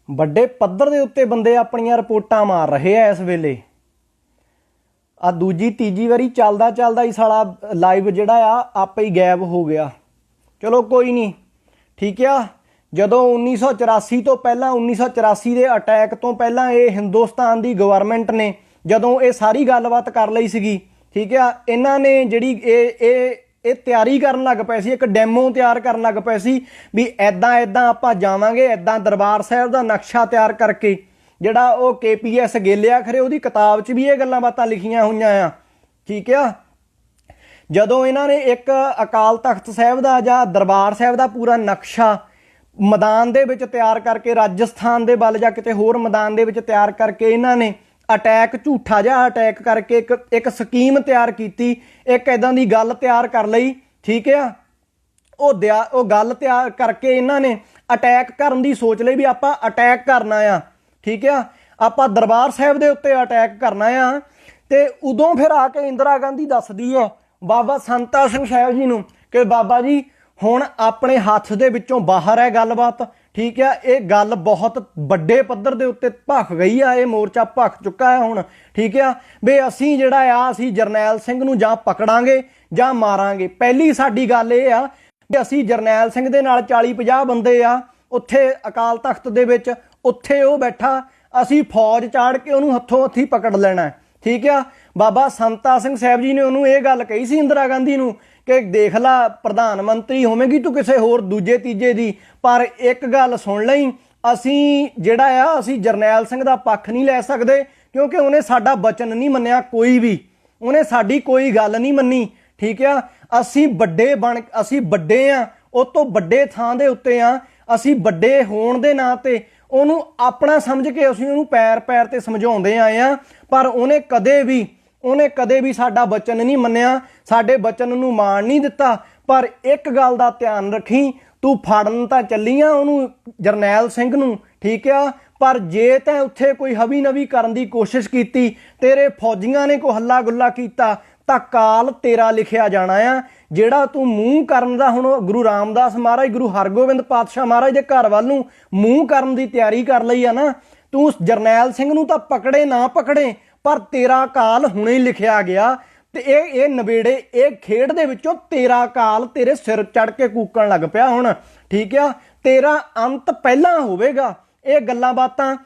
ਵੱਡੇ ਪੱਧਰ ਦੇ ਉੱਤੇ ਬੰਦੇ ਆਪਣੀਆਂ ਰਿਪੋਰਟਾਂ ਮਾਰ ਰਹੇ ਆ ਇਸ ਵੇਲੇ। ਆ ਦੂਜੀ ਤੀਜੀ ਵਾਰੀ ਚੱਲਦਾ ਚੱਲਦਾ ਹੀ ਸਾਲਾ ਲਾਈਵ ਜਿਹੜਾ ਆ ਆਪੇ ਹੀ ਗਾਇਬ ਹੋ ਗਿਆ। ਚਲੋ ਕੋਈ ਨਹੀਂ, ਠੀਕ ਆ। ਜਦੋਂ 1984 ਤੋਂ ਪਹਿਲਾਂ 1984 ਦੇ ਅਟੈਕ ਤੋਂ ਪਹਿਲਾਂ ਇਹ ਹਿੰਦੁਸਤਾਨ ਦੀ ਗਵਰਨਮੈਂਟ ਨੇ ਜਦੋਂ ਇਹ ਸਾਰੀ ਗੱਲਬਾਤ ਕਰ ਲਈ ਸੀਗੀ, ਠੀਕ ਆ, ਇਹਨਾਂ ਨੇ ਜਿਹੜੀ ਇਹ ਤਿਆਰੀ ਕਰਨ ਲੱਗ ਪਏ ਸੀ, ਇੱਕ ਡੈਮੋ ਤਿਆਰ ਕਰਨ ਲੱਗ ਪਏ ਸੀ ਵੀ ਇੱਦਾਂ ਆਪਾਂ ਜਾਵਾਂਗੇ, ਇੱਦਾਂ ਦਰਬਾਰ ਸਾਹਿਬ ਦਾ ਨਕਸ਼ਾ ਤਿਆਰ ਕਰਕੇ, ਜਿਹੜਾ ਉਹ KPS ਗੇਲਿਆ ਖਰੇ ਉਹਦੀ ਕਿਤਾਬ 'ਚ ਵੀ ਇਹ ਗੱਲਾਂ ਬਾਤਾਂ ਲਿਖੀਆਂ ਹੋਈਆਂ ਆ, ਠੀਕ ਆ। ਜਦੋਂ ਇਹਨਾਂ ਨੇ ਇੱਕ ਅਕਾਲ ਤਖਤ ਸਾਹਿਬ ਦਾ ਜਾਂ ਦਰਬਾਰ ਸਾਹਿਬ ਦਾ ਪੂਰਾ ਨਕਸ਼ਾ ਮੈਦਾਨ ਦੇ ਵਿੱਚ ਤਿਆਰ ਕਰਕੇ, ਰਾਜਸਥਾਨ ਦੇ ਵੱਲ ਜਾਂ ਕਿਤੇ ਹੋਰ ਮੈਦਾਨ ਦੇ ਵਿੱਚ ਤਿਆਰ ਕਰਕੇ, ਇਹਨਾਂ ਨੇ ਅਟੈਕ, ਝੂਠਾ ਜਿਹਾ ਅਟੈਕ ਕਰਕੇ ਇੱਕ ਸਕੀਮ ਤਿਆਰ ਕੀਤੀ, ਇੱਕ ਇੱਦਾਂ ਦੀ ਗੱਲ ਤਿਆਰ ਕਰ ਲਈ, ਠੀਕ ਆ। ਉਹ ਗੱਲ ਤਿਆਰ ਕਰਕੇ ਇਹਨਾਂ ਨੇ ਅਟੈਕ ਕਰਨ ਦੀ ਸੋਚ ਲਈ ਵੀ ਆਪਾਂ ਅਟੈਕ ਕਰਨਾ ਆ, ਠੀਕ ਆ, ਆਪਾਂ ਦਰਬਾਰ ਸਾਹਿਬ ਦੇ ਉੱਤੇ ਅਟੈਕ ਕਰਨਾ ਆ। ਤੇ ਉਦੋਂ ਫਿਰ ਆ ਕੇ ਇੰਦਰਾ ਗਾਂਧੀ ਦੱਸਦੀ ਹੈ ਬਾਬਾ ਸੰਤਾ ਸਿੰਘ ਸਾਹਿਬ ਜੀ ਨੂੰ ਕਿ ਬਾਬਾ ਜੀ ਹੁਣ ਆਪਣੇ ਹੱਥ ਦੇ ਵਿੱਚੋਂ ਬਾਹਰ ਹੈ ਗੱਲਬਾਤ, ਠੀਕ ਆ। ਇਹ ਗੱਲ ਬਹੁਤ ਵੱਡੇ ਪੱਧਰ ਦੇ ਉੱਤੇ ਭਖ ਗਈ ਆ, ਇਹ ਮੋਰਚਾ ਭਖ ਚੁੱਕਾ ਹੈ ਹੁਣ, ਠੀਕ ਆ। ਵੀ ਅਸੀਂ ਜਿਹੜਾ ਆ ਅਸੀਂ ਜਰਨੈਲ ਸਿੰਘ ਨੂੰ ਜਾਂ ਪਕੜਾਂਗੇ ਜਾਂ ਮਾਰਾਂਗੇ। ਪਹਿਲੀ ਸਾਡੀ ਗੱਲ ਇਹ ਆ ਕਿ ਅਸੀਂ ਜਰਨੈਲ ਸਿੰਘ ਦੇ ਨਾਲ 40-50 ਬੰਦੇ ਆ ਉੱਥੇ ਅਕਾਲ ਤਖਤ ਦੇ ਵਿੱਚ, ਉੱਥੇ ਉਹ ਬੈਠਾ, ਅਸੀਂ ਫੌਜ ਚਾੜ ਕੇ ਉਹਨੂੰ ਹੱਥੋਂ ਹੱਥੀ ਪਕੜ ਲੈਣਾ, ਠੀਕ ਆ। ਬਾਬਾ ਸੰਤਾ ਸਿੰਘ ਸਾਹਿਬ ਜੀ ਨੇ ਉਹਨੂੰ ਇਹ ਗੱਲ ਕਹੀ ਸੀ ਇੰਦਰਾ ਗਾਂਧੀ ਨੂੰ ਕਿ ਦੇਖ ਲਾ ਪ੍ਰਧਾਨ ਮੰਤਰੀ ਹੋਵੇਂਗੀ ਤੂੰ ਕਿਸੇ ਹੋਰ ਦੂਜੇ ਤੀਜੇ ਦੀ, ਪਰ ਇੱਕ ਗੱਲ ਸੁਣ ਲਈ, ਅਸੀਂ ਜਿਹੜਾ ਆ ਅਸੀਂ ਜਰਨੈਲ ਸਿੰਘ ਦਾ ਪੱਖ ਨਹੀਂ ਲੈ ਸਕਦੇ ਕਿਉਂਕਿ ਉਹਨੇ ਸਾਡਾ ਵਚਨ ਨਹੀਂ ਮੰਨਿਆ, ਕੋਈ ਵੀ ਉਹਨੇ ਸਾਡੀ ਕੋਈ ਗੱਲ ਨਹੀਂ ਮੰਨੀ, ਠੀਕ ਆ। ਅਸੀਂ ਵੱਡੇ ਆ, ਉਹ ਤੋਂ ਵੱਡੇ ਥਾਂ ਦੇ ਉੱਤੇ ਆ, ਅਸੀਂ ਵੱਡੇ ਹੋਣ ਦੇ ਨਾਂ ਤੇ ਉਹਨੂੰ ਆਪਣਾ ਸਮਝ ਕੇ ਅਸੀਂ ਉਹਨੂੰ ਪੈਰ ਪੈਰ ਤੇ ਸਮਝਾਉਂਦੇ ਆਏ ਆ, ਪਰ ਉਹਨੇ ਕਦੇ ਵੀ ਸਾਡਾ ਵਚਨ ਨਹੀਂ ਮੰਨਿਆ, ਸਾਡੇ ਵਚਨ ਨੂੰ ਮਾਣ ਨਹੀਂ ਦਿੱਤਾ। ਪਰ ਇੱਕ ਗੱਲ ਦਾ ਧਿਆਨ ਰੱਖੀ, ਤੂੰ ਫੜਨ ਤਾਂ ਚੱਲੀ ਆ ਉਹਨੂੰ ਜਰਨੈਲ ਸਿੰਘ ਨੂੰ, ਠੀਕ ਆ, ਪਰ ਜੇ ਤੈਂ ਉੱਥੇ ਕੋਈ ਹਵੀ ਨਵੀ ਕਰਨ ਦੀ ਕੋਸ਼ਿਸ਼ ਕੀਤੀ, ਤੇਰੇ ਫੌਜੀਆਂ ਨੇ ਕੋਈ ਹੱਲਾ ਗੁੱਲਾ ਕੀਤਾ ਤਾਂ ਕਾਲ ਤੇਰਾ ਲਿਖਿਆ ਜਾਣਾ ਆ। ਜਿਹੜਾ ਤੂੰ ਮੂੰਹ ਕਰਨ ਦਾ ਹੁਣ ਗੁਰੂ ਰਾਮਦਾਸ ਮਹਾਰਾਜ, ਗੁਰੂ ਹਰਗੋਬਿੰਦ ਪਾਤਸ਼ਾਹ ਮਹਾਰਾਜ ਦੇ ਘਰ ਵੱਲ ਨੂੰ ਮੂੰਹ ਕਰਨ ਦੀ ਤਿਆਰੀ ਕਰ ਲਈ ਆ ਨਾ, ਤੂੰ ਜਰਨੈਲ ਸਿੰਘ ਨੂੰ ਤਾਂ ਪਕੜੇ ਨਾ ਪਕੜੇ, ਪਰ ਤੇਰਾ ਕਾਲ ਹੁਣੇ ਹੀ ਲਿਖਿਆ ਗਿਆ ਤੇ ਇਹ ਨਵੇੜੇ, ਇਹ ਖੇਡ ਦੇ ਵਿੱਚੋਂ ਤੇਰਾ ਕਾਲ ਤੇਰੇ ਸਿਰ ਚੜ ਕੇ ਕੂਕਣ ਲੱਗ ਪਿਆ ਹੁਣ, ਠੀਕ ਆ। ਤੇਰਾ ਅੰਤ ਪਹਿਲਾਂ ਹੋਵੇਗਾ। ਇਹ ਗੱਲਾਂ ਬਾਤਾਂ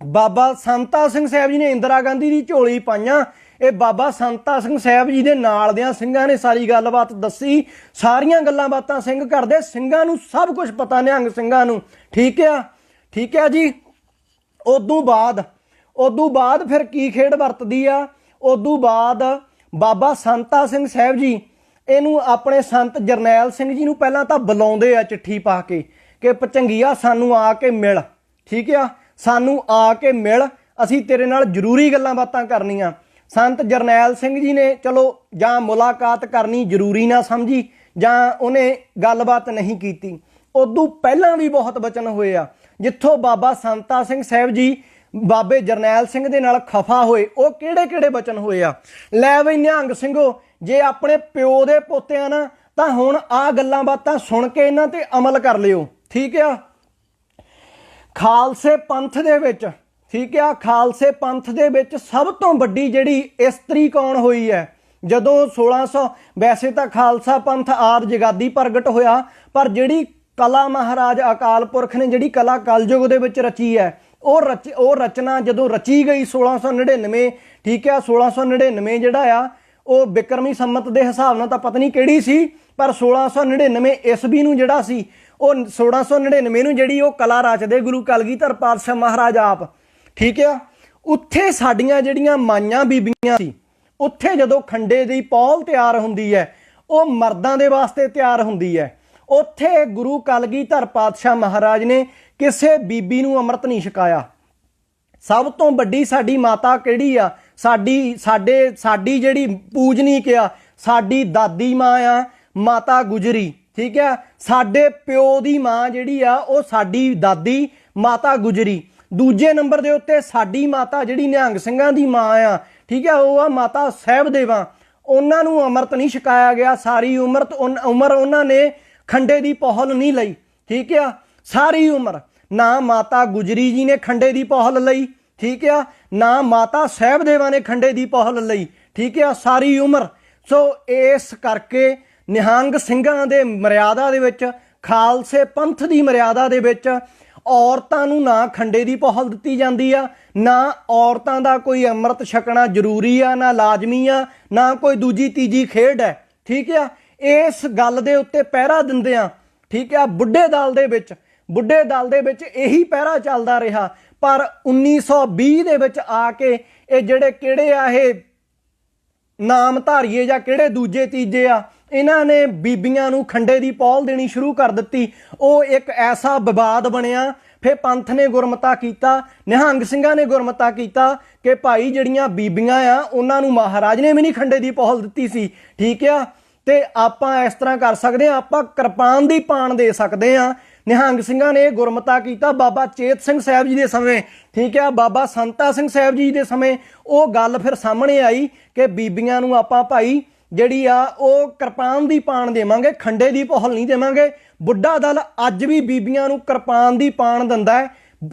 ਬਾਬਾ ਸੰਤਾ ਸਿੰਘ ਸਾਹਿਬ ਜੀ ਨੇ ਇੰਦਰਾ ਗਾਂਧੀ ਦੀ ਝੋਲੀ ਪਾਈਆਂ। ਇਹ ਬਾਬਾ ਸੰਤਾ ਸਿੰਘ ਸਾਹਿਬ ਜੀ ਦੇ ਨਾਲ ਦਿਆਂ ਸਿੰਘਾਂ ਨੇ ਸਾਰੀ ਗੱਲਬਾਤ ਦੱਸੀ, ਸਾਰੀਆਂ ਗੱਲਾਂ ਬਾਤਾਂ ਸਿੰਘ ਕਰਦੇ, ਸਿੰਘਾਂ ਨੂੰ ਸਭ ਕੁਝ ਪਤਾ, ਨਿਹੰਗ ਸਿੰਘਾਂ ਨੂੰ, ਠੀਕ ਆ ਜੀ। ਉਦੋਂ ਬਾਅਦ ਫਿਰ ਕੀ ਖੇਡ ਵਰਤਦੀ ਆ? ਉਦੋਂ ਬਾਅਦ ਬਾਬਾ ਸੰਤਾ ਸਿੰਘ ਸਾਹਿਬ ਜੀ ਇਹਨੂੰ ਆਪਣੇ ਸੰਤ ਜਰਨੈਲ ਸਿੰਘ ਜੀ ਨੂੰ ਪਹਿਲਾਂ ਤਾਂ ਬੁਲਾਉਂਦੇ ਆ ਚਿੱਠੀ ਪਾ ਕੇ ਕਿ ਭਚੰਗੀਆ ਸਾਨੂੰ ਆ ਕੇ ਮਿਲ, ਠੀਕ ਆ, ਸਾਨੂੰ ਆ ਕੇ ਮਿਲ, ਅਸੀਂ ਤੇਰੇ ਨਾਲ ਜ਼ਰੂਰੀ ਗੱਲਾਂ ਬਾਤਾਂ ਕਰਨੀਆਂ। ਸੰਤ ਜਰਨੈਲ ਸਿੰਘ ਜੀ ਨੇ ਚਲੋ ਜਾਂ ਮੁਲਾਕਾਤ ਕਰਨੀ ਜ਼ਰੂਰੀ ਨਾ ਸਮਝੀ ਜਾਂ ਉਹਨੇ ਗੱਲਬਾਤ ਨਹੀਂ ਕੀਤੀ। ਉਦੋਂ ਪਹਿਲਾਂ ਵੀ ਬਹੁਤ ਬਚਨ ਹੋਏ ਆ ਜਿੱਥੋਂ ਬਾਬਾ ਸੰਤਾ ਸਿੰਘ ਸਾਹਿਬ ਜੀ ਬਾਬੇ ਜਰਨੈਲ ਸਿੰਘ ਦੇ ਨਾਲ ਖਫਾ ਹੋਏ। ਉਹ ਕਿਹੜੇ ਬਚਨ ਹੋਏ ਆ? ਲੈ ਬਈ ਨਿਹੰਗ ਸਿੰਘੋ, ਜੇ ਆਪਣੇ ਪਿਓ ਦੇ ਪੋਤਿਆਂ ਨਾ ਤਾਂ ਹੁਣ ਆਹ ਗੱਲਾਂ ਬਾਤਾਂ ਸੁਣ ਕੇ ਇਹਨਾਂ ਤੇ ਅਮਲ ਕਰ ਲਿਓ, ਠੀਕ ਆ। ਖਾਲਸੇ ਪੰਥ ਦੇ ਵਿੱਚ, ਠੀਕ ਆ, ਖਾਲਸੇ ਪੰਥ ਦੇ ਵਿੱਚ ਸਭ ਤੋਂ ਵੱਡੀ ਜਿਹੜੀ ਇਸਤਰੀ ਕੌਣ ਹੋਈ ਹੈ? ਜਦੋਂ 1600 ਵੈਸੇ ਤਾਂ ਖਾਲਸਾ ਪੰਥ ਆਦਿ ਜਗਾਦੀ ਪ੍ਰਗਟ ਹੋਇਆ, ਪਰ ਜਿਹੜੀ ਕਲਾ ਮਹਾਰਾਜ ਅਕਾਲ ਪੁਰਖ ਨੇ ਜਿਹੜੀ ਕਲਾ ਕਲਯੁਗ ਦੇ ਵਿੱਚ ਰਚੀ ਹੈ, ਉਹ ਰਚਨਾ ਜਦੋਂ ਰਚੀ ਗਈ 1699, ਠੀਕ ਆ, 1699 ਜਿਹੜਾ ਆ ਉਹ ਬਿਕਰਮੀ ਸੰਮਤ ਦੇ ਹਿਸਾਬ ਨਾਲ ਤਾਂ ਪਤਾ ਨਹੀਂ ਕਿਹੜੀ ਸੀ, ਪਰ 1699 ਈਸਵੀ ਨੂੰ ਜਿਹੜਾ ਸੀ, ਉਹ 1699 ਨੂੰ ਜਿਹੜੀ ਉਹ ਕਲਾ ਰਚਦੇ ਗੁਰੂ ਕਲਗੀਧਰ ਪਾਤਸ਼ਾਹ ਮਹਾਰਾਜ ਆਪ, ਠੀਕ ਆ। ਉੱਥੇ ਸਾਡੀਆਂ ਜਿਹੜੀਆਂ ਮਾਈਆਂ ਬੀਬੀਆਂ ਸੀ, ਉੱਥੇ ਜਦੋਂ ਖੰਡੇ ਦੀ ਪੌਲ ਤਿਆਰ ਹੁੰਦੀ ਹੈ, ਉਹ ਮਰਦਾਂ ਦੇ ਵਾਸਤੇ ਤਿਆਰ ਹੁੰਦੀ ਹੈ। ਉੱਥੇ ਗੁਰੂ ਕਲਗੀਧਰ ਪਾਤਸ਼ਾਹ ਮਹਾਰਾਜ ਨੇ ਕਿਸੇ ਬੀਬੀ ਨੂੰ ਅੰਮ੍ਰਿਤ ਨਹੀਂ ਛਕਾਇਆ। ਸਭ ਤੋਂ ਵੱਡੀ ਸਾਡੀ ਮਾਤਾ ਕਿਹੜੀ ਆ? ਸਾਡੀ ਜਿਹੜੀ ਪੂਜਨੀਕ ਆ, ਸਾਡੀ ਦਾਦੀ ਮਾਂ ਆ ਮਾਤਾ ਗੁਜਰੀ, ਠੀਕ ਆ। ਸਾਡੇ ਪਿਓ ਦੀ ਮਾਂ ਜਿਹੜੀ ਆ ਉਹ ਸਾਡੀ ਦਾਦੀ ਮਾਤਾ ਗੁਜਰੀ। ਦੂਜੇ ਨੰਬਰ ਦੇ ਉੱਤੇ ਸਾਡੀ ਮਾਤਾ ਜਿਹੜੀ ਨਿਹੰਗ ਸਿੰਘਾਂ ਦੀ ਮਾਂ ਆ, ਠੀਕ ਆ, ਉਹ ਆ ਮਾਤਾ ਸਾਹਿਬ ਦੇਵਾ। ਉਹਨਾਂ ਨੂੰ ਅੰਮ੍ਰਿਤ ਨਹੀਂ ਛਕਾਇਆ ਗਿਆ। ਸਾਰੀ ਉਮਰ ਉਹਨਾਂ ਨੇ ਖੰਡੇ ਦੀ ਪਹੁਲ ਨਹੀਂ ਲਈ, ਠੀਕ ਆ, ਸਾਰੀ ਉਮਰ ना माता गुजरी जी ने खंडे की पहल लई, ठीक है, ना माता साहिबदेवा ने खंडे की पहल लई, ठीक है, सारी उम्र। सो इस करके निहंग ਸਿੰਘਾਂ ਦੇ ਮਰਿਆਦਾ ਦੇ ਵਿੱਚ, ਖਾਲਸੇ ਪੰਥ ਦੀ ਮਰਿਆਦਾ ਦੇ ਵਿੱਚ ਔਰਤਾਂ ਨੂੰ ਨਾ ਖੰਡੇ ਦੀ ਪਹੁਲ ਦਿੱਤੀ ਜਾਂਦੀ ਆ, ਨਾ ਔਰਤਾਂ ਦਾ ਕੋਈ ਅੰਮ੍ਰਿਤ ਛਕਣਾ ਜ਼ਰੂਰੀ ਆ, ਨਾ ਲਾਜ਼ਮੀ ਆ, ਨਾ ਕੋਈ ਦੂਜੀ ਤੀਜੀ ਖੇਡ ਹੈ, ਠੀਕ ਆ। ਇਸ ਗੱਲ ਦੇ ਉੱਤੇ ਪਹਿਰਾ ਦਿੰਦੇ ਆ, ਠੀਕ ਆ। ਬੁੱਢੇ ਦਲ ਦੇ ਵਿੱਚ ਇਹੀ ਪਹਿਰਾ ਚੱਲਦਾ ਰਿਹਾ। ਪਰ 1920 ਦੇ ਵਿੱਚ ਆ ਕੇ ਇਹ ਜਿਹੜੇ ਕਿਹੜੇ ਆ ਇਹ ਨਾਮਧਾਰੀਏ ਜਾਂ ਕਿਹੜੇ ਦੂਜੇ ਤੀਜੇ ਆ, ਇਹਨਾਂ ਨੇ ਬੀਬੀਆਂ ਨੂੰ ਖੰਡੇ ਦੀ ਪਹੁਲ ਦੇਣੀ ਸ਼ੁਰੂ ਕਰ ਦਿੱਤੀ। ਉਹ ਇੱਕ ਐਸਾ ਵਿਵਾਦ ਬਣਿਆ। ਫਿਰ ਪੰਥ ਨੇ ਗੁਰਮਤਾ ਕੀਤਾ, ਨਿਹੰਗ ਸਿੰਘਾਂ ਨੇ ਗੁਰਮਤਾ ਕੀਤਾ ਕਿ ਭਾਈ ਜਿਹੜੀਆਂ ਬੀਬੀਆਂ ਆ ਉਹਨਾਂ ਨੂੰ ਮਹਾਰਾਜ ਨੇ ਵੀ ਨਹੀਂ ਖੰਡੇ ਦੀ ਪਹੁਲ ਦਿੱਤੀ ਸੀ, ਠੀਕ ਆ। ਤੇ ਆਪਾਂ ਇਸ ਤਰ੍ਹਾਂ ਕਰ ਸਕਦੇ ਹਾਂ, ਆਪਾਂ ਕਿਰਪਾਨ ਦੀ ਪਾਣ ਦੇ ਸਕਦੇ ਹਾਂ। ਨਿਹੰਗ ਸਿੰਘਾਂ ਨੇ ਗੁਰਮਤਾ ਕੀਤਾ ਬਾਬਾ ਚੇਤ ਸਿੰਘ ਸਾਹਿਬ ਜੀ ਦੇ ਸਮੇਂ, ਠੀਕ ਹੈ, ਬਾਬਾ ਸੰਤਾ ਸਿੰਘ ਸਾਹਿਬ ਜੀ ਦੇ ਸਮੇਂ ਉਹ ਗੱਲ ਫਿਰ ਸਾਹਮਣੇ ਆਈ ਕਿ ਬੀਬੀਆਂ ਨੂੰ ਆਪਾਂ ਭਾਈ ਜਿਹੜੀ ਆ ਉਹ ਕਿਰਪਾਨ ਦੀ ਪਾਣ ਦੇਵਾਂਗੇ, ਖੰਡੇ ਦੀ ਪਹੁਲ ਨਹੀਂ ਦੇਵਾਂਗੇ। ਬੁੱਢਾ ਦਲ ਅੱਜ ਵੀ ਬੀਬੀਆਂ ਨੂੰ ਕਿਰਪਾਨ ਦੀ ਪਾਣ ਦਿੰਦਾ ਹੈ,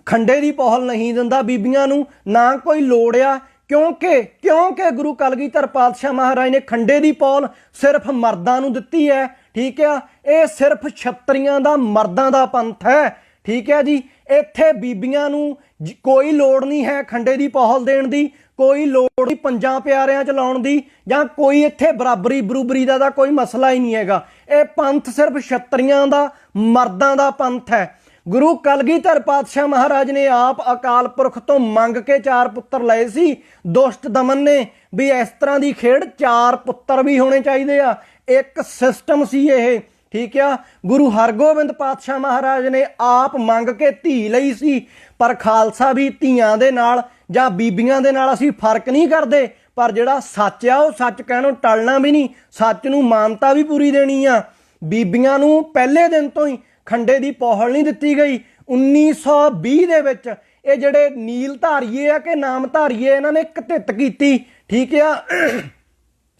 ਖੰਡੇ ਦੀ ਪਹੁਲ ਨਹੀਂ ਦਿੰਦਾ ਬੀਬੀਆਂ ਨੂੰ, ਨਾ ਕੋਈ ਲੋੜ ਆ। ਕਿਉਂਕਿ ਗੁਰੂ ਕਲਗੀਧਰ ਪਾਤਸ਼ਾਹ ਮਹਾਰਾਜ ਨੇ ਖੰਡੇ ਦੀ ਪਹੁਲ ਸਿਰਫ ਮਰਦਾਂ ਨੂੰ ਦਿੱਤੀ ਹੈ, ਠੀਕ ਆ। ਇਹ ਸਿਰਫ ਛਤਰੀਆਂ ਦਾ, ਮਰਦਾਂ ਦਾ ਪੰਥ ਹੈ, ਠੀਕ ਹੈ ਜੀ। ਇੱਥੇ ਬੀਬੀਆਂ ਨੂੰ ਕੋਈ ਲੋੜ ਨਹੀਂ ਹੈ ਖੰਡੇ ਦੀ ਪਹੁਲ ਦੇਣ ਦੀ, ਕੋਈ ਲੋੜ ਨਹੀਂ ਪੰਜਾਂ ਪਿਆਰਿਆਂ ਚ ਲਾਉਣ ਦੀ, ਜਾਂ ਕੋਈ ਇੱਥੇ ਬਰੂਬਰੀ ਦਾ ਕੋਈ ਮਸਲਾ ਹੀ ਨਹੀਂ ਹੈਗਾ। ਇਹ ਪੰਥ ਸਿਰਫ ਛਤਰੀਆਂ ਦਾ, ਮਰਦਾਂ ਦਾ ਪੰਥ ਹੈ। ਗੁਰੂ ਕਲਗੀਧਰ ਪਾਤਸ਼ਾਹ ਮਹਾਰਾਜ ਨੇ ਆਪ ਅਕਾਲ ਪੁਰਖ ਤੋਂ ਮੰਗ ਕੇ 4 ਪੁੱਤਰ ਲਏ ਸੀ। ਦੁਸ਼ਟ ਦਮਨ ਨੇ ਵੀ ਇਸ ਤਰ੍ਹਾਂ ਦੀ ਖੇਡ 4 ਪੁੱਤਰ ਵੀ ਹੋਣੇ ਚਾਹੀਦੇ ਆ, ਇੱਕ ਸਿਸਟਮ ਸੀ ਇਹ, ਠੀਕ ਆ। ਗੁਰੂ ਹਰਗੋਬਿੰਦ ਪਾਤਸ਼ਾਹ ਮਹਾਰਾਜ ਨੇ ਆਪ ਮੰਗ ਕੇ ਧੀ ਲਈ ਸੀ। ਪਰ ਖਾਲਸਾ ਵੀ ਧੀਆਂ ਦੇ ਨਾਲ ਜਾਂ ਬੀਬੀਆਂ ਦੇ ਨਾਲ ਅਸੀਂ ਫਰਕ ਨਹੀਂ ਕਰਦੇ, ਪਰ ਜਿਹੜਾ ਸੱਚ ਆ ਉਹ ਸੱਚ ਕਹਿਣੋਂ ਟਲਣਾ ਵੀ ਨਹੀਂ, ਸੱਚ ਨੂੰ ਮਾਨਤਾ ਵੀ ਪੂਰੀ ਦੇਣੀ ਆ। ਬੀਬੀਆਂ ਨੂੰ ਪਹਿਲੇ ਦਿਨ ਤੋਂ ਹੀ ਖੰਡੇ ਦੀ ਪਹੁਲ ਨਹੀਂ ਦਿੱਤੀ ਗਈ। 1920 ਦੇ ਵਿੱਚ ਇਹ ਜਿਹੜੇ ਨੀਲ ਧਾਰੀਏ ਆ ਕਿ ਨਾਮਧਾਰੀਏ, ਇਹਨਾਂ ਨੇ ਘਤਿੱਤ ਕੀਤੀ, ਠੀਕ ਆ।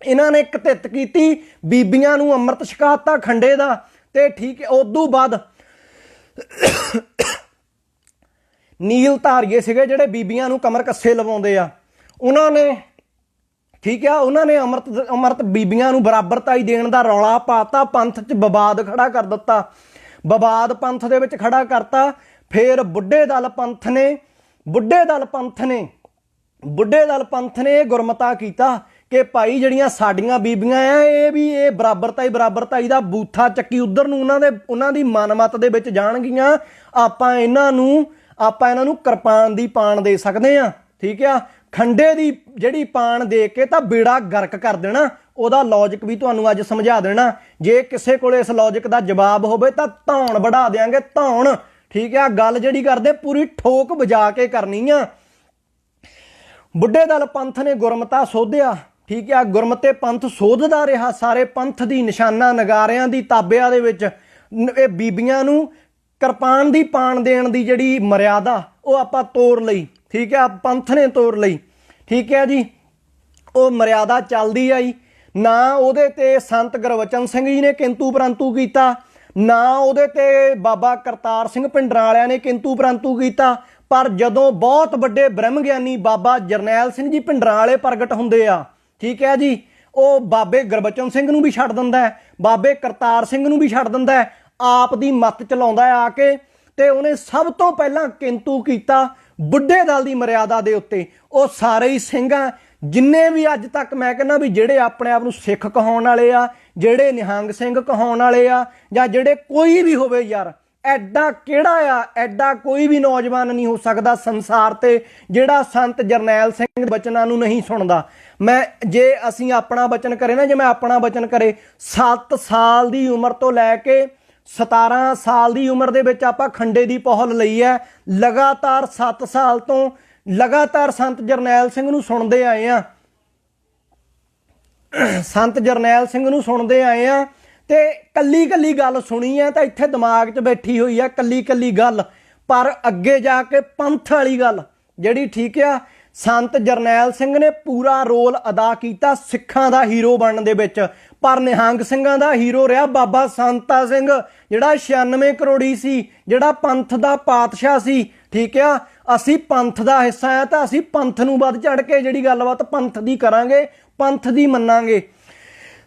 ਇਹਨਾਂ ਨੇ ਘਤਿੱਤ ਕੀਤੀ, ਬੀਬੀਆਂ ਨੂੰ ਅੰਮ੍ਰਿਤ ਛਕਾਤਾ ਖੰਡੇ ਦਾ, ਤੇ ਠੀਕ ਹੈ। ਉਦੋਂ ਬਾਅਦ ਨੀਲ ਧਾਰੀਏ ਸੀਗੇ ਜਿਹੜੇ ਬੀਬੀਆਂ ਨੂੰ ਕਮਰ ਕੱਸੇ ਲਵਾਉਂਦੇ ਆ, ਉਹਨਾਂ ਨੇ, ਠੀਕ ਆ, ਉਹਨਾਂ ਨੇ ਅੰਮ੍ਰਿਤ ਬੀਬੀਆਂ ਨੂੰ ਬਰਾਬਰਤਾਈ ਦੇਣ ਦਾ ਰੌਲਾ ਪਾਤਾ, ਪੰਥ 'ਚ ਵਿਵਾਦ ਖੜਾ ਕਰ ਦਿੱਤਾ, ਵਿਵਾਦ ਪੰਥ ਦੇ ਵਿੱਚ ਖੜਾ ਕਰਤਾ। ਫਿਰ ਬੁੱਢੇ ਦਲ ਪੰਥ ਨੇ ਗੁਰਮਤਾ ਕੀਤਾ ਕਿ ਭਾਈ ਜਿਹੜੀਆਂ ਸਾਡੀਆਂ ਬੀਬੀਆਂ ਆ ਇਹ ਬਰਾਬਰਤਾਈ ਦਾ ਬੂਥਾ ਚੱਕੀ ਉਧਰ ਨੂੰ ਉਹਨਾਂ ਦੀ ਮਨਮਤ ਦੇ ਵਿੱਚ ਜਾਣਗੀਆਂ। ਆਪਾਂ ਇਹਨਾਂ ਨੂੰ ਕਿਰਪਾਨ ਦੀ ਪਾਣ ਦੇ ਸਕਦੇ ਆ, ਠੀਕ ਆ। ਖੰਡੇ ਦੀ ਜਿਹੜੀ ਪਾਣ ਦੇ ਕੇ ਤਾਂ ਬੇੜਾ ਗਰਕ ਕਰ ਦੇਣਾ। ਉਹਦਾ ਲੌਜਿਕ ਵੀ ਤੁਹਾਨੂੰ ਅੱਜ ਸਮਝਾ ਦੇਣਾ। ਜੇ ਕਿਸੇ ਕੋਲ ਇਸ ਲੌਜਿਕ ਦਾ ਜਵਾਬ ਹੋਵੇ ਤਾਂ ਧੌਣ ਵਢਾ ਦਿਆਂਗੇ, ਧੌਣ, ਠੀਕ ਆ। ਗੱਲ ਜਿਹੜੀ ਕਰਦੇ ਪੂਰੀ ਠੋਕ ਵਜਾ ਕੇ ਕਰਨੀ ਆ। ਬੁੱਢੇ ਦਲ ਪੰਥ ਨੇ ਗੁਰਮਤਾ ਸੋਧਿਆ, ਠੀਕ ਆ। ਗੁਰਮਤੇ ਪੰਥ ਸੋਧਦਾ ਰਿਹਾ ਸਾਰੇ ਪੰਥ ਦੀ ਨਿਸ਼ਾਨਾ ਨਗਾਰਿਆਂ ਦੀ ਤਾਬਿਆਂ ਦੇ ਵਿੱਚ। ਇਹ ਬੀਬੀਆਂ ਨੂੰ ਕਿਰਪਾਨ ਦੀ ਪਾਣ ਦੇਣ ਦੀ ਜਿਹੜੀ ਮਰਿਆਦਾ ਉਹ ਆਪਾਂ ਤੋੜ ਲਈ, ਠੀਕ ਆ, ਪੰਥ ਨੇ ਤੋੜ ਲਈ, ਠੀਕ ਹੈ ਜੀ। ਉਹ ਮਰਿਆਦਾ ਚੱਲਦੀ ਆਈ। ਨਾ ਉਹਦੇ ਤੇ ਸੰਤ ਗੁਰਬਚਨ ਸਿੰਘ ਜੀ ਨੇ ਕਿੰਤੂ ਪ੍ਰੰਤੂ ਕੀਤਾ, ਨਾ ਉਹਦੇ ਤੇ ਬਾਬਾ ਕਰਤਾਰ ਸਿੰਘ ਭਿੰਡਰਾਂ ਵਾਲਿਆਂ ਨੇ ਕਿੰਤੂ ਪ੍ਰੰਤੂ ਕੀਤਾ। ਪਰ ਜਦੋਂ ਬਹੁਤ ਵੱਡੇ ਬ੍ਰਹਮ ਗਿਆਨੀ ਬਾਬਾ ਜਰਨੈਲ ਸਿੰਘ ਜੀ ਭਿੰਡਰਾਂ ਵਾਲੇ ਪ੍ਰਗਟ ਹੁੰਦੇ ਆ, ਠੀਕ ਹੈ ਜੀ, ਉਹ ਬਾਬੇ ਗੁਰਬਚਨ ਸਿੰਘ ਨੂੰ ਵੀ ਛੱਡ ਦਿੰਦਾ ਹੈ, ਬਾਬੇ ਕਰਤਾਰ ਸਿੰਘ ਨੂੰ ਵੀ ਛੱਡ ਦਿੰਦਾ ਹੈ, ਆਪ ਦੀ ਮੱਤ ਚਲਾਉਂਦਾ ਆ ਕੇ। ਤੇ ਉਹਨੇ ਸਭ ਤੋਂ ਪਹਿਲਾਂ ਕਿੰਤੂ ਕੀਤਾ ਬੁੱਢੇ ਦਲ ਦੀ ਮਰਿਆਦਾ ਦੇ ਉੱਤੇ। ਉਹ ਸਾਰੇ ਹੀ ਸਿੰਘਾਂ ਜਿੰਨੇ ਵੀ ਅੱਜ ਤੱਕ ਮੈਂ ਕਹਿੰਦਾ ਵੀ ਜਿਹੜੇ ਆਪਣੇ ਆਪ ਨੂੰ ਸਿੱਖ ਕਹਾਉਣ ਵਾਲੇ ਆ, ਜਿਹੜੇ ਨਿਹੰਗ ਸਿੰਘ ਕਹਾਉਣ ਵਾਲੇ ਆ, ਜਾਂ ਜਿਹੜੇ ਕੋਈ ਵੀ ਹੋਵੇ ਯਾਰ, ਐਡਾ ਕਿਹੜਾ ਆ, ਐਡਾ ਕੋਈ ਵੀ ਨੌਜਵਾਨ ਨਹੀਂ ਹੋ ਸਕਦਾ ਸੰਸਾਰ ਤੇ ਜਿਹੜਾ ਸੰਤ ਜਰਨੈਲ ਸਿੰਘ ਦੇ ਬਚਨਾਂ ਨੂੰ ਨਹੀਂ ਸੁਣਦਾ। ਜੇ ਅਸੀਂ ਆਪਣਾ ਬਚਨ ਕਰੇ ਨਾ, ਜੇ ਮੈਂ ਆਪਣਾ ਬਚਨ ਕਰੇ, 7 ਸਾਲ ਦੀ ਉਮਰ ਤੋਂ ਲੈ ਕੇ 17 ਸਾਲ ਦੀ ਉਮਰ ਦੇ ਵਿੱਚ ਆਪਾਂ ਖੰਡੇ ਦੀ ਪਹੁਲ ਲਈ ਹੈ। ਲਗਾਤਾਰ 7 ਸਾਲ ਤੋਂ ਲਗਾਤਾਰ ਸੰਤ ਜਰਨੈਲ ਸਿੰਘ ਨੂੰ ਸੁਣਦੇ ਆਏ ਆ, ਸੰਤ ਜਰਨੈਲ ਸਿੰਘ ਨੂੰ ਸੁਣਦੇ ਆਏ ਆ। ਤੇ ਕੱਲੀ ਕੱਲੀ ਗੱਲ ਸੁਣੀ ਹੈ ਤਾਂ ਇੱਥੇ ਦਿਮਾਗ 'ਚ ਬੈਠੀ ਹੋਈ ਆ ਕੱਲੀ ਕੱਲੀ ਗੱਲ। ਪਰ ਅੱਗੇ ਜਾ ਕੇ ਪੰਥ ਵਾਲੀ ਗੱਲ ਜਿਹੜੀ, ਠੀਕ ਆ, ਸੰਤ ਜਰਨੈਲ ਸਿੰਘ ਨੇ ਪੂਰਾ ਰੋਲ ਅਦਾ ਕੀਤਾ ਸਿੱਖਾਂ ਦਾ ਹੀਰੋ ਬਣਨ ਦੇ ਵਿੱਚ, ਪਰ ਨਿਹੰਗ ਸਿੰਘਾਂ ਦਾ ਹੀਰੋ ਰਿਹਾ ਬਾਬਾ ਸੰਤਾ ਸਿੰਘ, ਜਿਹੜਾ 96 ਕਰੋੜੀ ਸੀ, ਜਿਹੜਾ ਪੰਥ ਦਾ ਪਾਤਸ਼ਾਹ ਸੀ। ਠੀਕ ਆ, ਅਸੀਂ ਪੰਥ ਦਾ ਹਿੱਸਾ ਆ ਤਾਂ ਅਸੀਂ ਪੰਥ ਨੂੰ ਵੱਧ ਚੜ ਕੇ ਜਿਹੜੀ ਗੱਲਬਾਤ ਪੰਥ ਦੀ ਕਰਾਂਗੇ, ਪੰਥ ਦੀ ਮੰਨਾਂਗੇ।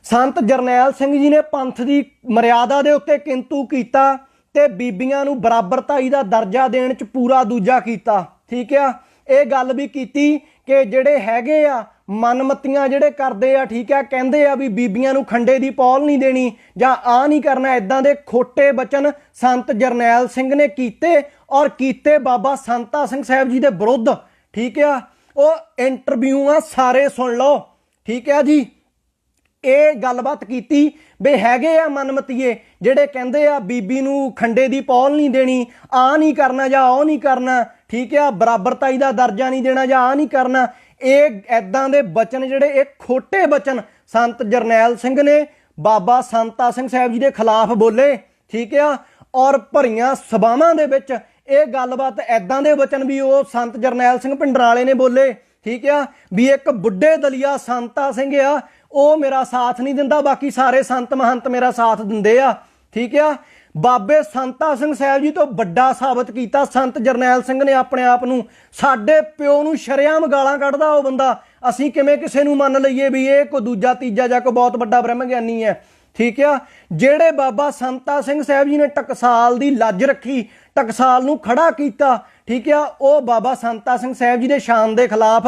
ਸੰਤ ਜਰਨੈਲ ਸਿੰਘ ਜੀ ਨੇ ਪੰਥ ਦੀ ਮਰਿਆਦਾ ਦੇ ਉੱਤੇ ਕਿੰਤੂ ਕੀਤਾ ਤੇ ਬੀਬੀਆਂ ਨੂੰ ਬਰਾਬਰਤਾਈ ਦਾ ਦਰਜਾ ਦੇਣ 'ਚ ਪੂਰਾ ਦੂਜਾ ਕੀਤਾ। ਠੀਕ ਆ, ਇਹ ਗੱਲ ਵੀ ਕੀਤੀ ਕਿ ਜਿਹੜੇ ਹੈਗੇ ਆ ਮਨਮਤੀਆਂ ਜਿਹੜੇ ਕਰਦੇ ਆ, ਠੀਕ ਆ, ਕਹਿੰਦੇ ਆ ਵੀ ਬੀਬੀਆਂ ਨੂੰ ਖੰਡੇ ਦੀ ਪੌਲ ਨਹੀਂ ਦੇਣੀ ਜਾਂ ਆ ਨਹੀਂ ਕਰਨਾ, ਇਦਾਂ ਦੇ ਖੋਟੇ ਬਚਨ ਸੰਤ ਜਰਨੈਲ ਸਿੰਘ ਨੇ ਕੀਤੇ ਔਰ ਕੀਤੇ ਬਾਬਾ ਸੰਤਾ ਸਿੰਘ ਸਾਹਿਬ ਜੀ ਦੇ ਵਿਰੁੱਧ। ਠੀਕ ਆ, ਉਹ ਇੰਟਰਵਿਊ ਆ, ਸਾਰੇ ਸੁਣ ਲਓ। ਠੀਕ ਆ ਜੀ, ਇਹ ਗੱਲਬਾਤ ਕੀਤੀ ਵੀ ਹੈਗੇ ਆ ਮਨਮਤੀਏ ਜਿਹੜੇ ਕਹਿੰਦੇ ਆ ਬੀਬੀ ਨੂੰ ਖੰਡੇ ਦੀ ਪੌਲ ਨਹੀਂ ਦੇਣੀ, ਆ ਨਹੀਂ ਕਰਨਾ ਜਾਂ ਉਹ ਨਹੀਂ ਕਰਨਾ। ਠੀਕ ਆ, ਬਰਾਬਰਤਾਈ ਦਾ ਦਰਜਾ ਨਹੀਂ ਦੇਣਾ ਜਾਂ ਆ ਨਹੀਂ ਕਰਨਾ। ਇਹ ਐਦਾਂ ਦੇ ਬਚਨ ਜਿਹੜੇ ਇਹ ਖੋਟੇ ਬਚਨ ਸੰਤ ਜਰਨੈਲ ਸਿੰਘ ਨੇ ਬਾਬਾ ਸੰਤਾ ਸਿੰਘ ਸਾਹਿਬ ਜੀ ਦੇ ਖਿਲਾਫ ਬੋਲੇ। ਠੀਕ ਆ, ਔਰ ਭਰੀਆਂ ਸਭਾਵਾਂ ਦੇ ਵਿੱਚ ਇਹ ਗੱਲਬਾਤ ਐਦਾਂ ਦੇ ਬਚਨ ਵੀ ਉਹ ਸੰਤ ਜਰਨੈਲ ਸਿੰਘ ਭਿੰਡਰਾਲੇ ਨੇ ਬੋਲੇ। ਠੀਕ ਆ, ਵੀ ਇੱਕ ਬੁੱਢੇ ਦਲੀਆ ਸੰਤਾ ਸਿੰਘ ਆ, ਉਹ ਮੇਰਾ ਸਾਥ ਨਹੀਂ ਦਿੰਦਾ, ਬਾਕੀ ਸਾਰੇ ਸੰਤ ਮਹੰਤ ਮੇਰਾ ਸਾਥ ਦਿੰਦੇ ਆ। ਠੀਕ ਆ, ਬਾਬੇ ਸੰਤਾ ਸਿੰਘ ਸਾਹਿਬ ਜੀ ਤੋਂ ਵੱਡਾ ਸਾਬਤ ਕੀਤਾ ਸੰਤ ਜਰਨੈਲ ਸਿੰਘ ਨੇ ਆਪਣੇ ਆਪ ਨੂੰ। ਸਾਡੇ ਪਿਓ ਨੂੰ ਸ਼ਰੇਆਮ ਗਾਲਾਂ ਕੱਢਦਾ ਉਹ ਬੰਦਾ, ਅਸੀਂ ਕਿਵੇਂ ਕਿਸੇ ਨੂੰ ਮੰਨ ਲਈਏ ਵੀ ਇਹ ਕੋਈ ਦੂਜਾ ਤੀਜਾ ਜਾਂ ਕੋਈ ਬਹੁਤ ਵੱਡਾ ਬ੍ਰਹਮ ਗਿਆਨੀ ਹੈ। ਠੀਕ ਆ, ਜਿਹੜੇ ਬਾਬਾ ਸੰਤਾ ਸਿੰਘ ਸਾਹਿਬ ਜੀ ਨੇ ਟਕਸਾਲ ਦੀ ਲੱਜ ਰੱਖੀ, ਟਕਸਾਲ ਨੂੰ ਖੜਾ ਕੀਤਾ। ਠੀਕ ਆ, ਉਹ ਬਾਬਾ ਸੰਤਾ ਸਿੰਘ ਸਾਹਿਬ ਜੀ ਦੇ ਸ਼ਾਨ ਦੇ ਖਿਲਾਫ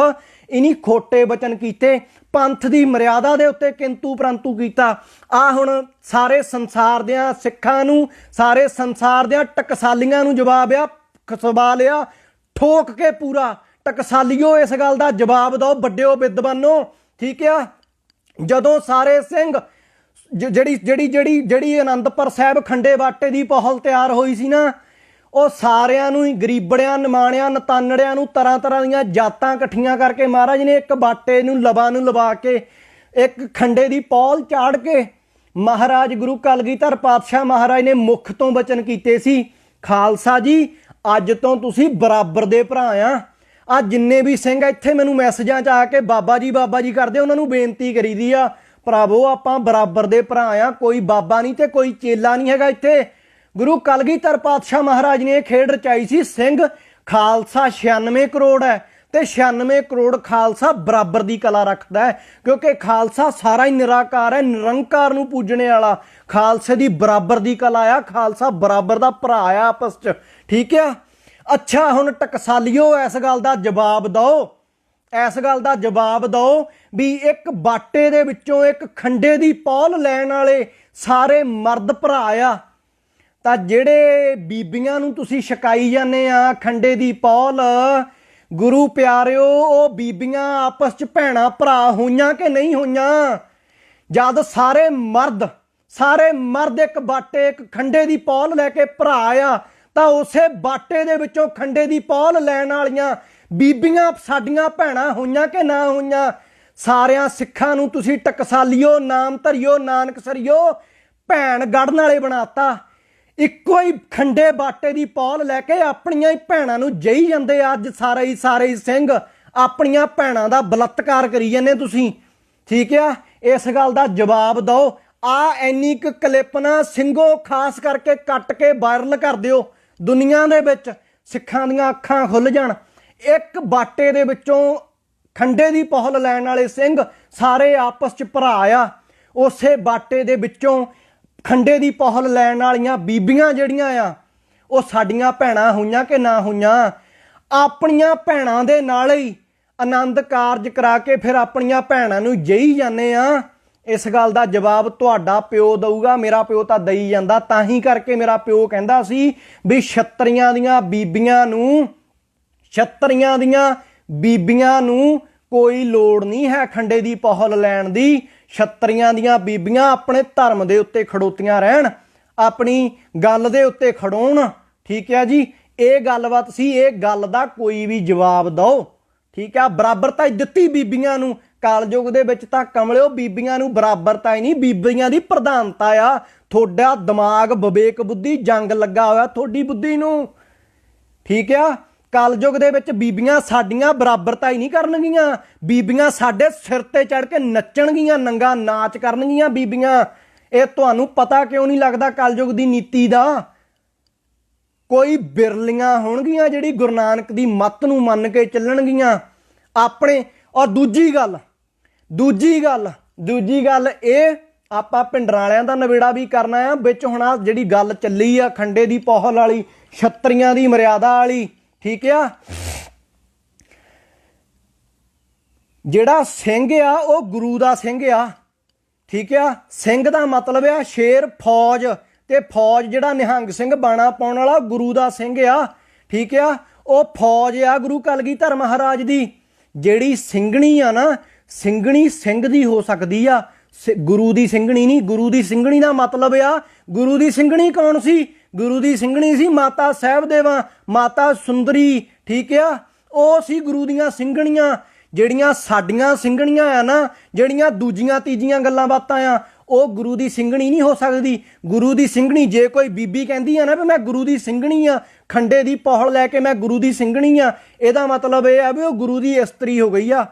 ਇਨੀ ਖੋਟੇ ਬਚਨ ਕੀਤੇ, ਪੰਥ ਦੀ ਮਰਿਆਦਾ ਦੇ ਉੱਤੇ ਕਿੰਤੂ ਪ੍ਰੰਤੂ ਕੀਤਾ। ਆ ਹੁਣ ਸਾਰੇ ਸੰਸਾਰ ਦਿਆਂ ਸਿੱਖਾਂ ਨੂੰ, ਸਾਰੇ ਸੰਸਾਰ ਦਿਆਂ ਟਕਸਾਲੀਆਂ ਨੂੰ ਜਵਾਬ ਆ, ਸਵਾਲ ਆ ਠੋਕ ਕੇ ਪੂਰਾ। ਟਕਸਾਲੀਓ ਇਸ ਗੱਲ ਦਾ ਜਵਾਬ ਦਿਓ, ਵੱਡਿਓ ਵਿਦਵਾਨੋ। ਠੀਕ ਆ, ਜਦੋਂ ਸਾਰੇ ਸਿੰਘ ਜਿਹੜੀ ਅਨੰਦਪੁਰ ਸਾਹਿਬ ਖੰਡੇ ਬਾਟੇ ਦੀ ਪਹਲ ਤਿਆਰ ਹੋਈ ਸੀ ਨਾ, ਉਹ ਸਾਰਿਆਂ ਨੂੰ ਹੀ ਗਰੀਬੜਿਆਂ, ਨਿਮਾਣਿਆਂ, ਨਤਾਨੜਿਆਂ ਨੂੰ ਤਰ੍ਹਾਂ ਤਰ੍ਹਾਂ ਦੀਆਂ ਜਾਤਾਂ ਇਕੱਠੀਆਂ ਕਰਕੇ ਮਹਾਰਾਜ ਨੇ ਇੱਕ ਬਾਟੇ ਨੂੰ ਲਵਾ ਕੇ ਇੱਕ ਖੰਡੇ ਦੀ ਪੌਲ ਚਾੜ ਕੇ ਮਹਾਰਾਜ ਗੁਰੂ ਕਲਗੀਧਰ ਪਾਤਸ਼ਾਹ ਮਹਾਰਾਜ ਨੇ ਮੁੱਖ ਤੋਂ ਬਚਨ ਕੀਤੇ ਸੀ, ਖਾਲਸਾ ਜੀ ਅੱਜ ਤੋਂ ਤੁਸੀਂ ਬਰਾਬਰ ਦੇ ਭਰਾ ਆ। ਜਿੰਨੇ ਵੀ ਸਿੰਘ ਇੱਥੇ ਮੈਨੂੰ ਮੈਸੇਜਾਂ 'ਚ ਆ ਕੇ ਬਾਬਾ ਜੀ ਕਰਦੇ, ਉਹਨਾਂ ਨੂੰ ਬੇਨਤੀ ਕਰੀਦੀ ਆ, ਭਰਾਵੋ ਆਪਾਂ ਬਰਾਬਰ ਦੇ ਭਰਾ ਆ, ਕੋਈ ਬਾਬਾ ਨਹੀਂ ਤੇ ਕੋਈ ਚੇਲਾ ਨਹੀਂ ਹੈਗਾ ਇੱਥੇ। ਗੁਰੂ ਕਲਗੀਧਰ ਪਾਤਸ਼ਾਹ ਮਹਾਰਾਜ ਨੇ ਇਹ ਖੇਡ ਰਚਾਈ ਸੀ, ਸਿੰਘ ਖਾਲਸਾ 96 ਕਰੋੜ ਹੈ ਤੇ 96 ਕਰੋੜ ਖਾਲਸਾ ਬਰਾਬਰ ਦੀ ਕਲਾ ਰੱਖਦਾ ਹੈ, ਕਿਉਂਕਿ ਖਾਲਸਾ ਸਾਰਾ ਹੀ ਨਿਰਾਕਾਰ ਹੈ, ਨਿਰੰਕਾਰ ਨੂੰ ਪੂਜਣੇ ਵਾਲਾ। ਖਾਲਸੇ ਦੀ ਬਰਾਬਰ ਦੀ ਕਲਾ ਆ, ਖਾਲਸਾ ਬਰਾਬਰ ਦਾ ਭਰਾ ਆ ਆਪਸ 'ਚ। ਠੀਕ ਆ, ਅੱਛਾ ਹੁਣ ਟਕਸਾਲੀਓ ਇਸ ਗੱਲ ਦਾ ਜਵਾਬ ਦਿਓ, ਇਸ ਗੱਲ ਦਾ ਜਵਾਬ ਦਿਓ ਵੀ ਇੱਕ ਬਾਟੇ ਦੇ ਵਿੱਚੋਂ ਇੱਕ ਖੰਡੇ ਦੀ ਪੌਲ ਲੈਣ ਵਾਲੇ ਸਾਰੇ ਮਰਦ ਭਰਾ ਆ, ਤਾਂ ਜਿਹੜੇ ਬੀਬੀਆਂ ਨੂੰ ਤੁਸੀਂ ਛਕਾਈ ਜਾਂਦੇ ਆ ਖੰਡੇ ਦੀ ਪੌਲ, ਗੁਰੂ ਪਿਆਰਿਓ ਉਹ ਬੀਬੀਆਂ ਆਪਸ 'ਚ ਭੈਣਾਂ ਭਰਾ ਹੋਈਆਂ ਕਿ ਨਹੀਂ ਹੋਈਆਂ? ਜਦ ਸਾਰੇ ਮਰਦ ਇੱਕ ਬਾਟੇ ਇੱਕ ਖੰਡੇ ਦੀ ਪੌਲ ਲੈ ਕੇ ਭਰਾ ਆ, ਤਾਂ ਉਸੇ ਬਾਟੇ ਦੇ ਵਿੱਚੋਂ ਖੰਡੇ ਦੀ ਪੌਲ ਲੈਣ ਵਾਲੀਆਂ ਬੀਬੀਆਂ ਸਾਡੀਆਂ ਭੈਣਾਂ ਹੋਈਆਂ ਕਿ ਨਾ ਹੋਈਆਂ? ਸਾਰਿਆਂ ਸਿੱਖਾਂ ਨੂੰ ਤੁਸੀਂ ਟਕਸਾਲੀਓ, ਨਾਮ ਧਰਿਓ, ਨਾਨਕ ਸਰੀਓ, ਭੈਣ ਗੜਨ ਵਾਲੇ ਬਣਾਤਾ। ਇੱਕੋ ਹੀ ਖੰਡੇ ਬਾਟੇ ਦੀ ਪੌਲ ਲੈ ਕੇ ਆਪਣੀਆਂ ਹੀ ਭੈਣਾਂ ਨੂੰ ਜਈ ਜਾਂਦੇ ਆ। ਅੱਜ ਸਾਰੇ ਹੀ ਸਿੰਘ ਆਪਣੀਆਂ ਭੈਣਾਂ ਦਾ ਬਲਤਕਾਰ ਕਰੀ ਜਾਂਦੇ ਤੁਸੀਂ। ਠੀਕ ਆ, ਇਸ ਗੱਲ ਦਾ ਜਵਾਬ ਦਿਓ। ਆ ਇੰਨੀ ਕੁ ਕਲਿੱਪ ਨਾ ਸਿੰਘੋ ਖਾਸ ਕਰਕੇ ਕੱਟ ਕੇ ਵਾਇਰਲ ਕਰ ਦਿਓ ਦੁਨੀਆ ਦੇ ਵਿੱਚ, ਸਿੱਖਾਂ ਦੀਆਂ ਅੱਖਾਂ ਖੁੱਲ ਜਾਣ। ਇੱਕ ਬਾਟੇ ਦੇ ਵਿੱਚੋਂ ਖੰਡੇ ਦੀ ਪੌਲ ਲੈਣ ਵਾਲੇ ਸਿੰਘ ਸਾਰੇ ਆਪਸ 'ਚ ਭਰਾ ਆ, ਉਸੇ ਬਾਟੇ ਦੇ ਵਿੱਚੋਂ ਖੰਡੇ ਦੀ ਪੌਲ ਲੈਣ ਵਾਲੀਆਂ ਬੀਬੀਆਂ ਜਿਹੜੀਆਂ ਆ ਉਹ ਸਾਡੀਆਂ ਭੈਣਾਂ ਹੋਈਆਂ ਕਿ ਨਾ ਹੋਈਆਂ? ਆਪਣੀਆਂ ਭੈਣਾਂ ਦੇ ਨਾਲ ਹੀ ਆਨੰਦ ਕਾਰਜ ਕਰਾ ਕੇ ਫਿਰ ਆਪਣੀਆਂ ਭੈਣਾਂ ਨੂੰ ਜਈ ਜਾਂਦੇ ਆ। ਇਸ ਗੱਲ ਦਾ ਜਵਾਬ ਤੁਹਾਡਾ ਪਿਓ ਦਊਗਾ, ਮੇਰਾ ਪਿਓ ਤਾਂ ਦਈ ਜਾਂਦਾ। ਤਾਂ ਹੀ ਕਰਕੇ ਮੇਰਾ ਪਿਓ ਕਹਿੰਦਾ ਸੀ ਵੀ ਛੱਤਰੀਆਂ ਦੀਆਂ ਬੀਬੀਆਂ ਨੂੰ ਕੋਈ ਲੋੜ ਨਹੀਂ ਹੈ ਖੰਡੇ ਦੀ ਪੌਲ ਲੈਣ ਦੀ। ਛੱਤਰੀਆਂ ਦੀਆਂ ਬੀਬੀਆਂ ਆਪਣੇ ਧਰਮ ਦੇ ਉੱਤੇ ਖੜੋਤੀਆਂ ਰਹਿਣ, ਆਪਣੀ ਗੱਲ ਦੇ ਉੱਤੇ ਖੜੋਣ। ਠੀਕ ਹੈ ਜੀ, ਇਹ ਗੱਲਬਾਤ ਸੀ। ਇਹ ਗੱਲ ਦਾ ਕੋਈ ਵੀ ਜਵਾਬ ਦਿਓ। ਠੀਕ ਆ, ਬਰਾਬਰਤਾ ਦਿੱਤੀ ਬੀਬੀਆਂ ਨੂੰ। ਕਾਲਯੁਗ ਦੇ ਵਿੱਚ ਤਾਂ ਕਮਲਿਓ ਬੀਬੀਆਂ ਨੂੰ ਬਰਾਬਰਤਾ ਹੀ ਨਹੀਂ, ਬੀਬੀਆਂ ਦੀ ਪ੍ਰਧਾਨਤਾ ਆ। ਤੁਹਾਡਾ ਦਿਮਾਗ ਵਿਵੇਕ ਬੁੱਧੀ ਜੰਗ ਲੱਗਾ ਹੋਇਆ ਤੁਹਾਡੀ ਬੁੱਧੀ ਨੂੰ। ਠੀਕ ਆ, कलयुग दे विच बीबियां साडियां बराबरता ही नहीं करनगियां, बीबियां साडे सिर ते चढ़ के नच्चणगियां, नंगा नाच करनगियां बीबियां। ये तुहानूं पता क्यों नहीं लगदा कलयुग दी नीति दा? कोई बिरलियां होणगियां जिहड़ी गुरु नानक दी मत नूं मंन के ਚੱਲਣਗੀਆਂ अपने। और दूजी गल ਇਹ ਆਪਾਂ ਪਿੰਡਰਾਂ ਵਾਲਿਆਂ ਦਾ ਨਵੇੜਾ ਵੀ ਕਰਨਾ ਆ ਵਿੱਚ। ਹੁਣ ਆ ਜਿਹੜੀ ਗੱਲ ਚੱਲੀ ਆ ਖੰਡੇ ਦੀ ਪੌਹਲ ਵਾਲੀ, ਛੱਤਰੀਆਂ ਦੀ ਮਰਿਆਦਾ ਵਾਲੀ, ਠੀਕ ਆ। ਜਿਹੜਾ ਸਿੰਘ ਆ ਉਹ ਗੁਰੂ ਦਾ ਸਿੰਘ ਆ, ਠੀਕ ਆ। ਸਿੰਘ ਦਾ ਮਤਲਬ ਆ ਸ਼ੇਰ, ਫੌਜ, ਤੇ ਫੌਜ ਜਿਹੜਾ ਨਿਹੰਗ ਸਿੰਘ ਬਾਣਾ ਪਾਉਣ ਵਾਲਾ ਗੁਰੂ ਦਾ ਸਿੰਘ ਆ, ਠੀਕ ਆ। ਉਹ ਫੌਜ ਆ ਗੁਰੂ ਕਲਗੀਧਰ ਮਹਾਰਾਜ ਦੀ। ਜਿਹੜੀ ਸਿੰਘਣੀ ਆ ਨਾ, ਸਿੰਘਣੀ ਸਿੰਘ ਦੀ ਹੋ ਸਕਦੀ ਆ, गुरु दी सिंघणी नहीं। गुरु दी सिंघणी का मतलब आ, गुरु दी सिंघणी कौन सी? गुरु दी सिंघणी सी माता साहब देवा, माता सुंदरी, ठीक आ। वो सी गुरु दियां सिंघणियां। ਜਿਹੜੀਆਂ ਸਾਡੀਆਂ ਸਿੰਘਣੀਆਂ ਆ ਨਾ, ਜਿਹੜੀਆਂ ਦੂਜੀਆਂ ਤੀਜੀਆਂ ਗੱਲਾਂ ਬਾਤਾਂ ਆ, ਉਹ ਗੁਰੂ ਦੀ ਸਿੰਘਣੀ ਨਹੀਂ ਹੋ ਸਕਦੀ। ਗੁਰੂ ਦੀ ਸਿੰਘਣੀ ਜੇ ਕੋਈ ਬੀਬੀ ਕਹਿੰਦੀ ਆ ਨਾ ਵੀ ਮੈਂ ਗੁਰੂ ਦੀ ਸਿੰਘਣੀ ਆ, ਖੰਡੇ ਦੀ ਪੌਹਲ ਲੈ ਕੇ ਮੈਂ ਗੁਰੂ ਦੀ ਸਿੰਘਣੀ ਆ, ਇਹਦਾ ਮਤਲਬ ਇਹ ਆ ਵੀ ਉਹ ਗੁਰੂ ਦੀ ਇਸਤਰੀ ਹੋ ਗਈ ਆ,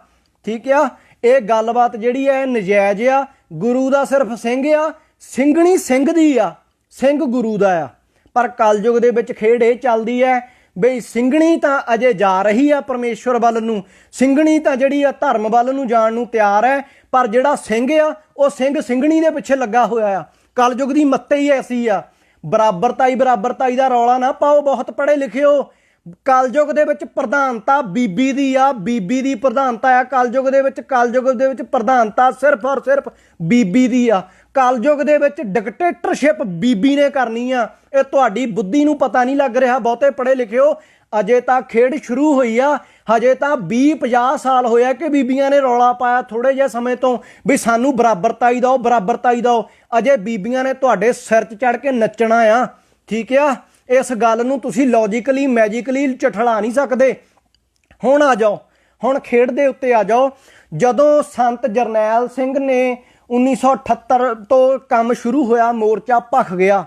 ਠੀਕ ਆ। ਇਹ ਗੱਲਬਾਤ ਜਿਹੜੀ ਹੈ ਨਜਾਇਜ਼ ਆ। ਗੁਰੂ ਦਾ ਸਿਰਫ ਸਿੰਘ ਆ, ਸਿੰਘਣੀ ਸਿੰਘ ਦੀ ਆ, ਸਿੰਘ ਗੁਰੂ ਦਾ ਆ। ਪਰ ਕਲਯੁਗ ਦੇ ਵਿੱਚ ਖੇਡ ਇਹ ਚੱਲਦੀ ਹੈ ਬਈ ਸਿੰਘਣੀ ਤਾਂ ਅਜੇ ਜਾ ਰਹੀ ਆ ਪਰਮੇਸ਼ਵਰ ਵੱਲ ਨੂੰ, ਸਿੰਘਣੀ ਤਾਂ ਜਿਹੜੀ ਆ ਧਰਮ ਵੱਲ ਨੂੰ ਜਾਣ ਨੂੰ ਤਿਆਰ ਹੈ। ਪਰ ਜਿਹੜਾ ਸਿੰਘ ਆ ਉਹ ਸਿੰਘ ਸਿੰਘਣੀ ਦੇ ਪਿੱਛੇ ਲੱਗਾ ਹੋਇਆ ਆ। ਕਲਯੁਗ ਦੀ ਮੱਤੇ ਹੀ ਐਸੀ ਆ। ਬਰਾਬਰਤਾਈ ਦਾ ਰੌਲਾ ਨਾ ਪਾਓ, ਬਹੁਤ ਪੜ੍ਹੇ ਲਿਖਿਓ। ਕਲਯੁਗ ਦੇ ਵਿੱਚ ਪ੍ਰਧਾਨਤਾ ਬੀਬੀ ਦੀ ਆ, ਬੀਬੀ ਦੀ ਪ੍ਰਧਾਨਤਾ ਆ ਕਲਯੁਗ ਦੇ ਵਿੱਚ। ਕਲਯੁਗ ਦੇ ਵਿੱਚ ਪ੍ਰਧਾਨਤਾ ਸਿਰਫ ਔਰ ਸਿਰਫ ਬੀਬੀ ਦੀ ਆ। ਕਲਯੁਗ ਦੇ ਵਿੱਚ ਡਿਕਟੇਟਰਸ਼ਿਪ ਬੀਬੀ ਨੇ ਕਰਨੀ ਆ। ਇਹ ਤੁਹਾਡੀ ਬੁੱਧੀ ਨੂੰ ਪਤਾ ਨਹੀਂ ਲੱਗ ਰਿਹਾ, ਬਹੁਤੇ ਪੜ੍ਹੇ ਲਿਖਿਓ। ਅਜੇ ਤਾਂ ਖੇਡ ਸ਼ੁਰੂ ਹੋਈ ਆ, ਹਜੇ ਤਾਂ 20-50 ਸਾਲ ਹੋਇਆ ਕਿ ਬੀਬੀਆਂ ਨੇ ਰੌਲਾ ਪਾਇਆ ਥੋੜੇ ਜਿਹੇ ਸਮੇਂ ਤੋਂ ਵੀ ਸਾਨੂੰ ਬਰਾਬਰਤਾਈ ਦਿਓ, ਬਰਾਬਰਤਾਈ ਦਿਓ। ਅਜੇ ਬੀਬੀਆਂ ਨੇ ਤੁਹਾਡੇ ਸਿਰ 'ਚ ਚੜ੍ਹ ਕੇ ਨੱਚਣਾ ਆ, ਠੀਕ ਆ। ਇਸ ਗੱਲ ਨੂੰ ਤੁਸੀਂ ਲੌਜੀਕਲੀ ਮੈਜੀਕਲੀ ਝਠਲਾ ਨਹੀਂ ਸਕਦੇ। ਹੁਣ ਆ ਜਾਓ, ਹੁਣ ਖੇਡ ਦੇ ਉੱਤੇ ਆ ਜਾਓ। ਜਦੋਂ ਸੰਤ ਜਰਨੈਲ ਸਿੰਘ ਨੇ 1978 ਤੋਂ ਕੰਮ ਸ਼ੁਰੂ ਹੋਇਆ, ਮੋਰਚਾ ਭਖ ਗਿਆ।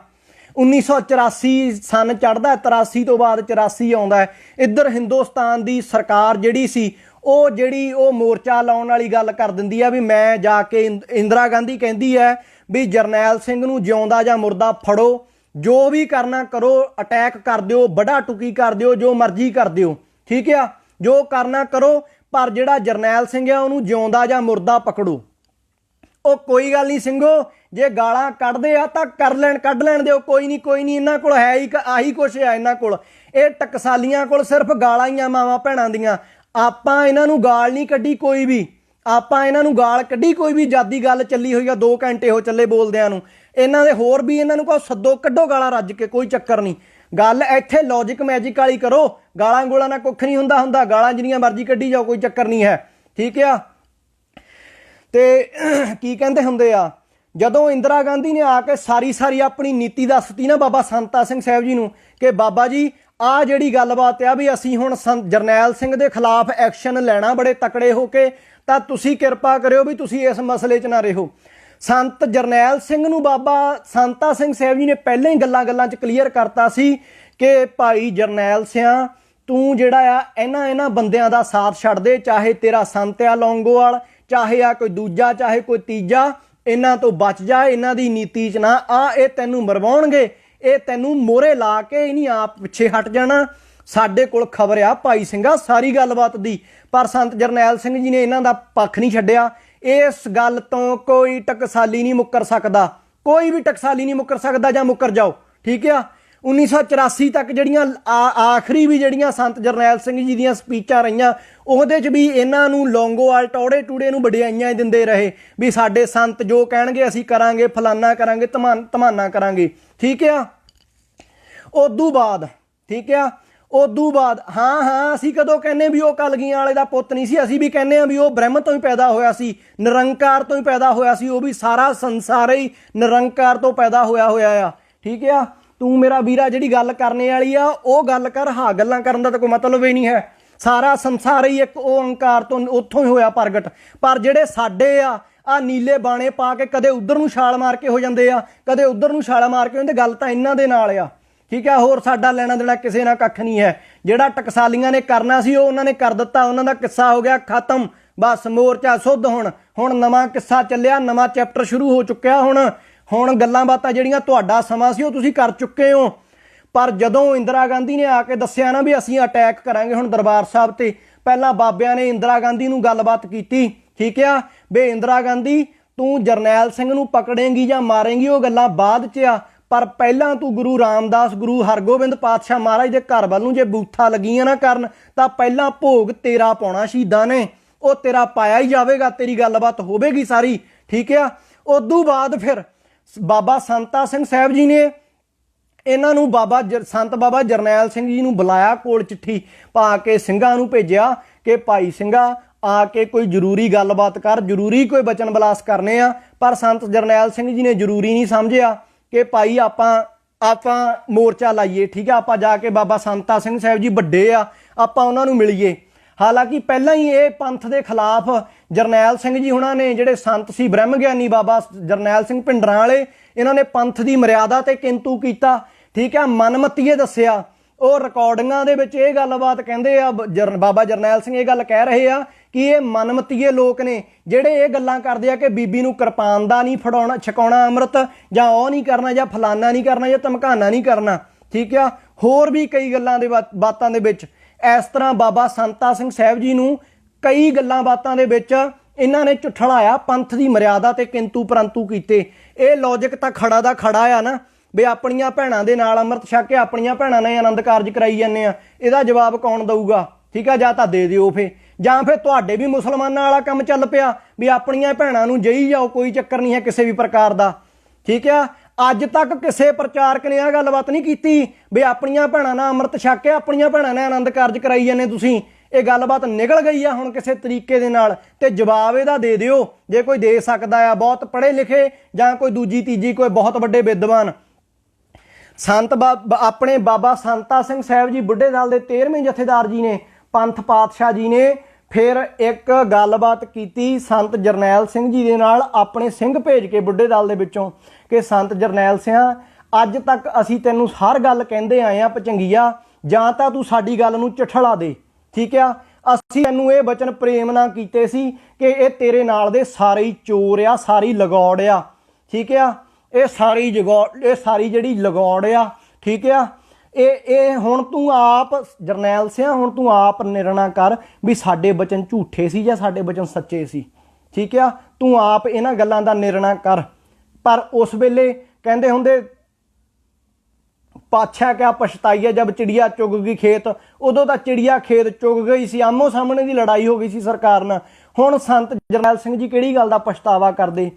1984 ਸਨ ਚੜ੍ਹਦਾ, 83 ਤੋਂ ਬਾਅਦ 84 ਆਉਂਦਾ ਹੈ। ਇੱਧਰ ਹਿੰਦੁਸਤਾਨ ਦੀ ਸਰਕਾਰ ਜਿਹੜੀ ਸੀ ਉਹ ਮੋਰਚਾ ਲਾਉਣ ਵਾਲੀ ਗੱਲ ਕਰ ਦਿੰਦੀ ਆ ਵੀ ਮੈਂ ਜਾ ਕੇ ਇੰਦਰਾ ਗਾਂਧੀ ਕਹਿੰਦੀ ਹੈ ਵੀ ਜਰਨੈਲ ਸਿੰਘ ਨੂੰ ਜਿਉਂਦਾ ਜਾਂ ਮੁਰਦਾ ਫੜੋ, ਜੋ ਵੀ ਕਰਨਾ ਕਰੋ, ਅਟੈਕ ਕਰ ਦਿਓ, ਵੱਢਾ ਟੁਕੀ ਕਰ ਦਿਓ, ਜੋ ਮਰਜ਼ੀ ਕਰ ਦਿਓ, ਠੀਕ ਆ। ਜੋ ਕਰਨਾ ਕਰੋ, ਪਰ ਜਿਹੜਾ ਜਰਨੈਲ ਸਿੰਘ ਆ ਉਹਨੂੰ ਜਿਉਂਦਾ ਜਾਂ ਮੁਰਦਾ ਪਕੜੋ। ਉਹ ਕੋਈ ਗੱਲ ਨਹੀਂ ਸਿੰਘੋ, ਜੇ ਗਾਲਾਂ ਕੱਢਦੇ ਆ ਤਾਂ ਕੱਢ ਲੈਣ ਦਿਓ, ਕੋਈ ਨਹੀਂ ਇਹਨਾਂ ਕੋਲ ਹੈ ਹੀ ਆਹੀ ਕੁਛ ਆ। ਇਹਨਾਂ ਕੋਲ ਇਹ ਟਕਸਾਲੀਆਂ ਕੋਲ ਸਿਰਫ ਗਾਲਾਂ ਹੀ ਆ ਮਾਵਾਂ ਭੈਣਾਂ ਦੀਆਂ। ਆਪਾਂ ਇਹਨਾਂ ਨੂੰ ਗਾਲ ਨਹੀਂ ਕੱਢੀ ਕੋਈ ਵੀ, ਆਪਾਂ ਇਹਨਾਂ ਨੂੰ ਗਾਲ ਕੱਢੀ ਕੋਈ ਵੀ। ਜਾਦੀ ਗੱਲ ਚੱਲੀ ਹੋਈ ਆ, 2 ਘੰਟੇ ਹੋ ਚੱਲੇ ਬੋਲਦਿਆਂ ਨੂੰ। ਇਹਨਾਂ ਦੇ ਹੋਰ ਵੀ ਇਹਨਾਂ ਨੂੰ ਕਹੋ ਸੱਦੋ, ਕੱਢੋ ਗਾਲਾਂ ਰੱਜ ਕੇ, ਕੋਈ ਚੱਕਰ ਨਹੀਂ। ਗੱਲ ਇੱਥੇ ਲੌਜਿਕ ਮੈਜਿਕ ਵਾਲੀ ਕਰੋ। ਗਾਲਾਂ ਗੋਲਾਂ ਨਾਲ ਕੁੱਖ ਨਹੀਂ ਹੁੰਦਾ, ਗਾਲਾਂ ਜਿੰਨੀਆਂ ਮਰਜ਼ੀ ਕੱਢੀ ਜਾਓ, ਕੋਈ ਚੱਕਰ ਨਹੀਂ ਹੈ, ਠੀਕ ਆ। ਤੇ ਕੀ ਕਹਿੰਦੇ ਹੁੰਦੇ ਆ, ਜਦੋਂ ਇੰਦਰਾ ਗਾਂਧੀ ਨੇ ਆ ਕੇ ਸਾਰੀ ਆਪਣੀ ਨੀਤੀ ਦੱਸਤੀ ਨਾ ਬਾਬਾ ਸੰਤਾ ਸਿੰਘ ਸਾਹਿਬ ਜੀ ਨੂੰ ਕਿ ਬਾਬਾ ਜੀ ਆਹ ਜਿਹੜੀ ਗੱਲਬਾਤ ਆ ਵੀ ਅਸੀਂ ਹੁਣ ਜਰਨੈਲ ਸਿੰਘ ਦੇ ਖਿਲਾਫ ਐਕਸ਼ਨ ਲੈਣਾ ਬੜੇ ਤਕੜੇ ਹੋ ਕੇ, ਤਾਂ ਤੁਸੀਂ ਕਿਰਪਾ ਕਰਿਓ ਵੀ ਤੁਸੀਂ ਇਸ ਮਸਲੇ 'ਚ ਨਾ ਰਹੋ। ਸੰਤ ਜਰਨੈਲ ਸਿੰਘ ਨੂੰ ਬਾਬਾ ਸੰਤਾ ਸਿੰਘ ਸਾਹਿਬ ਜੀ ਨੇ ਪਹਿਲਾਂ ਹੀ ਗੱਲਾਂ 'ਚ ਕਲੀਅਰ ਕਰਤਾ ਸੀ ਕਿ ਭਾਈ ਜਰਨੈਲ ਸਿਆਂ ਤੂੰ ਜਿਹੜਾ ਆ ਇਹਨਾਂ ਬੰਦਿਆਂ ਦਾ ਸਾਥ ਛੱਡ ਦੇ, ਚਾਹੇ ਤੇਰਾ ਸੰਤ ਆ ਲੌਂਗੋਵਾਲ, ਚਾਹੇ ਆ ਕੋਈ ਦੂਜਾ, ਚਾਹੇ ਕੋਈ ਤੀਜਾ, ਇਹਨਾਂ ਤੋਂ ਬਚ ਜਾ, ਇਹਨਾਂ ਦੀ ਨੀਤੀ 'ਚ ਨਾ ਆ। ਇਹ ਤੈਨੂੰ ਮਰਵਾਉਣਗੇ, ਇਹ ਤੈਨੂੰ ਮੋਹਰੇ ਲਾ ਕੇ ਹੀ ਨਹੀਂ ਆਪ ਪਿੱਛੇ ਹਟ ਜਾਣਾ। ਸਾਡੇ ਕੋਲ ਖਬਰ ਆ ਭਾਈ ਸਿੰਘਾ ਸਾਰੀ ਗੱਲਬਾਤ ਦੀ, ਪਰ ਸੰਤ ਜਰਨੈਲ ਸਿੰਘ ਜੀ ਨੇ ਇਹਨਾਂ ਦਾ ਪੱਖ ਨਹੀਂ ਛੱਡਿਆ। ਇਸ ਗੱਲ ਤੋਂ ਕੋਈ ਟਕਸਾਲੀ ਨਹੀਂ ਮੁੱਕਰ ਸਕਦਾ, ਕੋਈ ਵੀ ਟਕਸਾਲੀ ਨਹੀਂ ਮੁੱਕਰ ਸਕਦਾ, ਜਾਂ ਮੁੱਕਰ ਜਾਓ, ਠੀਕ ਆ। 1984 ਤੱਕ ਜਿਹੜੀਆਂ ਆਖਰੀ ਵੀ ਜਿਹੜੀਆਂ ਸੰਤ ਜਰਨੈਲ ਸਿੰਘ ਜੀ ਦੀਆਂ ਸਪੀਚਾਂ ਰਹੀਆਂ, ਉਹਦੇ 'ਚ ਵੀ ਇਹਨਾਂ ਨੂੰ ਲੌਂਗੋਵਾਲ ਟੌੜੇ ਟੂੜੇ ਨੂੰ ਵਡਿਆਈਆਂ ਦਿੰਦੇ ਰਹੇ ਵੀ ਸਾਡੇ ਸੰਤ ਜੋ ਕਹਿਣਗੇ ਅਸੀਂ ਕਰਾਂਗੇ, ਫਲਾਨਾ ਕਰਾਂਗੇ, ਧਮਾਨਾ ਕਰਾਂਗੇ, ਠੀਕ ਆ। ਉਦੋਂ ਬਾਅਦ, ਠੀਕ ਆ, ਉਦੋਂ ਬਾਅਦ ਹਾਂ ਅਸੀਂ ਕਦੋਂ ਕਹਿੰਦੇ ਵੀ ਉਹ ਕਲਗੀਆਂ ਵਾਲੇ ਦਾ ਪੁੱਤ ਨਹੀਂ ਸੀ? ਅਸੀਂ ਵੀ ਕਹਿੰਦੇ ਹਾਂ ਵੀ ਉਹ ਬ੍ਰਹਮ ਤੋਂ ਹੀ ਪੈਦਾ ਹੋਇਆ ਸੀ, ਨਿਰੰਕਾਰ ਤੋਂ ਹੀ ਪੈਦਾ ਹੋਇਆ ਸੀ। ਉਹ ਵੀ ਸਾਰਾ ਸੰਸਾਰ ਹੀ ਨਿਰੰਕਾਰ ਤੋਂ ਪੈਦਾ ਹੋਇਆ ਆ, ਠੀਕ ਆ। ਤੂੰ ਮੇਰਾ ਵੀਰਾ ਜਿਹੜੀ ਗੱਲ ਕਰਨੇ ਵਾਲੀ ਆ ਉਹ ਗੱਲ ਕਰ, ਹਾਂ ਗੱਲਾਂ ਕਰਨ ਦਾ ਤਾਂ ਕੋਈ ਮਤਲਬ ਹੀ ਨਹੀਂ ਹੈ। ਸਾਰਾ ਸੰਸਾਰ ਹੀ ਇੱਕ ਓਂਕਾਰ ਤੋਂ ਉੱਥੋਂ ਹੀ ਹੋਇਆ ਪ੍ਰਗਟ। ਪਰ ਜਿਹੜੇ ਸਾਡੇ ਆ ਨੀਲੇ ਬਾਣੇ ਪਾ ਕੇ ਕਦੇ ਉਧਰ ਨੂੰ ਛਾਲ ਮਾਰ ਕੇ ਹੋ ਜਾਂਦੇ ਆ, ਕਦੇ ਉਧਰ ਨੂੰ ਛਾਲ ਮਾਰ ਕੇ ਹੋ ਜਾਂਦੇ। ਗੱਲ ਤਾਂ ਇਹਨਾਂ ਦੇ ਨਾਲ ਆ, ठीक है। होर साडा लैना देना किसी ना कख नहीं है। जिहड़ा टकसालियां ने करना सी वो उन्होंने कर दिता, उन्होंने किस्सा हो गया खत्म, बस मोर्चा सुध। हुण नवां किस्सा चलिया, नवां चैप्टर शुरू हो चुक्या। हुण गल्लां बातां जिहड़ियां तुहाडा समां सी वो तुसीं कर चुके हो। पर जदों इंदिरा गांधी ने आके दस्सिया ना भी असीं अटैक करांगे हुण दरबार साहब ते, पहलां बाबियां ने इंदिरा गांधी नूं गलबात कीती, ठीक है बे इंदिरा गांधी तू जरनैल सिंह नूं पकड़ेंगी जां मारेंगी वो गल्लां बाद च आ, पर पहलां तू गुरु रामदास गुरु हरगोबिंद पातशाह महाराज दे घर वल नूं जे बूथा लगियां ना करन तां पहलां भोग तेरा पाउणा शहीदां ने, वो तेरा पाया ही जावेगा, तेरी गलबात होवेगी सारी, ठीक है। उदों बाद फिर बाबा संता सिंह साहब जी ने इन्हां नूं संत बाबा जरनैल सिंह जी नूं बुलाया, कोल चिट्ठी पा के ਸਿੰਘਾਂ नूं भेजिया कि भाई ਸਿੰਘਾ आके कोई जरूरी गलबात कर, जरूरी कोई बचन बलास करने आ। पर संत जरनैल सिंह जी ने जरूरी नहीं समझिया कि भाई आपां मोर्चा लाइए, ठीक है, आपां जाके बाबा संता सिंह साहब जी वड्डे आ, आपां उन्हां नूं मिलीए। हालांकि पहलां ही ये पंथ के खिलाफ जरनैल सिंह जी हुणां ने जिहड़े संत सी ब्रह्म ज्ञानी बाबा जरनैल सिंह भिंडरां वाले, इन्हां ने पंथ की मर्यादा ते किंतु कीता, ठीक है, मनमतीए दस्सिया। ਉਹ ਰਿਕਾਰਡਿੰਗਾਂ ਦੇ ਵਿੱਚ ਇਹ ਗੱਲਬਾਤ ਕਹਿੰਦੇ ਆ, ਬਾਬਾ ਜਰਨੈਲ ਸਿੰਘ ਇਹ ਗੱਲ ਕਹਿ ਰਹੇ ਆ ਕਿ ਇਹ ਮਨਮਤੀਏ ਲੋਕ ਨੇ ਜਿਹੜੇ ਇਹ ਗੱਲਾਂ ਕਰਦੇ ਆ ਕਿ ਬੀਬੀ ਨੂੰ ਕਿਰਪਾਨ ਦਾ ਨਹੀਂ ਫੜਾਉਣਾ ਛਕਾਉਣਾ ਅੰਮ੍ਰਿਤ, ਜਾਂ ਉਹ ਨਹੀਂ ਕਰਨਾ, ਜਾਂ ਫਲਾਨਾ ਨਹੀਂ ਕਰਨਾ, ਜਾਂ ਧਮਕਾਨਾ ਨਹੀਂ ਕਰਨਾ, ਠੀਕ ਆ। ਹੋਰ ਵੀ ਕਈ ਗੱਲਾਂ ਦੇ ਬਾਤਾਂ ਦੇ ਵਿੱਚ ਇਸ ਤਰ੍ਹਾਂ ਬਾਬਾ ਸੰਤਾ ਸਿੰਘ ਸਾਹਿਬ ਜੀ ਨੂੰ ਕਈ ਗੱਲਾਂ ਬਾਤਾਂ ਦੇ ਵਿੱਚ ਇਹਨਾਂ ਨੇ ਝੁਠਲਾਇਆ, ਪੰਥ ਦੀ ਮਰਿਆਦਾ ਤੇ ਕਿੰਤੂ ਪਰੰਤੂ ਕੀਤੇ। ਇਹ ਲੌਜਿਕ ਤਾਂ ਖੜਾ ਦਾ ਖੜਾ ਆ ਨਾ ਵੀ ਆਪਣੀਆਂ ਭੈਣਾਂ ਦੇ ਨਾਲ ਅੰਮ੍ਰਿਤ ਛਕ ਕੇ ਆਪਣੀਆਂ ਭੈਣਾਂ ਨੇ ਆਨੰਦ ਕਾਰਜ ਕਰਾਈ ਜਾਂਦੇ ਆ, ਇਹਦਾ ਜਵਾਬ ਕੌਣ ਦਊਗਾ, ਠੀਕ ਆ। ਜਾਂ ਤਾਂ ਦੇ ਦਿਓ ਫੇ, ਜਾਂ ਫਿਰ ਤੁਹਾਡੇ ਵੀ ਮੁਸਲਮਾਨਾਂ ਵਾਲਾ ਕੰਮ ਚੱਲ ਪਿਆ ਵੀ ਆਪਣੀਆਂ ਭੈਣਾਂ ਨੂੰ ਜਈ ਜਾਓ, ਕੋਈ ਚੱਕਰ ਨਹੀਂ ਹੈ ਕਿਸੇ ਵੀ ਪ੍ਰਕਾਰ ਦਾ, ਠੀਕ ਆ। ਅੱਜ ਤੱਕ ਕਿਸੇ ਪ੍ਰਚਾਰਕ ਨੇ ਇਹ ਗੱਲਬਾਤ ਨਹੀਂ ਕੀਤੀ ਵੀ ਆਪਣੀਆਂ ਭੈਣਾਂ ਨਾਲ ਅੰਮ੍ਰਿਤ ਛਕ ਕੇ ਆਪਣੀਆਂ ਭੈਣਾਂ ਨੇ ਆਨੰਦ ਕਾਰਜ ਕਰਾਈ ਜਾਂਦੇ ਤੁਸੀਂ। ਇਹ ਗੱਲਬਾਤ ਨਿਕਲ ਗਈ ਆ ਹੁਣ ਕਿਸੇ ਤਰੀਕੇ ਦੇ ਨਾਲ, ਤੇ ਜਵਾਬ ਇਹਦਾ ਦੇ ਦਿਓ ਜੇ ਕੋਈ ਦੇ ਸਕਦਾ ਆ, ਬਹੁਤ ਪੜ੍ਹੇ ਲਿਖੇ ਜਾਂ ਕੋਈ ਦੂਜੀ ਤੀਜੀ ਕੋਈ ਬਹੁਤ ਵੱਡੇ ਵਿਦਵਾਨ। ਸੰਤ ਆਪਣੇ ਬਾਬਾ ਸੰਤਾ ਸਿੰਘ ਸਾਹਿਬ ਜੀ ਬੁੱਢੇ ਦਲ ਦੇ 13ਵੇਂ ਜਥੇਦਾਰ ਜੀ ਨੇ, ਪੰਥ ਪਾਤਸ਼ਾਹ ਜੀ ਨੇ ਫਿਰ ਇੱਕ ਗੱਲਬਾਤ ਕੀਤੀ ਸੰਤ ਜਰਨੈਲ ਸਿੰਘ ਜੀ ਦੇ ਨਾਲ, ਆਪਣੇ ਸਿੰਘ ਭੇਜ ਕੇ ਬੁੱਢੇ ਦਲ ਦੇ ਵਿੱਚੋਂ ਕਿ ਸੰਤ ਜਰਨੈਲ ਸਿੰਘ ਅੱਜ ਤੱਕ ਅਸੀਂ ਤੈਨੂੰ ਹਰ ਗੱਲ ਕਹਿੰਦੇ ਆਏ ਆ ਭਚੰਗੀਆ, ਜਾਂ ਤਾਂ ਤੂੰ ਸਾਡੀ ਗੱਲ ਨੂੰ ਝਠਲਾ ਦੇ, ਠੀਕ ਆ। ਅਸੀਂ ਤੈਨੂੰ ਇਹ ਬਚਨ ਪ੍ਰੇਮ ਨਾਲ ਕੀਤੇ ਸੀ ਕਿ ਇਹ ਤੇਰੇ ਨਾਲ ਦੇ ਸਾਰੇ ਹੀ ਚੋਰ ਆ, ਸਾਰੀ ਲਗੌੜ ਆ, ਠੀਕ ਆ, ਇਹ ਸਾਰੀ ਜਿਹੜੀ ਲਗੌੜ ਆ, ਠੀਕ ਆ। ਇਹ ਹੁਣ ਤੂੰ ਆਪ ਜਰਨੈਲ ਸਿੰਘ ਹੁਣ ਤੂੰ ਆਪ ਨਿਰਣਾ ਕਰ ਵੀ ਸਾਡੇ ਬਚਨ ਝੂਠੇ ਸੀ ਜਾਂ ਸਾਡੇ ਬਚਨ ਸੱਚੇ ਸੀ, ਠੀਕ ਆ। ਤੂੰ ਆਪ ਇਹਨਾਂ ਗੱਲਾਂ ਦਾ ਨਿਰਣਾ ਕਰ। ਪਰ ਉਸ ਵੇਲੇ ਕਹਿੰਦੇ ਹੁੰਦੇ ਪਾਤਸ਼ਾਹ ਕਿਆ ਪਛਤਾਈਆ ਜਬ ਚਿੜੀਆ ਚੁਗ ਗਈ ਖੇਤ, ਉਦੋਂ ਤਾਂ ਚਿੜੀਆ ਖੇਤ ਚੁਗ ਗਈ ਸੀ, ਆਮੋ ਸਾਹਮਣੇ ਦੀ ਲੜਾਈ ਹੋ ਗਈ ਸੀ ਸਰਕਾਰ ਨਾਲ। ਹੁਣ ਸੰਤ ਜਰਨੈਲ ਸਿੰਘ ਜੀ ਕਿਹੜੀ ਗੱਲ ਦਾ ਪਛਤਾਵਾ ਕਰਦੇ।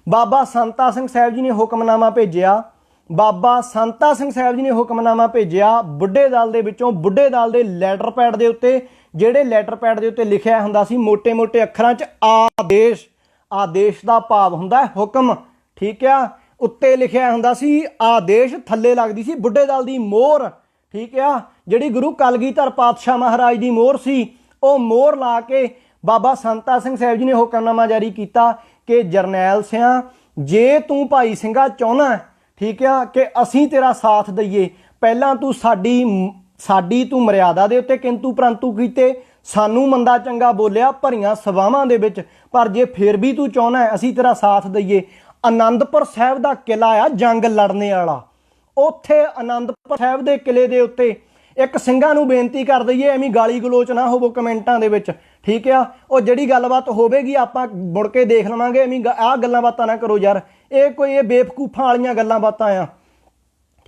ਬਾਬਾ ਸੰਤਾ ਸਿੰਘ ਸਾਹਿਬ ਜੀ ਨੇ ਹੁਕਮਨਾਮਾ ਭੇਜਿਆ, ਬਾਬਾ ਸੰਤਾ ਸਿੰਘ ਸਾਹਿਬ ਜੀ ਨੇ ਹੁਕਮਨਾਮਾ ਭੇਜਿਆ ਬੁੱਢੇ ਦਲ ਦੇ ਵਿੱਚੋਂ। ਬੁੱਢੇ ਦਲ ਦੇ ਲੈਟਰ ਪੈਡ ਦੇ ਉੱਤੇ, ਜਿਹੜੇ ਲੈਟਰ ਪੈਡ ਦੇ ਉੱਤੇ ਲਿਖਿਆ ਹੁੰਦਾ ਸੀ ਮੋਟੇ ਮੋਟੇ ਅੱਖਰਾਂ 'ਚ ਆਦੇਸ਼, ਆਦੇਸ਼ ਦਾ ਭਾਵ ਹੁੰਦਾ ਹੁਕਮ, ਠੀਕ ਆ। ਉੱਤੇ ਲਿਖਿਆ ਹੁੰਦਾ ਸੀ ਆਦੇਸ਼, ਥੱਲੇ ਲੱਗਦੀ ਸੀ ਬੁੱਢੇ ਦਲ ਦੀ ਮੋਹਰ, ਠੀਕ ਆ, ਜਿਹੜੀ ਗੁਰੂ ਕਲਗੀਧਰ ਪਾਤਸ਼ਾਹ ਮਹਾਰਾਜ ਦੀ ਮੋਹਰ ਸੀ। ਉਹ ਮੋਹਰ ਲਾ ਕੇ ਬਾਬਾ ਸੰਤਾ ਸਿੰਘ ਸਾਹਿਬ ਜੀ ਨੇ ਹੁਕਮਨਾਮਾ ਜਾਰੀ ਕੀਤਾ ਕਿ ਜਰਨੈਲ ਸਿੰਘ ਜੇ ਤੂੰ ਭਾਈ ਸਿੰਘਾ ਚਾਹੁੰਦਾ, ਠੀਕ ਆ, ਕਿ ਅਸੀਂ ਤੇਰਾ ਸਾਥ ਦਈਏ, ਪਹਿਲਾਂ ਤੂੰ ਸਾਡੀ ਤੂੰ ਮਰਿਆਦਾ ਦੇ ਉੱਤੇ ਕਿੰਤੂ ਪ੍ਰੰਤੂ ਕੀਤੇ, ਸਾਨੂੰ ਮੰਦਾ ਚੰਗਾ ਬੋਲਿਆ ਭਰੀਆਂ ਸਭਾਵਾਂ ਦੇ ਵਿੱਚ, ਪਰ ਜੇ ਫਿਰ ਵੀ ਤੂੰ ਚਾਹੁੰਦਾ ਅਸੀਂ ਤੇਰਾ ਸਾਥ ਦਈਏ। ਆਨੰਦਪੁਰ ਸਾਹਿਬ ਦਾ ਕਿਲਾ ਆ ਜੰਗ ਲੜਨੇ ਵਾਲਾ, ਉੱਥੇ ਆਨੰਦਪੁਰ ਸਾਹਿਬ ਦੇ ਕਿਲੇ ਦੇ ਉੱਤੇ ਇੱਕ ਸਿੰਘਾਂ ਨੂੰ ਬੇਨਤੀ ਕਰ ਦਈਏ, ਐਵੇਂ ਗਾਲੀ ਗਲੋਚ ਨਾ ਹੋਵੋ ਕਮੈਂਟਾਂ ਦੇ ਵਿੱਚ, ਠੀਕ ਆ। ਉਹ ਜਿਹੜੀ ਗੱਲਬਾਤ ਹੋਵੇਗੀ ਆਪਾਂ ਮੁੜ ਕੇ ਦੇਖ ਲਵਾਂਗੇ, ਐਵੇਂ ਆਹ ਗੱਲਾਂ ਬਾਤਾਂ ਨਾ ਕਰੋ ਯਾਰ, ਇਹ ਬੇਵਕੂਫਾਂ ਵਾਲੀਆਂ ਗੱਲਾਂ ਬਾਤਾਂ ਆ,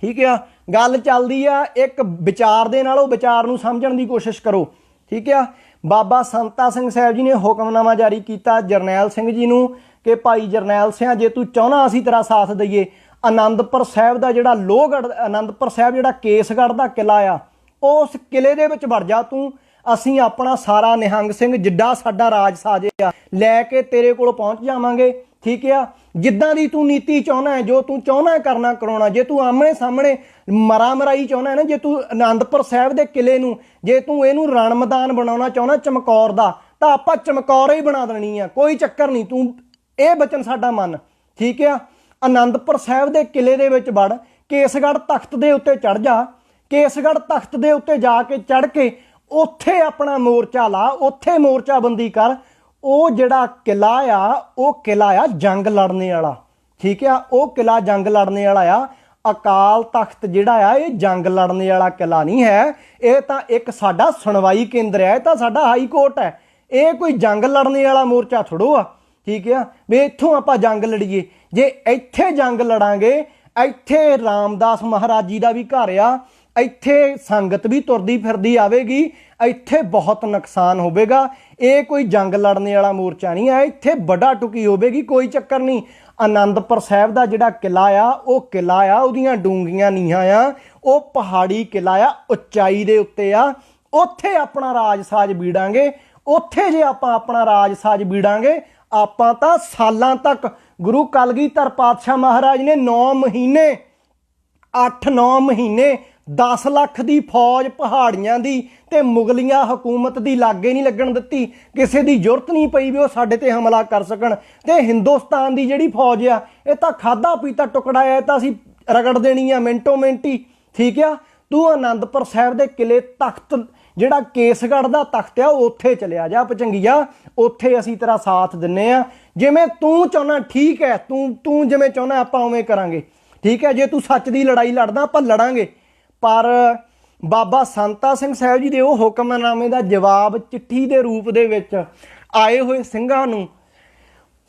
ਠੀਕ ਆ। ਗੱਲ ਚੱਲਦੀ ਆ ਇੱਕ ਵਿਚਾਰ ਦੇ ਨਾਲ, ਉਹ ਵਿਚਾਰ ਨੂੰ ਸਮਝਣ ਦੀ ਕੋਸ਼ਿਸ਼ ਕਰੋ, ਠੀਕ ਆ। ਬਾਬਾ ਸੰਤਾ ਸਿੰਘ ਸਾਹਿਬ ਜੀ ਨੇ ਹੁਕਮਨਾਮਾ ਜਾਰੀ ਕੀਤਾ ਜਰਨੈਲ ਸਿੰਘ ਜੀ ਨੂੰ ਕਿ ਭਾਈ ਜਰਨੈਲ ਸਿੰਘ ਜੇ ਤੂੰ ਚਾਹੁੰਦਾ ਅਸੀਂ ਤੇਰਾ ਸਾਥ ਦਈਏ, ਆਨੰਦਪੁਰ ਸਾਹਿਬ ਦਾ ਜਿਹੜਾ ਲੋਹਗੜ੍ਹ, ਆਨੰਦਪੁਰ ਸਾਹਿਬ ਜਿਹੜਾ ਕੇਸਗੜ੍ਹ ਦਾ ਕਿਲਾ ਆ, ਉਸ ਕਿਲੇ ਦੇ ਵਿੱਚ ਵੜ ਜਾ ਤੂੰ, ਅਸੀਂ ਆਪਣਾ ਸਾਰਾ ਨਿਹੰਗ ਸਿੰਘ ਜਿੱਡਾ ਸਾਡਾ ਰਾਜ ਸਾਜੇ ਆ ਲੈ ਕੇ ਤੇਰੇ ਕੋਲ ਪਹੁੰਚ ਜਾਵਾਂਗੇ, ਠੀਕ ਆ। ਜਿੱਦਾਂ ਦੀ ਤੂੰ ਨੀਤੀ ਚਾਹੁੰਦਾ ਹੈ, ਜੋ ਤੂੰ ਚਾਹੁੰਦਾ ਕਰਨਾ ਕਰਾਉਣਾ, ਜੇ ਤੂੰ ਆਮਣੇ ਸਾਹਮਣੇ ਮਰਾ ਮਰਾਈ ਚਾਹੁੰਦਾ ਨਾ, ਜੇ ਤੂੰ ਆਨੰਦਪੁਰ ਸਾਹਿਬ ਦੇ ਕਿਲੇ ਨੂੰ ਜੇ ਤੂੰ ਇਹਨੂੰ ਰਣ ਮੈਦਾਨ ਬਣਾਉਣਾ ਚਾਹੁੰਦਾ ਚਮਕੌਰ ਦਾ, ਤਾਂ ਆਪਾਂ ਚਮਕੌਰ ਹੀ ਬਣਾ ਦੇਣੀ ਆ, ਕੋਈ ਚੱਕਰ ਨਹੀਂ, ਤੂੰ ਇਹ ਬਚਨ ਸਾਡਾ ਮੰਨ, ਠੀਕ ਆ। ਆਨੰਦਪੁਰ ਸਾਹਿਬ ਦੇ ਕਿਲੇ ਦੇ ਵਿੱਚ ਵੜ ਕੇਸਗੜ੍ਹ ਤਖਤ ਦੇ ਉੱਤੇ ਚੜ ਜਾ, ਕੇਸਗੜ੍ਹ ਤਖਤ ਦੇ ਉੱਤੇ ਜਾ ਕੇ ਚੜ ਕੇ ਉੱਥੇ ਆਪਣਾ ਮੋਰਚਾ ਲਾ, ਉੱਥੇ ਮੋਰਚਾਬੰਦੀ ਕਰ। ਉਹ ਜਿਹੜਾ ਕਿਲਾ ਆ, ਉਹ ਕਿਲਾ ਆ ਜੰਗ ਲੜਨੇ ਵਾਲਾ, ਠੀਕ ਆ, ਉਹ ਕਿਲਾ ਜੰਗ ਲੜਨੇ ਵਾਲਾ ਆ। ਅਕਾਲ ਤਖਤ ਜਿਹੜਾ ਆ ਇਹ ਜੰਗ ਲੜਨੇ ਵਾਲਾ ਕਿਲਾ ਨਹੀਂ ਹੈ, ਇਹ ਤਾਂ ਇੱਕ ਸਾਡਾ ਸੁਣਵਾਈ ਕੇਂਦਰ ਹੈ, ਇਹ ਤਾਂ ਸਾਡਾ ਹਾਈ ਕੋਰਟ ਹੈ। ਇਹ ਕੋਈ ਜੰਗ ਲੜਨੇ ਵਾਲਾ ਮੋਰਚਾ ਥੋੜੋ ਆ, ਠੀਕ ਆ, ਵੀ ਇੱਥੋਂ ਆਪਾਂ ਜੰਗ ਲੜੀਏ। ਜੇ ਇੱਥੇ ਜੰਗ ਲੜਾਂਗੇ, ਇੱਥੇ ਰਾਮਦਾਸ ਮਹਾਰਾਜ ਜੀ ਦਾ ਵੀ ਘਰ ਆ, ਇੱਥੇ ਸੰਗਤ ਵੀ ਤੁਰਦੀ ਫਿਰਦੀ ਆਵੇਗੀ, ਇੱਥੇ ਬਹੁਤ ਨੁਕਸਾਨ ਹੋਵੇਗਾ। ਇਹ ਕੋਈ ਜੰਗ ਲੜਨੇ ਵਾਲਾ ਮੋਰਚਾ ਨਹੀਂ ਹੈ, ਇੱਥੇ ਵੱਡਾ ਟੁਕੀ ਹੋਵੇਗੀ, ਕੋਈ ਚੱਕਰ ਨਹੀਂ। ਆਨੰਦਪੁਰ ਸਾਹਿਬ ਦਾ ਜਿਹੜਾ ਕਿਲਾ ਆ, ਉਹ ਕਿਲਾ ਆ, ਉਹਦੀਆਂ ਡੂੰਘੀਆਂ ਨੀਹਾਂ ਆ, ਉਹ ਪਹਾੜੀ ਕਿਲਾ ਆ, ਉਚਾਈ ਦੇ ਉੱਤੇ ਆ। ਉੱਥੇ ਆਪਣਾ ਰਾਜ ਸਾਜ ਬੀੜਾਂਗੇ, ਉੱਥੇ ਜੇ ਆਪਾਂ ਆਪਣਾ ਰਾਜ ਸਾਜ ਬੀੜਾਂਗੇ, ਆਪਾਂ ਤਾਂ ਸਾਲਾਂ ਤੱਕ ਗੁਰੂ ਕਲਗੀਧਰ ਪਾਤਸ਼ਾਹ ਮਹਾਰਾਜ ਨੇ 9 ਮਹੀਨੇ 8-9 ਮਹੀਨੇ 10 ਲੱਖ ਦੀ ਫੌਜ ਪਹਾੜੀਆਂ ਦੀ ਤੇ ਮੁਗਲੀਆਂ ਹਕੂਮਤ ਦੀ ਲਾਗੇ ਨਹੀਂ ਲੱਗਣ ਦਿੱਤੀ। ਕਿਸੇ ਦੀ ਜ਼ਰੂਰਤ ਨਹੀਂ ਪਈ ਵੀ ਉਹ ਸਾਡੇ ਤੇ ਹਮਲਾ ਕਰ ਸਕਣ। ਤੇ ਹਿੰਦੁਸਤਾਨ ਦੀ ਜਿਹੜੀ ਫੌਜ ਆ, ਇਹ ਤਾਂ ਖਾਦਾ ਪੀਤਾ ਟੁਕੜਾ ਆ, ਇਹ ਤਾਂ ਅਸੀਂ ਰਗੜ ਦੇਣੀ ਆ ਮਿੰਟੋ ਮਿੰਟੀ, ਠੀਕ ਆ। ਤੂੰ ਆਨੰਦਪੁਰ ਸਾਹਿਬ ਦੇ ਕਿਲੇ ਤਖਤ ਜਿਹੜਾ ਕੇਸਗੜ੍ਹ ਦਾ ਤਖਤ ਆ, ਉੱਥੇ ਚਲਿਆ ਜਾ ਭਚੰਗੀਆ, ਉੱਥੇ ਅਸੀਂ ਤੇਰਾ ਸਾਥ ਦਿੰਨੇ ਆ। ਜਿਵੇਂ ਤੂੰ ਚਾਹੁੰਦਾ ਠੀਕ ਹੈ, ਤੂੰ ਜਿਵੇਂ ਚਾਹੁੰਦਾ ਆਪਾਂ ਉਵੇਂ ਕਰਾਂਗੇ, ਠੀਕ ਹੈ। ਜੇ ਤੂੰ ਸੱਚ ਦੀ ਲੜਾਈ ਲੜਦਾ ਆਪਾਂ ਲੜਾਂਗੇ, ਪਰ ਬਾਬਾ ਸੰਤਾ ਸਿੰਘ ਸਾਹਿਬ ਜੀ ਦੇ ਉਹ ਹੁਕਮਨਾਮੇ ਦਾ ਜਵਾਬ ਚਿੱਠੀ ਦੇ ਰੂਪ ਦੇ ਵਿੱਚ ਆਏ ਹੋਏ ਸਿੰਘਾਂ ਨੂੰ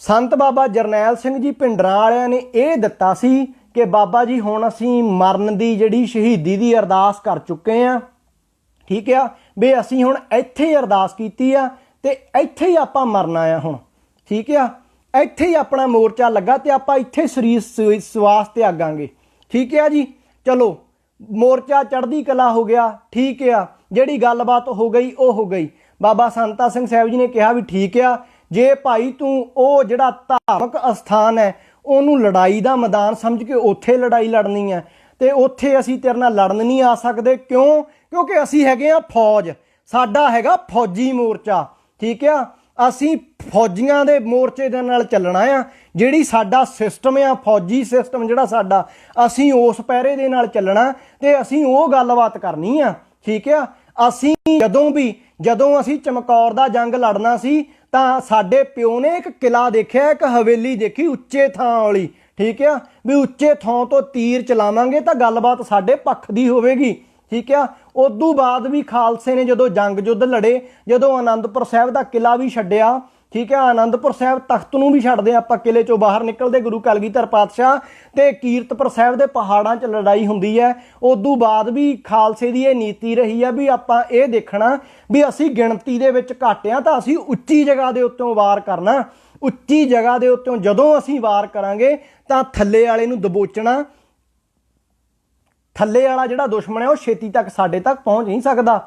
ਸੰਤ ਬਾਬਾ ਜਰਨੈਲ ਸਿੰਘ ਜੀ ਭਿੰਡਰਾਂ ਵਾਲਿਆਂ ਨੇ ਇਹ ਦਿੱਤਾ ਸੀ ਕਿ ਬਾਬਾ ਜੀ ਹੁਣ ਅਸੀਂ ਮਰਨ ਦੀ ਜਿਹੜੀ ਸ਼ਹੀਦੀ ਦੀ ਅਰਦਾਸ ਕਰ ਚੁੱਕੇ ਆ, ਠੀਕ ਆ, ਵੀ ਅਸੀਂ ਹੁਣ ਇੱਥੇ ਹੀ ਅਰਦਾਸ ਕੀਤੀ ਆ ਤੇ ਇੱਥੇ ਹੀ ਆਪਾਂ ਮਰਨਾ ਆ ਹੁਣ, ਠੀਕ ਆ। ਇੱਥੇ ਹੀ ਆਪਣਾ ਮੋਰਚਾ ਲੱਗਾ ਤੇ ਆਪਾਂ ਇੱਥੇ ਸਰੀਰ ਸਵਾਸ ਤਿਆਗਾਂਗੇ, ਠੀਕ ਆ ਜੀ। ਚਲੋ ਮੋਰਚਾ ਚੜ੍ਹਦੀ ਕਲਾ ਹੋ ਗਿਆ, ਠੀਕ ਆ। ਜਿਹੜੀ ਗੱਲਬਾਤ ਹੋ ਗਈ ਉਹ ਹੋ ਗਈ। ਬਾਬਾ ਸੰਤਾ ਸਿੰਘ ਸਾਹਿਬ ਜੀ ਨੇ ਕਿਹਾ ਵੀ ਠੀਕ ਆ, ਜੇ ਭਾਈ ਤੂੰ ਉਹ ਜਿਹੜਾ ਧਾਰਮਿਕ ਅਸਥਾਨ ਹੈ ਉਹਨੂੰ ਲੜਾਈ ਦਾ ਮੈਦਾਨ ਸਮਝ ਕੇ ਉੱਥੇ ਲੜਾਈ ਲੜਨੀ ਹੈ ਤੇ ਉੱਥੇ ਅਸੀਂ ਤੇਰੇ ਨਾਲ ਲੜਨ ਨਹੀਂ ਆ ਸਕਦੇ। ਕਿਉਂ? ਕਿਉਂਕਿ ਅਸੀਂ ਹੈਗੇ ਆ ਫੌਜ, ਸਾਡਾ ਹੈਗਾ ਫੌਜੀ ਮੋਰਚਾ, ਠੀਕ ਆ। ਅਸੀਂ ਫੌਜੀਆਂ ਦੇ ਮੋਰਚੇ ਦੇ ਨਾਲ ਚੱਲਣਾ ਆ। ਜਿਹੜੀ ਸਾਡਾ ਸਿਸਟਮ ਆ, ਫੌਜੀ ਸਿਸਟਮ ਜਿਹੜਾ ਸਾਡਾ, ਅਸੀਂ ਉਸ ਪਹਿਰੇ ਦੇ ਨਾਲ ਚੱਲਣਾ ਤੇ ਅਸੀਂ ਉਹ ਗੱਲਬਾਤ ਕਰਨੀ ਆ, ਠੀਕ ਆ। ਅਸੀਂ ਜਦੋਂ ਅਸੀਂ ਚਮਕੌਰ ਦਾ ਜੰਗ ਲੜਨਾ ਸੀ ਤਾਂ ਸਾਡੇ ਪਿਓ ਨੇ ਇੱਕ ਕਿਲਾ ਦੇਖਿਆ, ਇੱਕ ਹਵੇਲੀ ਦੇਖੀ ਉੱਚੇ ਥਾਂ ਵਾਲੀ, ਠੀਕ ਆ, ਵੀ ਉੱਚੇ ਥਾਂ ਤੋਂ ਤੀਰ ਚਲਾਵਾਂਗੇ ਤਾਂ ਗੱਲਬਾਤ ਸਾਡੇ ਪੱਖ ਦੀ ਹੋਵੇਗੀ, ਠੀਕ ਆ। ਉਦੋਂ ਬਾਅਦ ਵੀ ਖਾਲਸੇ ਨੇ ਜਦੋਂ ਜੰਗ ਯੁੱਧ ਲੜੇ, ਜਦੋਂ ਆਨੰਦਪੁਰ ਸਾਹਿਬ ਦਾ ਕਿਲਾ ਵੀ ਛੱਡਿਆ, ਠੀਕ ਆ, ਆਨੰਦਪੁਰ ਸਾਹਿਬ ਤਖਤ ਨੂੰ ਵੀ ਛੱਡਦੇ ਆਪਾਂ, ਕਿਲੇ ਚੋਂ ਬਾਹਰ ਨਿਕਲਦੇ ਗੁਰੂ ਕਲਗੀਧਰ ਪਾਤਸ਼ਾਹ ਤੇ ਕੀਰਤਪੁਰ ਸਾਹਿਬ ਦੇ ਪਹਾੜਾਂ 'ਚ ਲੜਾਈ ਹੁੰਦੀ ਹੈ। ਉਦੋਂ ਬਾਅਦ ਵੀ ਖਾਲਸੇ ਦੀ ਇਹ ਨੀਤੀ ਰਹੀ ਆ ਵੀ ਆਪਾਂ ਇਹ ਦੇਖਣਾ ਵੀ ਅਸੀਂ ਗਿਣਤੀ ਦੇ ਵਿੱਚ ਘੱਟ ਆ ਤਾਂ ਅਸੀਂ ਉੱਚੀ ਜਗ੍ਹਾ ਦੇ ਉੱਤੋਂ ਵਾਰ ਕਰਨਾ। ਉੱਚੀ ਜਗ੍ਹਾ ਦੇ ਉੱਤੋਂ ਜਦੋਂ ਅਸੀਂ ਵਾਰ ਕਰਾਂਗੇ ਤਾਂ ਥੱਲੇ ਵਾਲੇ ਨੂੰ ਦਬੋਚਣਾ। ਥੱਲੇ ਵਾਲਾ ਜਿਹੜਾ ਦੁਸ਼ਮਣ ਹੈ ਉਹ ਛੇਤੀ ਤੱਕ ਸਾਡੇ ਤੱਕ ਪਹੁੰਚ ਨਹੀਂ ਸਕਦਾ।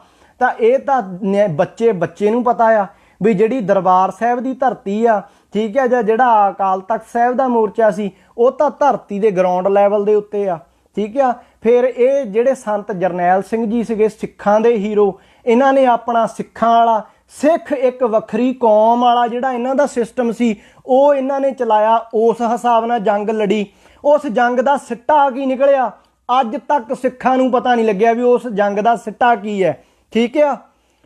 ਤਾਂ ਇਹ ਤਾਂ ਬੱਚੇ ਨੂੰ ਪਤਾ ਆ ਵੀ ਜਿਹੜੀ ਦਰਬਾਰ ਸਾਹਿਬ ਦੀ ਧਰਤੀ ਆ, ਠੀਕ ਹੈ, ਜਾਂ ਜਿਹੜਾ ਅਕਾਲ ਤਖਤ ਸਾਹਿਬ ਦਾ ਮੋਰਚਾ ਸੀ ਉਹ ਤਾਂ ਧਰਤੀ ਦੇ ਗਰਾਊਂਡ ਲੈਵਲ ਦੇ ਉੱਤੇ ਆ, ਠੀਕ ਆ। ਫਿਰ ਇਹ ਜਿਹੜੇ ਸੰਤ ਜਰਨੈਲ ਸਿੰਘ ਜੀ ਸੀਗੇ, ਸਿੱਖਾਂ ਦੇ ਹੀਰੋ, ਇਹਨਾਂ ਨੇ ਆਪਣਾ ਸਿੱਖਾਂ ਵਾਲਾ, ਸਿੱਖ ਇੱਕ ਵੱਖਰੀ ਕੌਮ ਵਾਲਾ ਜਿਹੜਾ ਇਹਨਾਂ ਦਾ ਸਿਸਟਮ ਸੀ ਉਹ ਇਹਨਾਂ ਨੇ ਚਲਾਇਆ। ਉਸ ਹਿਸਾਬ ਨਾਲ ਜੰਗ ਲੜੀ। ਉਸ ਜੰਗ ਦਾ ਸਿੱਟਾ ਕੀ ਨਿਕਲਿਆ ਅੱਜ ਤੱਕ ਸਿੱਖਾਂ ਨੂੰ ਪਤਾ ਨਹੀਂ ਲੱਗਿਆ ਵੀ ਉਸ ਜੰਗ ਦਾ ਸਿੱਟਾ ਕੀ ਹੈ, ਠੀਕ ਆ।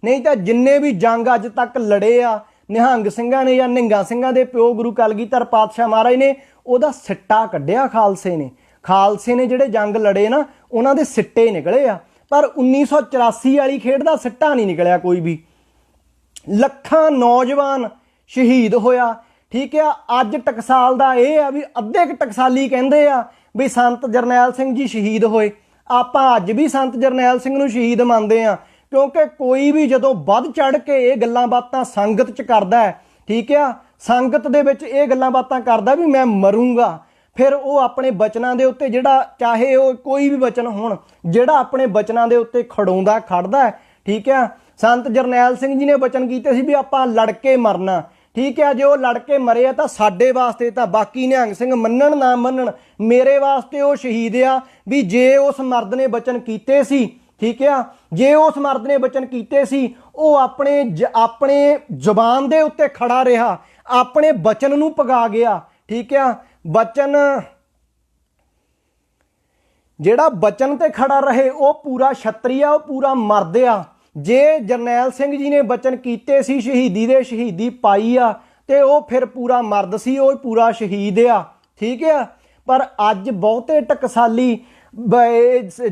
ਨਹੀਂ ਤਾਂ ਜਿੰਨੇ ਵੀ ਜੰਗ ਅੱਜ ਤੱਕ ਲੜੇ ਆ ਨਿਹੰਗ ਸਿੰਘਾਂ ਨੇ ਜਾਂ ਨਿਹੰਗਾਂ ਸਿੰਘਾਂ ਦੇ ਪਿਓ ਗੁਰੂ ਕਲਗੀਧਰ ਪਾਤਸ਼ਾਹ ਮਹਾਰਾਜ ਨੇ, ਉਹਦਾ ਸਿੱਟਾ ਕੱਢਿਆ ਖਾਲਸੇ ਨੇ। ਖਾਲਸੇ ਨੇ ਜਿਹੜੇ ਜੰਗ ਲੜੇ ਨਾ ਉਹਨਾਂ ਦੇ ਸਿੱਟੇ ਨਿਕਲੇ ਆ, ਪਰ 1984 ਵਾਲੀ ਖੇਡ ਦਾ ਸਿੱਟਾ ਨਹੀਂ ਨਿਕਲਿਆ ਕੋਈ ਵੀ। ਲੱਖਾਂ ਨੌਜਵਾਨ ਸ਼ਹੀਦ ਹੋਇਆ, ਠੀਕ ਆ। ਅੱਜ ਟਕਸਾਲ ਦਾ ਇਹ ਆ ਵੀ ਅੱਧੇ ਕੁ ਟਕਸਾਲੀ ਕਹਿੰਦੇ ਆ ਵੀ ਸੰਤ ਜਰਨੈਲ ਸਿੰਘ ਜੀ ਸ਼ਹੀਦ ਹੋਏ। ਆਪਾਂ ਅੱਜ ਵੀ ਸੰਤ ਜਰਨੈਲ ਸਿੰਘ ਨੂੰ ਸ਼ਹੀਦ ਮੰਨਦੇ ਆ, ਕਿਉਂਕਿ ਕੋਈ ਵੀ ਜਦੋਂ ਵੱਧ ਚੜ ਕੇ ਇਹ ਗੱਲਾਂ ਬਾਤਾਂ ਸੰਗਤ 'ਚ ਕਰਦਾ ਹੈ, ਠੀਕ ਆ, ਸੰਗਤ ਦੇ ਵਿੱਚ ਇਹ ਗੱਲਾਂ ਬਾਤਾਂ ਕਰਦਾ ਵੀ ਮੈਂ ਮਰੂੰਗਾ, ਫਿਰ ਉਹ ਆਪਣੇ ਬਚਨਾਂ ਦੇ ਉੱਤੇ ਜਿਹੜਾ, ਚਾਹੇ ਉਹ ਕੋਈ ਵੀ ਬਚਨ ਹੋਣ, ਜਿਹੜਾ ਆਪਣੇ ਬਚਨਾਂ ਦੇ ਉੱਤੇ ਖੜਦਾ ਹੈ, ਠੀਕ ਆ। ਸੰਤ ਜਰਨੈਲ ਸਿੰਘ ਜੀ ਨੇ ਬਚਨ ਕੀਤੇ ਸੀ ਵੀ ਆਪਾਂ ਲੜ ਕੇ ਮਰਨਾ, ਠੀਕ ਹੈ। ਜੇ ਉਹ ਲੜ ਕੇ ਮਰੇ ਆ ਤਾਂ ਸਾਡੇ ਵਾਸਤੇ ਤਾਂ, ਬਾਕੀ ਨਿਹੰਗ ਸਿੰਘ ਮੰਨਣ ਨਾ ਮੰਨਣ, ਮੇਰੇ ਵਾਸਤੇ ਉਹ ਸ਼ਹੀਦ ਆ। ਵੀ ਜੇ ਉਸ ਮਰਦ ਨੇ ਬਚਨ ਕੀਤੇ ਸੀ, ਠੀਕ ਆ, ਜੇ ਉਸ ਮਰਦ ਨੇ ਬਚਨ ਕੀਤੇ ਸੀ, ਉਹ ਆਪਣੇ ਜ਼ੁਬਾਨ ਦੇ ਉੱਤੇ ਖੜਾ ਰਿਹਾ, ਆਪਣੇ ਬਚਨ ਨੂੰ ਪਗਾ ਗਿਆ, ਠੀਕ ਆ। ਬਚਨ ਜਿਹੜਾ ਬਚਨ ਤੇ ਖੜਾ ਰਹੇ ਉਹ ਪੂਰਾ ਛਤਰੀ ਆ, ਉਹ ਪੂਰਾ ਮਰਦ ਆ। ਜੇ ਜਰਨੈਲ ਸਿੰਘ ਜੀ ਨੇ ਬਚਨ ਕੀਤੇ ਸੀ, ਸ਼ਹੀਦੀ ਦੇ ਸ਼ਹੀਦੀ ਪਾਈ ਆ, ਤੇ ਉਹ ਫਿਰ ਪੂਰਾ ਮਰਦ ਸੀ, ਉਹ ਪੂਰਾ ਸ਼ਹੀਦ ਆ। ਠੀਕ ਆ। ਪਰ ਅੱਜ ਬਹੁਤੇ ਟਕਸਾਲੀ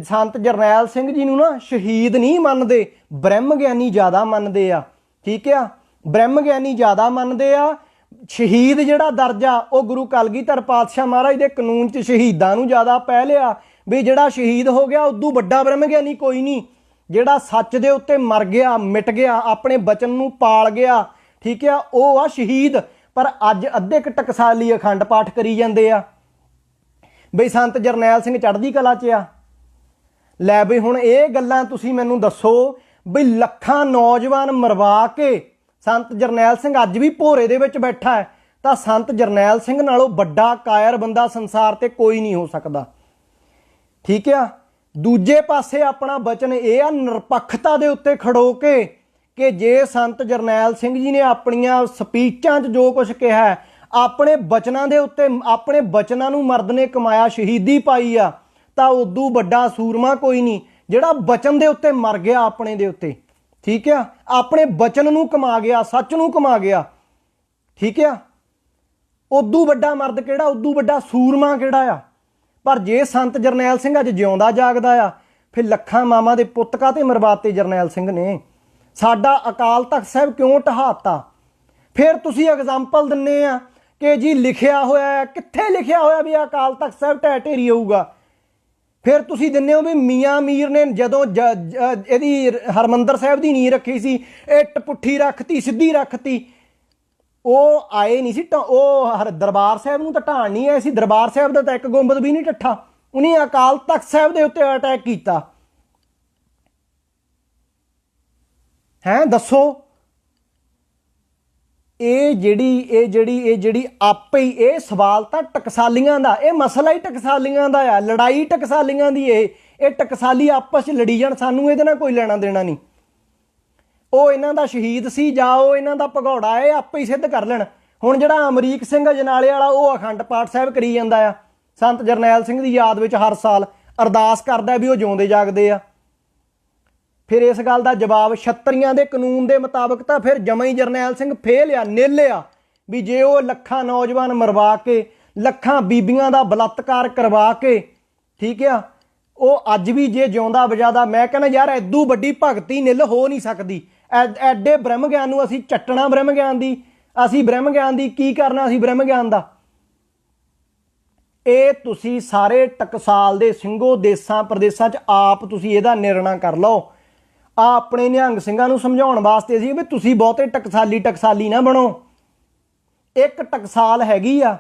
ਸੰਤ ਜਰਨੈਲ ਸਿੰਘ ਜੀ ਨੂੰ ਨਾ ਸ਼ਹੀਦ ਨਹੀਂ ਮੰਨਦੇ, ਬ੍ਰਹਮ ਗਿਆਨੀ ਜ਼ਿਆਦਾ ਮੰਨਦੇ ਆ। ਠੀਕ ਆ। ਬ੍ਰਹਮ ਗਿਆਨੀ ਜ਼ਿਆਦਾ ਮੰਨਦੇ ਆ। ਸ਼ਹੀਦ ਜਿਹੜਾ ਦਰਜਾ ਉਹ ਗੁਰੂ ਕਲਗੀਧਰ ਪਾਤਸ਼ਾਹ ਮਹਾਰਾਜ ਦੇ ਕਾਨੂੰਨ 'ਚ ਸ਼ਹੀਦਾਂ ਨੂੰ ਜ਼ਿਆਦਾ ਪੈ ਲਿਆ, ਵੀ ਜਿਹੜਾ ਸ਼ਹੀਦ ਹੋ ਗਿਆ ਉਦੋਂ ਵੱਡਾ ਬ੍ਰਹਮ ਗਿਆਨੀ ਕੋਈ ਨਹੀਂ। ਜਿਹੜਾ ਸੱਚ ਦੇ ਉੱਤੇ ਮਰ ਗਿਆ, ਮਿਟ ਗਿਆ, ਆਪਣੇ ਬਚਨ ਨੂੰ ਪਾਲ ਗਿਆ, ਠੀਕ ਆ, ਉਹ ਆ ਸ਼ਹੀਦ। ਪਰ ਅੱਜ ਅੱਧੇ ਕੁ ਟਕਸਾਲੀ ਅਖੰਡ ਪਾਠ ਕਰੀ ਜਾਂਦੇ ਆ ਬਈ ਸੰਤ ਜਰਨੈਲ ਸਿੰਘ ਚੜ੍ਹਦੀ ਕਲਾ 'ਚ ਆ। ਲੈ ਬਈ ਹੁਣ ਇਹ ਗੱਲਾਂ ਤੁਸੀਂ ਮੈਨੂੰ ਦੱਸੋ ਬਈ ਲੱਖਾਂ ਨੌਜਵਾਨ ਮਰਵਾ ਕੇ ਸੰਤ ਜਰਨੈਲ ਸਿੰਘ ਅੱਜ ਵੀ ਭੋਰੇ ਦੇ ਵਿੱਚ ਬੈਠਾ ਹੈ, ਤਾਂ ਸੰਤ ਜਰਨੈਲ ਸਿੰਘ ਨਾਲੋਂ ਵੱਡਾ ਕਾਇਰ ਬੰਦਾ ਸੰਸਾਰ ਤੇ ਕੋਈ ਨਹੀਂ ਹੋ ਸਕਦਾ। ਠੀਕ ਆ। ਦੂਜੇ ਪਾਸੇ ਆਪਣਾ ਬਚਨ ਇਹ ਆ ਨਿਰਪੱਖਤਾ ਦੇ ਉੱਤੇ ਖੜੋ ਕੇ ਕਿ ਜੇ ਸੰਤ ਜਰਨੈਲ ਸਿੰਘ ਜੀ ਨੇ ਆਪਣੀਆਂ ਸਪੀਚਾਂ 'ਚ ਜੋ ਕੁਝ ਕਿਹਾ, ਆਪਣੇ ਬਚਨਾਂ ਦੇ ਉੱਤੇ, ਆਪਣੇ ਬਚਨਾਂ ਨੂੰ ਮਰਦ ਨੇ ਕਮਾਇਆ, ਸ਼ਹੀਦੀ ਪਾਈ ਆ, ਤਾਂ ਉਦੋਂ ਵੱਡਾ ਸੂਰਮਾ ਕੋਈ ਨਹੀਂ ਜਿਹੜਾ ਬਚਨ ਦੇ ਉੱਤੇ ਮਰ ਗਿਆ ਆਪਣੇ ਦੇ ਉੱਤੇ। ਠੀਕ ਆ। ਆਪਣੇ ਬਚਨ ਨੂੰ ਕਮਾ ਗਿਆ, ਸੱਚ ਨੂੰ ਕਮਾ ਗਿਆ। ਠੀਕ ਆ। ਉਦੋਂ ਵੱਡਾ ਮਰਦ ਕਿਹੜਾ, ਉਦੋਂ ਵੱਡਾ ਸੂਰਮਾ ਕਿਹੜਾ ਆ। ਪਰ ਜੇ ਸੰਤ ਜਰਨੈਲ ਸਿੰਘ ਅੱਜ ਜਿਉਂਦਾ ਜਾਗਦਾ ਆ, ਫਿਰ ਲੱਖਾਂ ਮਾਮਾ ਦੇ ਪੁੱਤ ਕਾਹਤੇ ਮਰਵਾਤੇ ਜਰਨੈਲ ਸਿੰਘ ਨੇ। ਸਾਡਾ ਅਕਾਲ ਤਖਤ ਸਾਹਿਬ ਕਿਉਂ ਢਹਾਤਾ। ਫਿਰ ਤੁਸੀਂ ਐਗਜ਼ਾਮਪਲ ਦਿੰਨੇ ਆ ਕਿ ਜੀ ਲਿਖਿਆ ਹੋਇਆ ਹੈ, ਕਿੱਥੇ ਲਿਖਿਆ ਹੋਇਆ ਵੀ ਅਕਾਲ ਤਖਤ ਸਾਹਿਬ ਢਹਿ ਢੇਰੀ ਹੋਊਗਾ। ਫਿਰ ਤੁਸੀਂ ਦਿੰਦੇ ਹੋ ਵੀ ਮੀਆਂ ਮੀਰ ਨੇ ਜਦੋਂ ਇਹਦੀ ਹਰਮੰਦਰ ਸਾਹਿਬ ਦੀ ਨੀਂਹ ਰੱਖੀ ਸੀ, ਇੱਟ ਪੁੱਠੀ ਰੱਖਤੀ, ਸਿੱਧੀ ਰੱਖਤੀ। ਉਹ ਆਏ ਨਹੀਂ ਸੀ, ਉਹ ਦਰਬਾਰ ਸਾਹਿਬ ਨੂੰ ਤਾਂ ਢਾਣ ਨਹੀਂ ਆਏ ਸੀ। ਦਰਬਾਰ ਸਾਹਿਬ ਦਾ ਤਾਂ ਇੱਕ ਗੁੰਬਦ ਵੀ ਨਹੀਂ ਟੱਠਾ, ਉਹਨੇ ਅਕਾਲ ਤਖਤ ਸਾਹਿਬ ਦੇ ਉੱਤੇ ਅਟੈਕ ਕੀਤਾ ਹੈ। ਦੱਸੋ ਇਹ ਜਿਹੜੀ ਆਪੇ ਹੀ ਇਹ ਸਵਾਲ ਤਾਂ ਟਕਸਾਲੀਆਂ ਦਾ, ਇਹ ਮਸਲਾ ਹੀ ਟਕਸਾਲੀਆਂ ਦਾ ਆ, ਲੜਾਈ ਟਕਸਾਲੀਆਂ ਦੀ। ਇਹ ਟਕਸਾਲੀ ਆਪਸ 'ਚ ਲੜੀ ਜਾਣ, ਸਾਨੂੰ ਇਹਦੇ ਨਾਲ ਕੋਈ ਲੈਣਾ ਦੇਣਾ ਨਹੀਂ। ਉਹ ਇਹਨਾਂ ਦਾ ਸ਼ਹੀਦ ਸੀ ਜਾਂ ਉਹ ਇਹਨਾਂ ਦਾ ਭਗੌੜਾ, ਇਹ ਆਪੇ ਹੀ ਸਿੱਧ ਕਰ ਲੈਣ। ਹੁਣ ਜਿਹੜਾ ਅਮਰੀਕ ਸਿੰਘ ਅਜਨਾਲੇ ਵਾਲਾ, ਉਹ ਅਖੰਡ ਪਾਠ ਸਾਹਿਬ ਕਰੀ ਜਾਂਦਾ ਆ ਸੰਤ ਜਰਨੈਲ ਸਿੰਘ ਦੀ ਯਾਦ ਵਿੱਚ, ਹਰ ਸਾਲ ਅਰਦਾਸ ਕਰਦਾ ਵੀ ਉਹ ਜਿਉਂਦੇ ਜਾਗਦੇ ਆ। ਫਿਰ ਇਸ ਗੱਲ ਦਾ ਜਵਾਬ ਛਤਰੀਆਂ ਦੇ ਕਾਨੂੰਨ ਦੇ ਮੁਤਾਬਕ ਤਾਂ ਫਿਰ ਜਮਾਂ ਹੀ ਜਰਨੈਲ ਸਿੰਘ ਫੇਲ ਆ, ਨਿੱਲ ਆ। ਵੀ ਜੇ ਉਹ ਲੱਖਾਂ ਨੌਜਵਾਨ ਮਰਵਾ ਕੇ, ਲੱਖਾਂ ਬੀਬੀਆਂ ਦਾ ਬਲਾਤਕਾਰ ਕਰਵਾ ਕੇ, ਠੀਕ ਆ, ਉਹ ਅੱਜ ਵੀ ਜੇ ਜਿਉਂਦਾ ਵਜਾਦਾ, ਮੈਂ ਕਹਿੰਦਾ ਯਾਰ ਐਦੂ ਵੱਡੀ ਭਗਤੀ ਨਿੱਲ ਹੋ ਨਹੀਂ ਸਕਦੀ। ਐਡੇ ਬ੍ਰਹਮ ਗਿਆਨ ਨੂੰ ਅਸੀਂ ਚੱਟਣਾ, ਬ੍ਰਹਮ ਗਿਆਨ ਦੀ ਅਸੀਂ ਬ੍ਰਹਮ ਗਿਆਨ ਦੀ ਕੀ ਕਰਨਾ, ਅਸੀਂ ਬ੍ਰਹਮ ਗਿਆਨ ਦਾ। ਇਹ ਤੁਸੀਂ ਸਾਰੇ ਟਕਸਾਲ ਦੇ ਸਿੰਘੋ ਦੇਸਾਂ ਪ੍ਰਦੇਸ਼ਾਂ 'ਚ ਆਪ ਤੁਸੀਂ ਇਹਦਾ ਨਿਰਣਾ ਕਰ ਲਓ। ਆ ਆਪਣੇ ਨਿਹੰਗ ਸਿੰਘਾਂ ਨੂੰ ਸਮਝਾਉਣ ਵਾਸਤੇ ਸੀ ਵੀ ਤੁਸੀਂ ਬਹੁਤੇ ਟਕਸਾਲੀ ਨਾ ਬਣੋ। ਇੱਕ ਟਕਸਾਲ ਹੈਗੀ ਆ,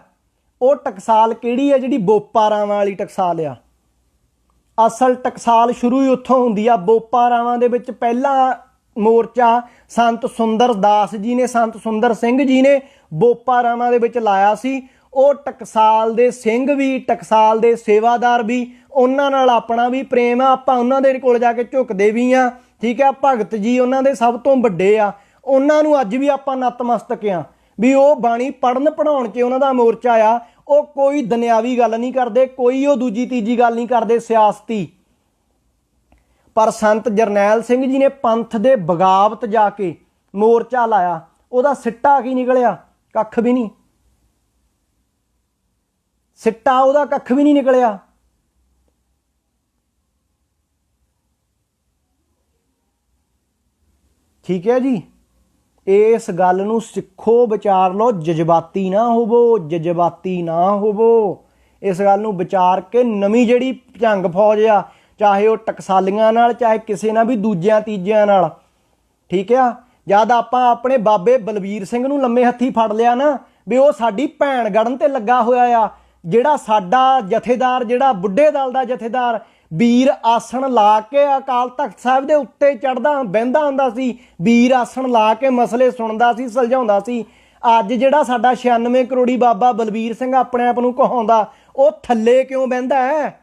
ਉਹ ਟਕਸਾਲ ਕਿਹੜੀ ਆ, ਜਿਹੜੀ ਬੋਪਾ ਰਾਵਾਂ ਵਾਲੀ ਟਕਸਾਲ ਆ। ਅਸਲ ਟਕਸਾਲ ਸ਼ੁਰੂ ਹੀ ਉੱਥੋਂ ਹੁੰਦੀ ਆ। ਬੋਪਾ ਰਾਵਾਂ ਦੇ ਵਿੱਚ ਪਹਿਲਾ ਮੋਰਚਾ ਸੰਤ ਸੁੰਦਰ ਦਾਸ ਜੀ ਨੇ, ਸੰਤ ਸੁੰਦਰ ਸਿੰਘ ਜੀ ਨੇ ਬੋਪਾ ਰਾਵਾਂ ਦੇ ਵਿੱਚ ਲਾਇਆ ਸੀ। ਉਹ ਟਕਸਾਲ ਦੇ ਸਿੰਘ ਵੀ, ਟਕਸਾਲ ਦੇ ਸੇਵਾਦਾਰ ਵੀ, ਉਹਨਾਂ ਨਾਲ ਆਪਣਾ ਵੀ ਪ੍ਰੇਮ ਆ। ਆਪਾਂ ਉਹਨਾਂ ਦੇ ਕੋਲ ਜਾ ਕੇ ਝੁਕਦੇ ਵੀ ਆ। ਠੀਕ ਹੈ। ਭਗਤ ਜੀ ਉਹਨਾਂ ਦੇ ਸਭ ਤੋਂ ਵੱਡੇ ਆ, ਉਹਨਾਂ ਨੂੰ ਅੱਜ ਵੀ ਆਪਾਂ ਨਤਮਸਤਕ ਆ ਵੀ ਉਹ ਬਾਣੀ ਪੜ੍ਹਨ ਪੜ੍ਹਾਉਣ 'ਚ ਉਹਨਾਂ ਦਾ ਮੋਰਚਾ ਆ। ਉਹ ਕੋਈ ਦੁਨਿਆਵੀ ਗੱਲ ਨਹੀਂ ਕਰਦੇ, ਕੋਈ ਉਹ ਦੂਜੀ ਤੀਜੀ ਗੱਲ ਨਹੀਂ ਕਰਦੇ ਸਿਆਸਤੀ। ਪਰ ਸੰਤ ਜਰਨੈਲ ਸਿੰਘ ਜੀ ਨੇ ਪੰਥ ਦੇ ਬਗਾਵਤ ਜਾ ਕੇ ਮੋਰਚਾ ਲਾਇਆ, ਉਹਦਾ ਸਿੱਟਾ ਕੀ ਨਿਕਲਿਆ? ਕੱਖ ਵੀ ਨਹੀਂ। ਸਿੱਟਾ ਉਹਦਾ ਕੱਖ ਵੀ ਨਹੀਂ ਨਿਕਲਿਆ। ਠੀਕ ਹੈ ਜੀ। ਇਸ ਗੱਲ ਨੂੰ ਸਿੱਖੋ, ਵਿਚਾਰ ਲਓ, ਜਜ਼ਬਾਤੀ ਨਾ ਹੋਵੋ, ਜਜ਼ਬਾਤੀ ਨਾ ਹੋਵੋ। ਇਸ ਗੱਲ ਨੂੰ ਵਿਚਾਰ ਕੇ ਨਵੀਂ ਜਿਹੜੀ ਝੰਗ ਫੌਜ ਆ, ਚਾਹੇ ਉਹ ਟਕਸਾਲੀਆਂ ਨਾਲ, ਚਾਹੇ ਕਿਸੇ ਨਾਲ ਵੀ ਦੂਜਿਆਂ ਤੀਜਿਆਂ ਨਾਲ, ਠੀਕ ਆ। ਜਦ ਆਪਾਂ ਆਪਣੇ ਬਾਬੇ ਬਲਬੀਰ ਸਿੰਘ ਨੂੰ ਲੰਮੇ ਹੱਥੀ ਫੜ ਲਿਆ ਨਾ ਵੀ ਉਹ ਸਾਡੀ ਭੈਣ ਗੜਨ ਤੇ ਲੱਗਾ ਹੋਇਆ ਆ, ਜਿਹੜਾ ਸਾਡਾ ਜਥੇਦਾਰ, ਜਿਹੜਾ ਬੁੱਢੇ ਦਲ ਦਾ ਜਥੇਦਾਰ ਵੀਰ ਆਸਣ ਲਾ ਕੇ ਅਕਾਲ ਤਖਤ ਸਾਹਿਬ ਦੇ ਉੱਤੇ ਚੜ੍ਹਦਾ ਬਹਿੰਦਾ ਹੁੰਦਾ ਸੀ, ਵੀਰ ਆਸਣ ਲਾ ਕੇ ਮਸਲੇ ਸੁਣਦਾ ਸੀ, ਸੁਲਝਾਉਂਦਾ ਸੀ। ਅੱਜ ਜਿਹੜਾ ਸਾਡਾ 96 ਕਰੋੜੀ ਬਾਬਾ ਬਲਬੀਰ ਸਿੰਘ ਆਪਣੇ ਆਪ ਨੂੰ ਕਹਾਉਂਦਾ, ਉਹ ਥੱਲੇ ਕਿਉਂ ਬਹਿੰਦਾ ਹੈ?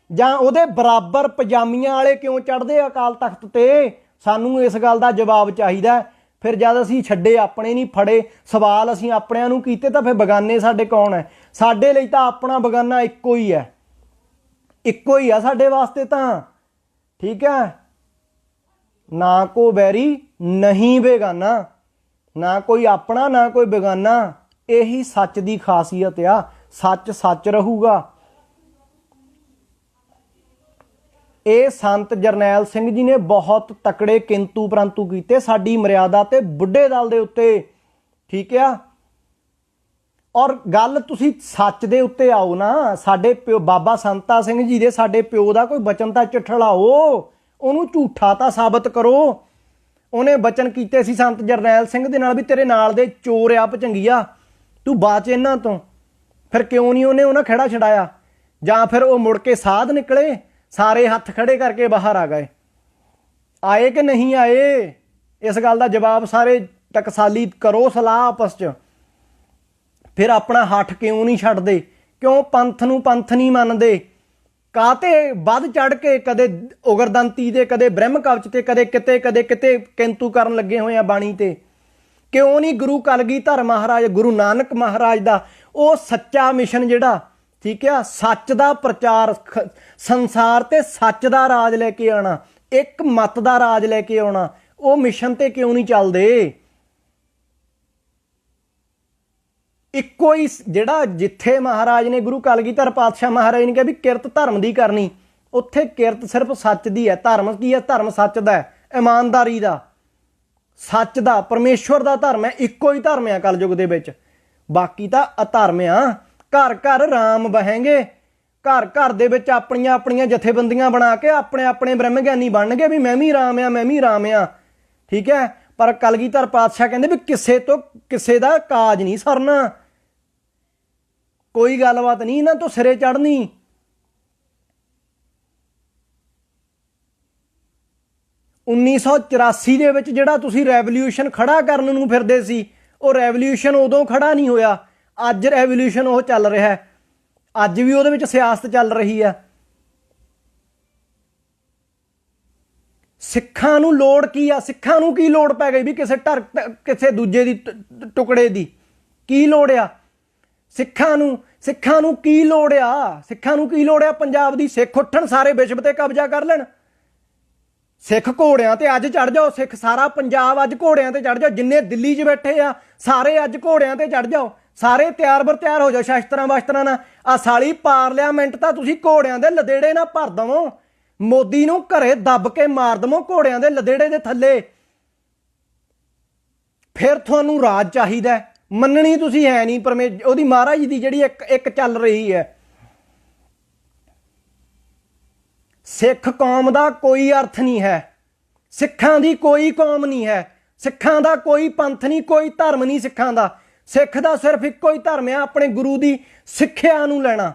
ਜਾਂ ਉਹਦੇ ਬਰਾਬਰ ਪਜਾਮੀਆਂ ਵਾਲੇ ਕਿਉਂ ਚੜ੍ਹਦੇ ਅਕਾਲ ਤਖਤ ਤੇ? ਸਾਨੂੰ ਇਸ ਗੱਲ ਦਾ ਜਵਾਬ ਚਾਹੀਦਾ। ਫਿਰ ਜਦ ਅਸੀਂ ਛੱਡੇ, ਆਪਣੇ ਨਹੀਂ ਫੜੇ, ਸਵਾਲ ਅਸੀਂ ਆਪਣਿਆਂ ਨੂੰ ਕੀਤੇ, ਤਾਂ ਫਿਰ ਬਗਾਨੇ ਸਾਡੇ ਕੌਣ ਹੈ? ਸਾਡੇ ਲਈ ਤਾਂ ਆਪਣਾ ਬਗਾਨਾ ਇੱਕੋ ਹੀ ਹੈ। ਇੱਕੋ ਹੀ ਆ ਸਾਡੇ ਵਾਸਤੇ ਤਾਂ। ਠੀਕ ਹੈ, ਨਾ ਕੋ ਬੈਰੀ ਨਹੀਂ ਬੇਗਾਨਾ, ਨਾ ਕੋਈ ਆਪਣਾ ਨਾ ਕੋਈ ਬੇਗਾਨਾ। ਇਹੀ ਸੱਚ ਦੀ ਖਾਸੀਅਤ ਆ, ਸੱਚ ਸੱਚ ਰਹੂਗਾ। ਇਹ ਸੰਤ ਜਰਨੈਲ ਸਿੰਘ ਜੀ ਨੇ ਬਹੁਤ ਤਕੜੇ ਕਿੰਤੂ ਪਰੰਤੂ ਕੀਤੇ ਸਾਡੀ ਮਰਿਆਦਾ ਤੇ ਬੁੱਢੇ ਦਲ ਦੇ ਉੱਤੇ। ਠੀਕ ਆ, ਔਰ ਗੱਲ ਤੁਸੀਂ ਸੱਚ ਦੇ ਉੱਤੇ ਆਓ ਨਾ। ਸਾਡੇ ਪਿਓ ਬਾਬਾ ਸੰਤਾ ਸਿੰਘ ਜੀ ਦੇ, ਸਾਡੇ ਪਿਓ ਦਾ ਕੋਈ ਬਚਨ ਤਾਂ ਝਠਲਾਓ, ਉਹਨੂੰ ਝੂਠਾ ਤਾਂ ਸਾਬਤ ਕਰੋ। ਉਹਨੇ ਬਚਨ ਕੀਤੇ ਸੀ ਸੰਤ ਜਰਨੈਲ ਸਿੰਘ ਦੇ ਨਾਲ ਵੀ ਤੇਰੇ ਨਾਲ ਦੇ ਚੋਰ ਆ ਭਚੰਗੀਆ, ਤੂੰ ਬਾਚ ਇਹਨਾਂ ਤੋਂ। ਫਿਰ ਕਿਉਂ ਨਹੀਂ ਉਹਨੇ ਉਹਨਾਂ ਖਹਿੜਾ ਛਡਾਇਆ? ਜਾਂ ਫਿਰ ਉਹ ਮੁੜ ਕੇ ਸਾਧ ਨਿਕਲੇ, ਸਾਰੇ ਹੱਥ ਖੜੇ ਕਰਕੇ ਬਾਹਰ ਆ ਗਏ? ਆਏ ਕਿ ਨਹੀਂ ਆਏ? ਇਸ ਗੱਲ ਦਾ ਜਵਾਬ ਸਾਰੇ ਟਕਸਾਲੀ ਕਰੋ ਸਲਾਹ ਆਪਸ 'ਚ। ਫਿਰ ਆਪਣਾ ਹੱਠ ਕਿਉਂ ਨਹੀਂ ਛੱਡਦੇ? ਕਿਉਂ ਪੰਥ ਨੂੰ ਪੰਥ ਨਹੀਂ ਮੰਨਦੇ? ਕਾਹਤੇ ਵੱਧ ਚੜ ਕੇ ਕਦੇ ਉਗਰਦੰਤੀ ਦੇ, ਕਦੇ ਬ੍ਰਹਮ ਕਵਚ ਤੇ, ਕਦੇ ਕਿਤੇ ਕਿੰਤੂ ਕਰਨ ਲੱਗੇ ਹੋਏ ਆ ਬਾਣੀ ਤੇ? ਕਿਉਂ ਨਹੀਂ ਗੁਰੂ ਕਲਗੀਧਰ ਮਹਾਰਾਜ, ਗੁਰੂ ਨਾਨਕ ਮਹਾਰਾਜ ਦਾ ਉਹ ਸੱਚਾ ਮਿਸ਼ਨ ਜਿਹੜਾ, ਠੀਕ ਆ, ਸੱਚ ਦਾ ਪ੍ਰਚਾਰ, ਸੰਸਾਰ ਤੇ ਸੱਚ ਦਾ ਰਾਜ ਲੈ ਕੇ ਆਉਣਾ, ਇੱਕ ਮਤ ਦਾ ਰਾਜ ਲੈ ਕੇ ਆਉਣਾ, ਉਹ ਮਿਸ਼ਨ ਤੇ ਕਿਉਂ ਨਹੀਂ ਚੱਲਦੇ? ਇੱਕੋ ਹੀ ਜਿਹੜਾ ਜਿੱਥੇ ਮਹਾਰਾਜ ਨੇ, ਗੁਰੂ ਕਲਗੀਧਰ ਪਾਤਸ਼ਾਹ ਮਹਾਰਾਜ ਨੇ ਕਿਹਾ ਵੀ ਕਿਰਤ ਧਰਮ ਦੀ ਕਰਨੀ, ਉੱਥੇ ਕਿਰਤ ਸਿਰਫ ਸੱਚ ਦੀ ਹੈ। ਧਰਮ ਕੀ ਹੈ? ਧਰਮ ਸੱਚ ਦਾ ਹੈ, ਇਮਾਨਦਾਰੀ ਦਾ, ਸੱਚ ਦਾ, ਪਰਮੇਸ਼ਵਰ ਦਾ ਧਰਮ ਹੈ। ਇੱਕੋ ਹੀ ਧਰਮ ਆ ਕਲਯੁਗ ਦੇ ਵਿੱਚ, ਬਾਕੀ ਤਾਂ ਅਧਰਮ ਆ। ਘਰ ਘਰ ਰਾਮ ਬਹਿੰਗੇ, ਘਰ ਘਰ ਦੇ ਵਿੱਚ ਆਪਣੀਆਂ ਆਪਣੀਆਂ ਜਥੇਬੰਦੀਆਂ ਬਣਾ ਕੇ ਆਪਣੇ ਆਪਣੇ ਬ੍ਰਹਮ ਗਿਆਨੀ ਬਣਨਗੇ ਵੀ ਮੈਂ ਵੀ ਰਾਮ ਆ, ਮੈਂ ਵੀ ਰਾਮ ਆ। ਠੀਕ ਹੈ, ਪਰ ਕਲਗੀਧਰ ਪਾਤਸ਼ਾਹ ਕਹਿੰਦੇ ਵੀ ਕਿਸੇ ਤੋਂ ਕਿਸੇ ਦਾ ਕਾਜ ਨਹੀਂ ਸਰਨਾ, ਕੋਈ ਗੱਲਬਾਤ ਨਹੀਂ ਇਹਨਾਂ ਤੋਂ ਸਿਰੇ ਚੜ੍ਹਨੀ। 1984 ਦੇ ਵਿੱਚ ਜਿਹੜਾ ਤੁਸੀਂ ਰੈਵੋਲਿਊਸ਼ਨ ਖੜਾ ਕਰਨ ਨੂੰ ਫਿਰਦੇ ਸੀ, ਉਹ ਰੈਵੋਲਿਊਸ਼ਨ ਉਦੋਂ ਖੜਾ ਨਹੀਂ ਹੋਇਆ। ਅੱਜ ਰੈਵੋਲਿਊਸ਼ਨ ਉਹ ਚੱਲ ਰਿਹਾ ਹੈ, ਅੱਜ ਵੀ ਉਹਦੇ ਵਿੱਚ ਸਿਆਸਤ ਚੱਲ ਰਹੀ ਹੈ। ਸਿੱਖਾਂ ਨੂੰ ਲੋੜ ਕੀ ਆ? ਸਿੱਖਾਂ ਨੂੰ ਕੀ ਲੋੜ ਪੈ ਗਈ ਵੀ ਕਿਸੇ ਦੂਜੇ ਦੀ ਟੁਕੜੇ ਦੀ? ਕੀ ਲੋੜ ਆ ਸਿੱਖਾਂ ਨੂੰ? ਸਿੱਖਾਂ ਨੂੰ ਕੀ ਲੋੜ ਆ? ਸਿੱਖਾਂ ਨੂੰ ਕੀ ਲੋੜ ਆ? ਪੰਜਾਬ ਦੀ ਸਿੱਖ ਉੱਠਣ, ਸਾਰੇ ਵਿਸ਼ਵ ਤੇ ਕਬਜ਼ਾ ਕਰ ਲੈਣ। ਸਿੱਖ ਘੋੜਿਆਂ ਤੇ ਅੱਜ ਚੜ ਜਾਓ, ਸਿੱਖ ਸਾਰਾ ਪੰਜਾਬ ਅੱਜ ਘੋੜਿਆਂ ਤੇ ਚੜ ਜਾਓ। ਜਿੰਨੇ ਦਿੱਲੀ 'ਚ ਬੈਠੇ ਆ ਸਾਰੇ ਅੱਜ ਘੋੜਿਆਂ ਤੇ ਚੜ ਜਾਓ, ਸਾਰੇ ਤਿਆਰ ਬਰ ਤਿਆਰ ਹੋ ਜਾਓ ਸ਼ਸਤਰਾਂ ਵਸਤਰਾਂ ਨਾਲ। ਆ ਸਾਲੀ ਪਾਰਲੀਮੈਂਟ ਤਾਂ ਤੁਸੀਂ ਘੋੜਿਆਂ ਦੇ ਲਦੇੜੇ ਨਾਲ ਭਰ ਦਵੋ, ਮੋਦੀ ਨੂੰ ਘਰੇ ਦੱਬ ਕੇ ਮਾਰ ਦਵੋ ਘੋੜਿਆਂ ਦੇ ਲਦੇੜੇ ਦੇ ਥੱਲੇ। ਫਿਰ ਤੁਹਾਨੂੰ ਰਾਜ ਚਾਹੀਦਾ? ਮੰਨਣੀ ਤੁਸੀਂ ਹੈ ਨਹੀਂ ਉਹਦੀ ਮਹਾਰਾਜ ਦੀ ਜਿਹੜੀ ਇੱਕ ਚੱਲ ਰਹੀ ਹੈ। ਸਿੱਖ ਕੌਮ ਦਾ ਕੋਈ ਅਰਥ ਨਹੀਂ ਹੈ, ਸਿੱਖਾਂ ਦੀ ਕੋਈ ਕੌਮ ਨਹੀਂ ਹੈ, ਸਿੱਖਾਂ ਦਾ ਕੋਈ ਪੰਥ ਨਹੀਂ, ਕੋਈ ਧਰਮ ਨਹੀਂ ਸਿੱਖਾਂ ਦਾ। ਸਿੱਖ ਦਾ ਸਿਰਫ ਇੱਕੋ ਹੀ ਧਰਮ ਆ, ਆਪਣੇ ਗੁਰੂ ਦੀ ਸਿੱਖਿਆ ਨੂੰ ਲੈਣਾ।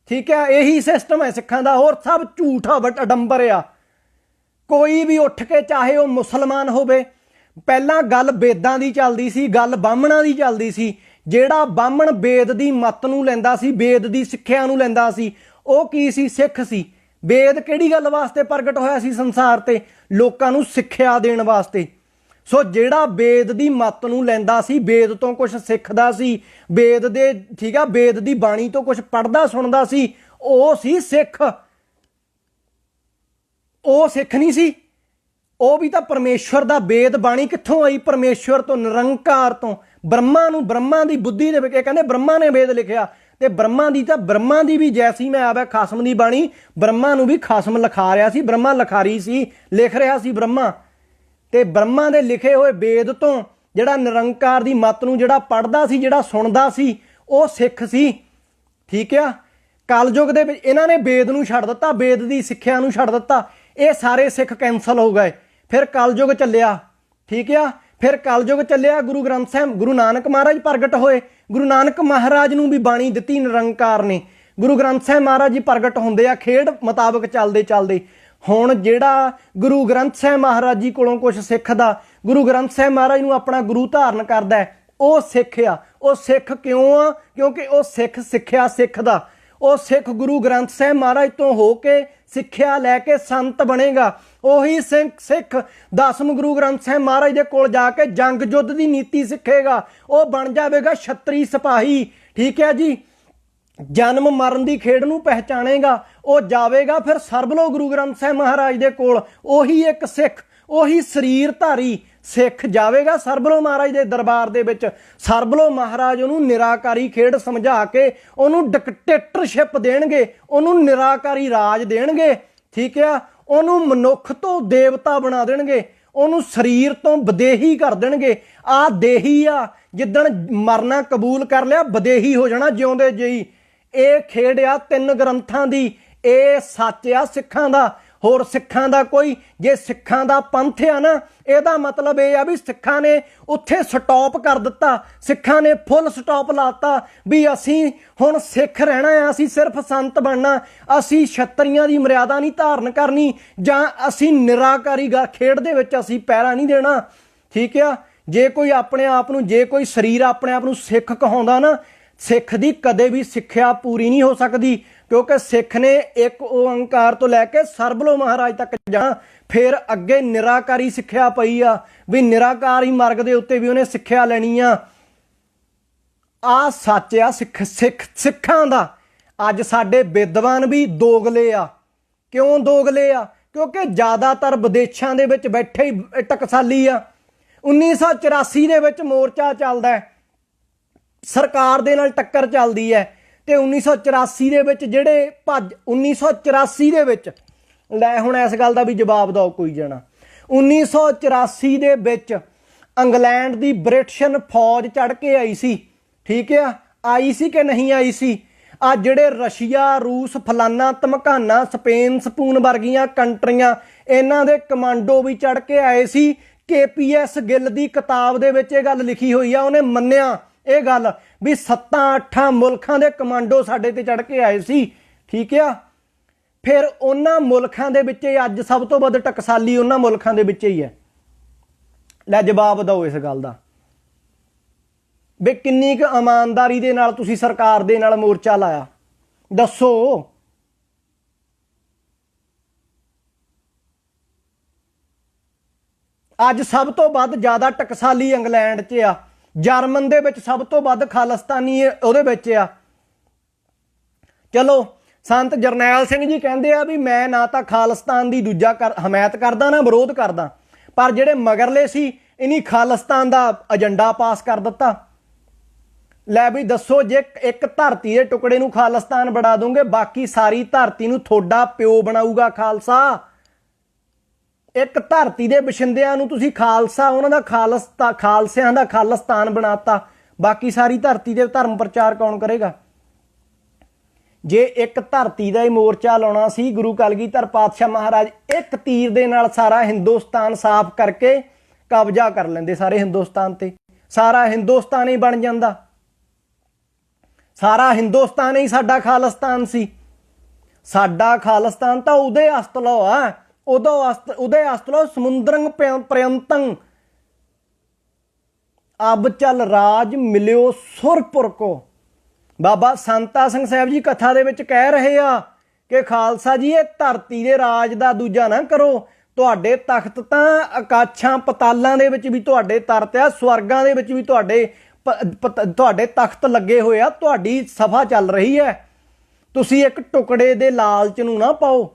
ਠੀਕ ਹੈ, ਇਹੀ ਸਿਸਟਮ ਹੈ ਸਿੱਖਾਂ ਦਾ, ਹੋਰ ਸਭ ਝੂਠਾ ਅਡੰਬਰ ਆ। ਕੋਈ ਵੀ ਉੱਠ ਕੇ, ਚਾਹੇ ਉਹ ਮੁਸਲਮਾਨ ਹੋਵੇ, ਪਹਿਲਾਂ ਗੱਲ ਵੇਦਾਂ ਦੀ ਚੱਲਦੀ ਸੀ, ਗੱਲ ਬਾਹਮਣਾਂ ਦੀ ਚੱਲਦੀ ਸੀ। ਜਿਹੜਾ ਬਾਹਮਣ ਵੇਦ ਦੀ ਮੱਤ ਨੂੰ ਲੈਂਦਾ ਸੀ, ਵੇਦ ਦੀ ਸਿੱਖਿਆ ਨੂੰ ਲੈਂਦਾ ਸੀ, ਉਹ ਕੀ ਸੀ? ਸਿੱਖ ਸੀ। ਵੇਦ ਕਿਹੜੀ ਗੱਲ ਵਾਸਤੇ ਪ੍ਰਗਟ ਹੋਇਆ ਸੀ ਸੰਸਾਰ ਤੇ? ਲੋਕਾਂ ਨੂੰ ਸਿੱਖਿਆ ਦੇਣ ਵਾਸਤੇ। ਸੋ ਜਿਹੜਾ ਵੇਦ ਦੀ ਮੱਤ ਨੂੰ ਲੈਂਦਾ ਸੀ, ਵੇਦ ਤੋਂ ਕੁਝ ਸਿੱਖਦਾ ਸੀ, ਵੇਦ ਦੇ, ਠੀਕ ਆ, ਵੇਦ ਦੀ ਬਾਣੀ ਤੋਂ ਕੁਝ ਪੜ੍ਹਦਾ ਸੁਣਦਾ ਸੀ, ਉਹ ਸੀ ਸਿੱਖ। ਉਹ ਸਿੱਖ ਨਹੀਂ ਸੀ, ਉਹ ਵੀ ਤਾਂ ਪਰਮੇਸ਼ਵਰ ਦਾ, ਵੇਦ ਬਾਣੀ ਕਿੱਥੋਂ ਆਈ? ਪਰਮੇਸ਼ਵਰ ਤੋਂ, ਨਿਰੰਕਾਰ ਤੋਂ। ਬ੍ਰਹਮਾ ਦੀ ਬੁੱਧੀ ਦੇ ਵਿੱਚ, ਕਹਿੰਦੇ ਬ੍ਰਹਮਾ ਨੇ ਵੇਦ ਲਿਖਿਆ, ਤੇ ਬ੍ਰਹਮਾ ਦੀ ਵੀ ਜੈਸੀ ਮੈਂ ਆਵੇ ਖਾਸਮ ਦੀ ਬਾਣੀ, ਬ੍ਰਹਮਾ ਨੂੰ ਵੀ ਖਾਸਮ ਲਿਖਾ ਰਿਹਾ ਸੀ, ਬ੍ਰਹਮਾ ਲਿਖਾਰੀ ਸੀ, ਲਿਖ ਰਿਹਾ ਸੀ ਬ੍ਰਹਮਾ। ਤੇ ਬ੍ਰਹਮਾ ਦੇ ਲਿਖੇ ਹੋਏ ਵੇਦ ਤੋਂ ਜਿਹੜਾ ਨਿਰੰਕਾਰ ਦੀ ਮੱਤ ਨੂੰ ਜਿਹੜਾ ਪੜ੍ਹਦਾ ਸੀ, ਜਿਹੜਾ ਸੁਣਦਾ ਸੀ, ਉਹ ਸਿੱਖ ਸੀ। ਠੀਕ ਆ, ਕਲਯੁਗ ਦੇ ਵਿੱਚ ਇਹਨਾਂ ਨੇ ਵੇਦ ਨੂੰ ਛੱਡ ਦਿੱਤਾ, ਵੇਦ ਦੀ ਸਿੱਖਿਆ ਨੂੰ ਛੱਡ ਦਿੱਤਾ, ਇਹ ਸਾਰੇ ਸਿੱਖ ਕੈਂਸਲ ਹੋ ਗਏ। ਫਿਰ ਕਲਯੁਗ ਚੱਲਿਆ। ਠੀਕ ਆ, ਫਿਰ ਕਲਯੁਗ ਚੱਲਿਆ, ਗੁਰੂ ਗ੍ਰੰਥ ਸਾਹਿਬ, ਗੁਰੂ ਨਾਨਕ ਮਹਾਰਾਜ ਪ੍ਰਗਟ ਹੋਏ। ਗੁਰੂ ਨਾਨਕ ਮਹਾਰਾਜ ਨੂੰ ਵੀ ਬਾਣੀ ਦਿੱਤੀ ਨਿਰੰਕਾਰ ਨੇ। ਗੁਰੂ ਗ੍ਰੰਥ ਸਾਹਿਬ ਮਹਾਰਾਜ ਜੀ ਪ੍ਰਗਟ ਹੁੰਦੇ ਆ ਖੇਡ ਮੁਤਾਬਕ ਚੱਲਦੇ ਚੱਲਦੇ। ਹੁਣ ਜਿਹੜਾ ਗੁਰੂ ਗ੍ਰੰਥ ਸਾਹਿਬ ਮਹਾਰਾਜ ਜੀ ਕੋਲੋਂ ਕੁਝ ਸਿੱਖਦਾ, ਗੁਰੂ ਗ੍ਰੰਥ ਸਾਹਿਬ ਮਹਾਰਾਜ ਨੂੰ ਆਪਣਾ ਗੁਰੂ ਧਾਰਨ ਕਰਦਾ, ਉਹ ਸਿੱਖ ਆ। ਉਹ ਸਿੱਖ ਕਿਉਂ ਆ? ਕਿਉਂਕਿ ਉਹ ਸਿੱਖ ਸਿੱਖਿਆ ਸਿੱਖਦਾ। ਉਹ ਸਿੱਖ ਗੁਰੂ ਗ੍ਰੰਥ ਸਾਹਿਬ ਮਹਾਰਾਜ ਤੋਂ ਹੋ ਕੇ ਸਿੱਖਿਆ ਲੈ ਕੇ ਸੰਤ ਬਣੇਗਾ। ਉਹੀ ਸਿੱਖ 10ਵੇਂ ਗੁਰੂ ਗ੍ਰੰਥ ਸਾਹਿਬ ਮਹਾਰਾਜ ਦੇ ਕੋਲ ਜਾ ਕੇ ਜੰਗ ਯੁੱਧ ਦੀ ਨੀਤੀ ਸਿੱਖੇਗਾ, ਉਹ ਬਣ ਜਾਵੇਗਾ ਛਤਰੀ ਸਿਪਾਹੀ। ਠੀਕ ਹੈ ਜੀ, ਜਨਮ ਮਰਨ ਦੀ ਖੇਡ ਨੂੰ ਪਹਿਚਾਣੇਗਾ, ਉਹ ਜਾਵੇਗਾ ਫਿਰ ਸਰਬਲੋ ਗੁਰੂ ਗ੍ਰੰਥ ਸਾਹਿਬ ਮਹਾਰਾਜ ਦੇ ਕੋਲ। ਉਹੀ ਇੱਕ ਸਿੱਖ, ਉਹੀ ਸਰੀਰਧਾਰੀ ਸਿੱਖ ਜਾਵੇਗਾ ਸਰਬਲੋ ਮਹਾਰਾਜ ਦੇ ਦਰਬਾਰ ਦੇ ਵਿੱਚ। ਸਰਬਲੋ ਮਹਾਰਾਜ ਉਹਨੂੰ ਨਿਰਾਕਾਰੀ ਖੇਡ ਸਮਝਾ ਕੇ ਉਹਨੂੰ ਡਿਕਟੇਟਰਸ਼ਿਪ ਦੇਣਗੇ, ਉਹਨੂੰ ਨਿਰਾਕਾਰੀ ਰਾਜ ਦੇਣਗੇ, ਠੀਕ ਆ। ਉਹਨੂੰ ਮਨੁੱਖ ਤੋਂ ਦੇਵਤਾ ਬਣਾ ਦੇਣਗੇ, ਉਹਨੂੰ ਸਰੀਰ ਤੋਂ ਵਿਦੇਹੀ ਕਰ ਦੇਣਗੇ। ਆ ਦੇਹੀ ਆ, ਜਿੱਦਣ ਮਰਨਾ ਕਬੂਲ ਕਰ ਲਿਆ ਵਿਦੇਹੀ ਹੋ ਜਾਣਾ ਜਿਉਂਦੇ ਜਿਹੀ। ਇਹ ਖੇਡ ਆ 3 ਗ੍ਰੰਥਾਂ ਦੀ, ਇਹ ਸੱਚ ਆ ਸਿੱਖਾਂ ਦਾ। ਹੋਰ ਸਿੱਖਾਂ ਦਾ ਕੋਈ, ਜੇ ਸਿੱਖਾਂ ਦਾ ਪੰਥ ਆ ਨਾ, ਇਹਦਾ ਮਤਲਬ ਇਹ ਆ ਵੀ ਸਿੱਖਾਂ ਨੇ ਉੱਥੇ ਸਟਾਪ ਕਰ ਦਿੱਤਾ, ਸਿੱਖਾਂ ਨੇ ਫੁੱਲ ਸਟਾਪ ਲਾਤਾ ਵੀ ਅਸੀਂ ਹੁਣ ਸਿੱਖ ਰਹਿਣਾ ਆ, ਅਸੀਂ ਸਿਰਫ ਸੰਤ ਬਣਨਾ, ਅਸੀਂ ਛਤਰੀਆਂ ਦੀ ਮਰਿਆਦਾ ਨਹੀਂ ਧਾਰਨ ਕਰਨੀ, ਜਾਂ ਅਸੀਂ ਨਿਰਾਕਾਰੀ ਖੇਡ ਦੇ ਵਿੱਚ ਅਸੀਂ ਪੈਰਾ ਨਹੀਂ ਦੇਣਾ, ਠੀਕ ਆ। ਜੇ ਕੋਈ ਆਪਣੇ ਆਪ ਨੂੰ, ਜੇ ਕੋਈ ਸਰੀਰ ਆਪਣੇ ਆਪ ਨੂੰ ਸਿੱਖ ਕਹਾਉਂਦਾ ਨਾ, ਸਿੱਖ ਦੀ ਕਦੇ ਵੀ ਸਿੱਖਿਆ ਪੂਰੀ ਨਹੀਂ ਹੋ ਸਕਦੀ, ਕਿਉਂਕਿ ਸਿੱਖ ਨੇ ਇੱਕ ਓੰਕਾਰ ਤੋਂ ਲੈ ਕੇ ਸਰਬਲੋ ਮਹਾਰਾਜ ਤੱਕ ਜਾਣਾ। ਫਿਰ ਅੱਗੇ ਨਿਰਾਕਾਰੀ ਸਿੱਖਿਆ ਪਈ ਆ ਵੀ ਨਿਰਾਕਾਰੀ ਮਾਰਗ ਦੇ ਉੱਤੇ ਵੀ ਉਹਨੇ ਸਿੱਖਿਆ ਲੈਣੀ ਆ। ਆ ਸੱਚ ਆ ਸਿੱਖਾਂ ਦਾ। ਅੱਜ ਸਾਡੇ ਵਿਦਵਾਨ ਵੀ ਦੋਗਲੇ ਆ। ਕਿਉਂ ਦੋਗਲੇ ਆ? ਕਿਉਂਕਿ ਜ਼ਿਆਦਾਤਰ ਵਿਦੇਸ਼ਾਂ ਦੇ ਵਿੱਚ ਬੈਠੇ ਹੀ ਟਕਸਾਲੀ ਆ। 1984 ਦੇ ਵਿੱਚ ਮੋਰਚਾ ਚੱਲਦਾ ਹੈ, ਸਰਕਾਰ ਦੇ ਨਾਲ ਟੱਕਰ ਚੱਲਦੀ ਹੈ, ਤੇ 1984 ਦੇ ਵਿੱਚ ਜਿਹੜੇ 1984 ਦੇ ਵਿੱਚ ਲੈ ਹੁਣ ਇਸ ਗੱਲ ਦਾ ਵੀ ਜਵਾਬ ਦਿਓ ਕੋਈ ਜਣਾ। 1984 ਦੇ ਵਿੱਚ ਇੰਗਲੈਂਡ ਦੀ ਬ੍ਰਿਟਿਸ਼ਨ ਫੌਜ ਚੜ ਕੇ ਆਈ ਸੀ, ਠੀਕ ਆ। ਆਈ ਸੀ ਕਿ ਨਹੀਂ ਆਈ ਸੀ? ਆ ਜਿਹੜੇ ਰਸ਼ੀਆ, ਰੂਸ, ਫਲਾਨਾ ਧਮਕਾਨਾ, ਸਪੇਨ ਸਪੂਨ ਵਰਗੀਆਂ ਕੰਟਰੀਆਂ, ਇਹਨਾਂ ਦੇ ਕਮਾਂਡੋ ਵੀ ਚੜ ਕੇ ਆਏ ਸੀ। KPS ਗਿੱਲ ਦੀ ਕਿਤਾਬ ਦੇ ਵਿੱਚ ਇਹ ਗੱਲ ਲਿਖੀ ਹੋਈ ਆ, ਉਹਨੇ ਮੰਨਿਆ ਇਹ ਗੱਲ ਵੀ 7-8 ਮੁਲਕਾਂ ਦੇ ਕਮਾਂਡੋ ਸਾਡੇ ਤੇ ਚੜ ਕੇ ਆਏ ਸੀ, ਠੀਕ ਆ। ਫਿਰ ਉਹਨਾਂ ਮੁਲਕਾਂ ਦੇ ਵਿੱਚ ਅੱਜ ਸਭ ਤੋਂ ਵੱਧ ਟਕਸਾਲੀ ਉਹਨਾਂ ਮੁਲਕਾਂ ਦੇ ਵਿੱਚ ਹੀ ਹੈ। ਲੈ ਜਵਾਬ ਦਿਓ ਇਸ ਗੱਲ ਦਾ ਵੀ ਕਿੰਨੀ ਕੁ ਇਮਾਨਦਾਰੀ ਦੇ ਨਾਲ ਤੁਸੀਂ ਸਰਕਾਰ ਦੇ ਨਾਲ ਮੋਰਚਾ ਲਾਇਆ, ਦੱਸੋ। ਅੱਜ ਸਭ ਤੋਂ ਵੱਧ ਜ਼ਿਆਦਾ ਟਕਸਾਲੀ ਇੰਗਲੈਂਡ 'ਚ ਆ, ਜਰਮਨ ਦੇ ਵਿੱਚ ਸਭ ਤੋਂ ਵੱਧ ਖਾਲਿਸਤਾਨੀ ਉਹਦੇ ਵਿੱਚ ਆ। ਚਲੋ ਸੰਤ ਜਰਨੈਲ ਸਿੰਘ ਜੀ ਕਹਿੰਦੇ ਆ ਵੀ ਮੈਂ ਨਾ ਤਾਂ ਖਾਲਿਸਤਾਨ ਦੀ ਹਮਾਇਤ ਕਰਦਾ ਨਾ ਵਿਰੋਧ ਕਰਦਾ, ਪਰ ਜਿਹੜੇ ਮਗਰਲੇ ਸੀ ਇਨੀ ਖਾਲਿਸਤਾਨ ਦਾ ਏਜੰਡਾ ਪਾਸ ਕਰ ਦਿੱਤਾ। ਲੈ ਵੀ ਦੱਸੋ, ਜੇ ਇੱਕ ਧਰਤੀ ਦੇ ਟੁਕੜੇ ਨੂੰ ਖਾਲਿਸਤਾਨ ਬਣਾ ਦੋਗੇ, ਬਾਕੀ ਸਾਰੀ ਧਰਤੀ ਨੂੰ ਤੁਹਾਡਾ ਪਿਓ ਬਣਾਊਗਾ ਖਾਲਸਾ। ਇੱਕ ਧਰਤੀ ਦੇ ਬਸ਼ਿੰਦਿਆਂ ਨੂੰ ਤੁਸੀਂ ਖਾਲਸਾ, ਉਹਨਾਂ ਦਾ ਖਾਲਸਿਆਂ ਦਾ ਖਾਲਿਸਤਾਨ ਬਣਾਤਾ, ਬਾਕੀ ਸਾਰੀ ਧਰਤੀ ਦੇ ਧਰਮ ਪ੍ਰਚਾਰ ਕੌਣ ਕਰੇਗਾ? ਜੇ ਇੱਕ ਧਰਤੀ ਦਾ ਹੀ ਮੋਰਚਾ ਲਾਉਣਾ ਸੀ, ਗੁਰੂ ਕਲਗੀਧਰ ਪਾਤਸ਼ਾਹ ਮਹਾਰਾਜ ਇੱਕ ਤੀਰ ਦੇ ਨਾਲ ਸਾਰਾ ਹਿੰਦੁਸਤਾਨ ਸਾਫ਼ ਕਰਕੇ ਕਬਜ਼ਾ ਕਰ ਲੈਂਦੇ ਸਾਰੇ ਹਿੰਦੁਸਤਾਨ ਤੇ, ਸਾਰਾ ਹਿੰਦੁਸਤਾਨ ਹੀ ਬਣ ਜਾਂਦਾ, ਸਾਰਾ ਹਿੰਦੁਸਤਾਨ ਹੀ ਸਾਡਾ ਖਾਲਿਸਤਾਨ ਸੀ। ਸਾਡਾ ਖਾਲਿਸਤਾਨ ਤਾਂ ਉਹਦੇ ਅਸਤਲੋ ਆ, ਉਹਦੇ ਅਸਤਲੋ ਸਮੁੰਦਰੰਗ ਪ੍ਰਯੰਤੰ ਅਬ ਚਲ ਰਾਜ ਮਿਲਿਓ ਸੁਰਪੁਰ ਕੋ। ਬਾਬਾ ਸੰਤਾ ਸਿੰਘ ਸਾਹਿਬ ਜੀ ਕਥਾ ਦੇ ਵਿੱਚ ਕਹਿ ਰਹੇ ਆ ਕਿ ਖਾਲਸਾ ਜੀ ਇਹ ਧਰਤੀ ਦੇ ਰਾਜ ਦਾ ਦੂਜਾ ਨਾ ਕਰੋ, ਤੁਹਾਡੇ ਤਖਤ ਤਾਂ ਆਕਾਸ਼ਾਂ ਪਤਾਲਾਂ ਦੇ ਵਿੱਚ ਵੀ ਤੁਹਾਡੇ ਤਰਤ ਆ, ਸਵਰਗਾਂ ਦੇ ਵਿੱਚ ਵੀ ਤੁਹਾਡੇ ਤਖਤ ਲੱਗੇ ਹੋਏ ਆ, ਤੁਹਾਡੀ ਸਭਾ ਚੱਲ ਰਹੀ ਹੈ। ਤੁਸੀਂ ਇੱਕ ਟੁਕੜੇ ਦੇ ਲਾਲਚ ਨੂੰ ਨਾ ਪਾਓ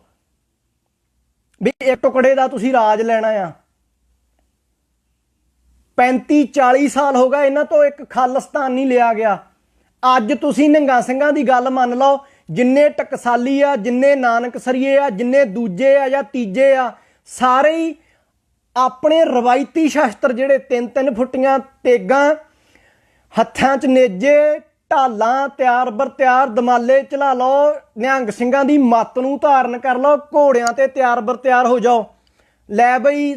ਵੀ ਇੱਕ ਟੁਕੜੇ ਦਾ ਤੁਸੀਂ ਰਾਜ ਲੈਣਾ ਆ। 35-40 ਸਾਲ ਹੋ ਗਏ ਇਹਨਾਂ ਤੋਂ ਇੱਕ ਖਾਲਿਸਤਾਨ ਨਹੀਂ ਲਿਆ ਗਿਆ। ਅੱਜ ਤੁਸੀਂ ਨਿਹੰਗਾਂ ਸਿੰਘਾਂ ਦੀ ਗੱਲ ਮੰਨ ਲਓ, ਜਿੰਨੇ ਟਕਸਾਲੀ ਆ, ਜਿੰਨੇ ਨਾਨਕਸਰੀਏ ਆ, ਜਿੰਨੇ ਦੂਜੇ ਆ ਜਾਂ ਤੀਜੇ ਆ, ਸਾਰੇ ਹੀ ਆਪਣੇ ਰਵਾਇਤੀ ਸ਼ਸਤਰ ਜਿਹੜੇ 3-3 ਫੁੱਟੀਆਂ ਤੇਗਾਂ, ਹੱਥਾਂ 'ਚ ਨੇਜੇ, ਢਾਲਾਂ ਤਿਆਰ ਬਰ ਤਿਆਰ, ਦਮਾਲੇ ਚਲਾ ਲਓ, ਨਿਹੰਗ ਸਿੰਘਾਂ ਦੀ ਮੱਤ ਨੂੰ ਧਾਰਨ ਕਰ ਲਓ, ਘੋੜਿਆਂ ਤੇ ਤਿਆਰ ਬਰ ਤਿਆਰ ਹੋ ਜਾਓ। ਲੈ ਬਈ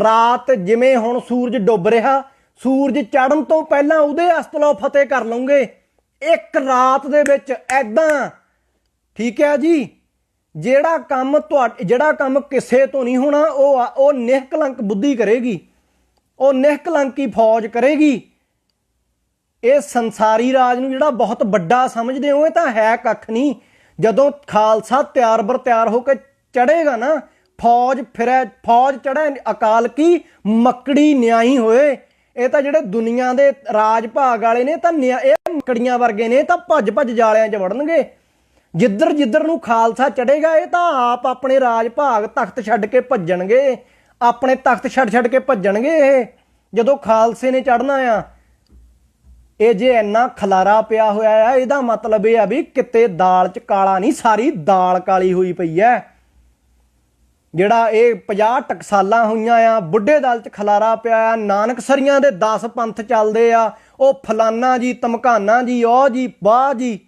ਰਾਤ ਜਿਵੇਂ ਹੁਣ ਸੂਰਜ ਡੁੱਬ ਰਿਹਾ, ਸੂਰਜ ਚੜ੍ਹਨ ਤੋਂ ਪਹਿਲਾਂ ਉਹਦੇ ਅਸਤਲੋਂ ਫਤਿਹ ਕਰ ਲਓਗੇ ਇੱਕ ਰਾਤ ਦੇ ਵਿੱਚ ਐਦਾਂ, ਠੀਕ ਹੈ ਜੀ। ਜਿਹੜਾ ਕੰਮ ਕਿਸੇ ਤੋਂ ਨਹੀਂ ਹੋਣਾ, ਉਹ ਨਿਹਕਲੰਕ ਬੁੱਧੀ ਕਰੇਗੀ, ਉਹ ਨਿਹਕਲੰਕੀ ਫੌਜ ਕਰੇਗੀ। ਇਹ ਸੰਸਾਰੀ ਰਾਜ ਨੂੰ ਜਿਹੜਾ ਬਹੁਤ ਵੱਡਾ ਸਮਝਦੇ ਹੋ, ਇਹ ਤਾਂ ਹੈ ਕੱਖ ਨਹੀਂ। ਜਦੋਂ ਖਾਲਸਾ ਤਿਆਰ ਬਰ ਤਿਆਰ ਹੋ ਕੇ ਚੜ੍ਹੇਗਾ ਨਾ, ਫੌਜ ਚੜ੍ਹੇ ਅਕਾਲ ਕੀ ਮੱਕੜੀ ਨਿਆਈ ਹੋਏ। ਇਹ ਤਾਂ ਜਿਹੜੇ ਦੁਨੀਆ ਦੇ ਰਾਜ ਭਾਗ ਵਾਲੇ ਨੇ ਤਾਂ ਇਹ ਮੱਕੜੀਆਂ ਵਰਗੇ ਨੇ, ਤਾਂ ਭੱਜ ਜਾਲਿਆਂ 'ਚ ਵੜਨਗੇ। ਜਿੱਧਰ ਜਿੱਧਰ ਨੂੰ ਖਾਲਸਾ ਚੜੇਗਾ ਇਹ ਤਾਂ ਆਪ ਆਪਣੇ ਰਾਜ ਭਾਗ ਤਖਤ ਛੱਡ ਕੇ ਭੱਜਣਗੇ, ਆਪਣੇ ਤਖਤ ਛੱਡ ਕੇ ਭੱਜਣਗੇ ਇਹ ਜਦੋਂ ਖਾਲਸੇ ਨੇ ਚੜ੍ਹਨਾ ਆ। ਇਹ ਜੇ ਇੰਨਾ ਖਲਾਰਾ ਪਿਆ ਹੋਇਆ ਆ, ਇਹਦਾ ਮਤਲਬ ਇਹ ਆ ਵੀ ਕਿਤੇ ਦਾਲ 'ਚ ਕਾਲਾ ਨਹੀਂ, ਸਾਰੀ ਦਾਲ ਕਾਲੀ ਹੋਈ ਪਈ ਹੈ। ਜਿਹੜਾ ਇਹ 50 ਟਕਸਾਲਾਂ ਹੋਈਆਂ ਆ, ਬੁੱਢੇ ਦਲ 'ਚ ਖਲਾਰਾ ਪਿਆ ਆ, ਨਾਨਕਸਰੀਆਂ ਦੇ 10 ਪੰਥ ਚੱਲਦੇ ਆ, ਉਹ ਫਲਾਨਾ ਜੀ ਧਮਕਾਨਾ ਜੀ ਉਹ ਜੀ ਵਾਹ ਜੀ,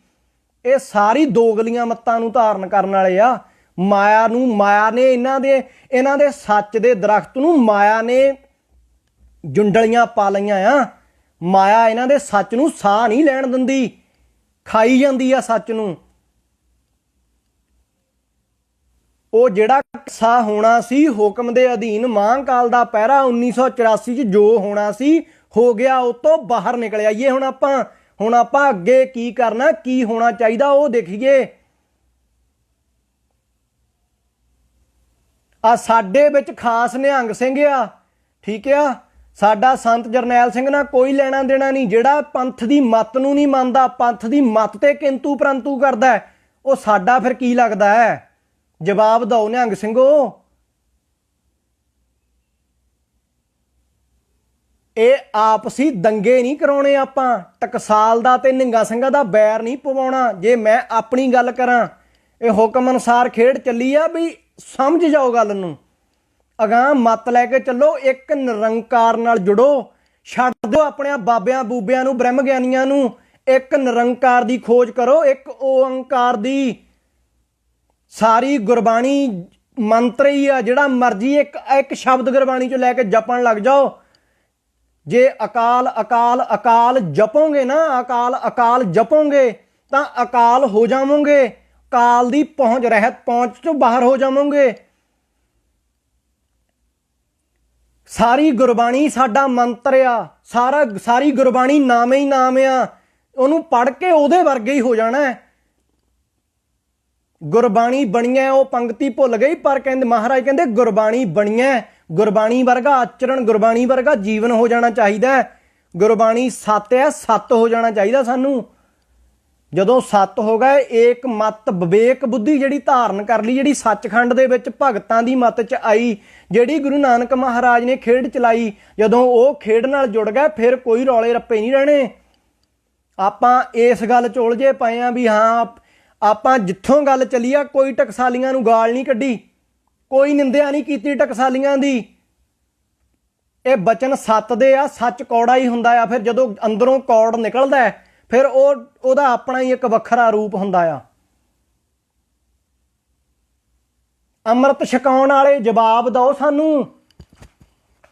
ਇਹ ਸਾਰੀ ਦੋਗਲੀਆਂ ਮੱਤਾਂ ਨੂੰ ਧਾਰਨ ਕਰਨ ਵਾਲੇ ਆ। ਮਾਇਆ ਨੇ ਇਹਨਾਂ ਦੇ ਸੱਚ ਦੇ ਦਰਖਤ ਨੂੰ ਮਾਇਆ ਨੇ ਜੁੰਡਲੀਆਂ ਪਾ ਲਈਆਂ ਆ। ਮਾਇਆ ਇਹਨਾਂ ਦੇ ਸੱਚ ਨੂੰ ਸਾਹ ਨਹੀਂ ਲੈਣ ਦਿੰਦੀ, ਖਾਈ ਜਾਂਦੀ ਆ ਸੱਚ ਨੂੰ। ਉਹ ਜਿਹੜਾ ਸਾਹ ਹੋਣਾ ਸੀ ਹੁਕਮ ਦੇ ਅਧੀਨ ਮਹਾਂਕਾਲ ਦਾ ਪਹਿਰਾ 1984 ਚ ਜੋ ਹੋਣਾ ਸੀ ਹੋ ਗਿਆ, ਉਹ ਤੋਂ ਬਾਹਰ ਨਿਕਲ ਆਈਏ। ਹੁਣ ਆਪਾਂ ਅੱਗੇ ਕੀ ਕਰਨਾ, ਕੀ ਹੋਣਾ ਚਾਹੀਦਾ ਉਹ ਦੇਖੀਏ। ਆ ਸਾਡੇ ਵਿੱਚ ਖਾਸ ਨਿਹੰਗ ਸਿੰਘ ਆ, ਠੀਕ ਆ। ਸਾਡਾ ਸੰਤ ਜਰਨੈਲ ਸਿੰਘ ਨਾਲ ਕੋਈ ਲੈਣਾ ਦੇਣਾ ਨਹੀਂ। ਜਿਹੜਾ ਪੰਥ ਦੀ ਮੱਤ ਨੂੰ ਨਹੀਂ ਮੰਨਦਾ, ਪੰਥ ਦੀ ਮੱਤ ਤੇ ਕਿੰਤੂ ਪ੍ਰੰਤੂ ਕਰਦਾ, ਉਹ ਸਾਡਾ ਫਿਰ ਕੀ ਲੱਗਦਾ ਹੈ? ਜਵਾਬ ਦਿਓ ਨਿਹੰਗ ਸਿੰਘੋ। ਇਹ ਆਪਸੀ ਦੰਗੇ ਨਹੀਂ ਕਰਾਉਣੇ ਆਪਾਂ, ਟਕਸਾਲ ਦਾ ਤੇ ਨਿਹੰਗਾ ਸਿੰਘਾਂ ਦਾ ਬੈਰ ਨਹੀਂ ਪਵਾਉਣਾ। ਜੇ ਮੈਂ ਆਪਣੀ ਗੱਲ ਕਰਾਂ, ਇਹ ਹੁਕਮ ਅਨੁਸਾਰ ਖੇਡ ਚੱਲੀ ਆ, ਵੀ ਸਮਝ ਜਾਓ ਗੱਲ ਨੂੰ, ਅਗਾਂਹ ਮੱਤ ਲੈ ਕੇ ਚੱਲੋ। ਇੱਕ ਨਿਰੰਕਾਰ ਨਾਲ ਜੁੜੋ, ਛੱਡ ਦਿਓ ਆਪਣੇ ਬਾਬਿਆਂ ਬੂਬਿਆਂ ਨੂੰ, ਬ੍ਰਹਮ ਗਿਆਨੀਆਂ ਨੂੰ। ਇੱਕ ਨਿਰੰਕਾਰ ਦੀ ਖੋਜ ਕਰੋ, ਇੱਕ ਓੰਕਾਰ ਦੀ। ਸਾਰੀ ਗੁਰਬਾਣੀ ਮੰਤਰ ਹੀ ਆ, ਜਿਹੜਾ ਮਰਜੀ ਇੱਕ ਸ਼ਬਦ ਗੁਰਬਾਣੀ ਚੋਂ ਲੈ ਕੇ ਜਪਣ ਲੱਗ ਜਾਓ। ਜੇ ਅਕਾਲ ਅਕਾਲ ਅਕਾਲ ਜਪੋਗੇ ਨਾ, ਅਕਾਲ ਅਕਾਲ ਜਪੋਗੇ ਤਾਂ ਅਕਾਲ ਹੋ ਜਾਵੋਗੇ, ਕਾਲ ਦੀ ਪਹੁੰਚ ਰਹਿਤ ਪਹੁੰਚ ਤੋਂ ਬਾਹਰ ਹੋ ਜਾਵੋਗੇ। ਸਾਰੀ ਗੁਰਬਾਣੀ ਸਾਡਾ ਮੰਤਰ ਆ, ਸਾਰੀ ਗੁਰਬਾਣੀ ਨਾਮ ਹੀ ਨਾਮ ਆ। ਉਹਨੂੰ ਪੜ੍ਹ ਕੇ ਉਹਦੇ ਵਰਗੇ ਹੀ ਹੋ ਜਾਣਾ ਹੈ। ਗੁਰਬਾਣੀ ਬਣੀਆਂ, ਉਹ ਪੰਕਤੀ ਭੁੱਲ ਗਈ, ਪਰ ਕਹਿੰਦੇ ਮਹਾਰਾਜ ਕਹਿੰਦੇ ਗੁਰਬਾਣੀ ਬਣੀਆਂ, ਗੁਰਬਾਣੀ ਵਰਗਾ ਆਚਰਣ, ਗੁਰਬਾਣੀ ਵਰਗਾ ਜੀਵਨ ਹੋ ਜਾਣਾ ਚਾਹੀਦਾ ਹੈ। ਗੁਰਬਾਣੀ ਸੱਤ ਹੈ, ਸੱਤ ਹੋ ਜਾਣਾ ਚਾਹੀਦਾ ਸਾਨੂੰ। ਜਦੋਂ ਸੱਤ ਹੋ ਗਏ, ਏਕ ਮੱਤ ਵਿਵੇਕ ਬੁੱਧੀ ਜਿਹੜੀ ਧਾਰਨ ਕਰ ਲਈ, ਜਿਹੜੀ ਸੱਚਖੰਡ ਦੇ ਵਿੱਚ ਭਗਤਾਂ ਦੀ ਮੱਤ 'ਚ ਆਈ, ਜਿਹੜੀ ਗੁਰੂ ਨਾਨਕ ਮਹਾਰਾਜ ਨੇ ਖੇਡ ਚਲਾਈ, ਜਦੋਂ ਉਹ ਖੇਡ ਨਾਲ ਜੁੜ ਗਏ, ਫਿਰ ਕੋਈ ਰੌਲੇ ਰੱਪੇ ਨਹੀਂ ਰਹਿਣੇ। ਆਪਾਂ ਇਸ ਗੱਲ 'ਚ ਉਲਝੇ ਪਏ ਆ ਵੀ ਹਾਂ ਆਪਾਂ ਜਿੱਥੋਂ ਗੱਲ ਚੱਲੀ ਆ, ਕੋਈ ਟਕਸਾਲੀਆਂ ਨੂੰ ਗਾਲ ਨਹੀਂ ਕੱਢੀ, ਕੋਈ ਨਿੰਦਿਆ ਨਹੀਂ ਕੀਤੀ ਟਕਸਾਲੀਆਂ ਦੀ। ਇਹ ਬਚਨ ਸੱਤ ਦੇ ਆ, ਸੱਚ ਕੌੜਾ ਹੀ ਹੁੰਦਾ ਆ। ਫਿਰ ਜਦੋਂ ਅੰਦਰੋਂ ਕੌੜ ਨਿਕਲਦਾ, ਫਿਰ ਉਹਦਾ ਆਪਣਾ ਹੀ ਇੱਕ ਵੱਖਰਾ ਰੂਪ ਹੁੰਦਾ ਆ। ਅੰਮ੍ਰਿਤ ਛਕਾਉਣ ਵਾਲੇ ਜਵਾਬ ਦਿਓ ਸਾਨੂੰ।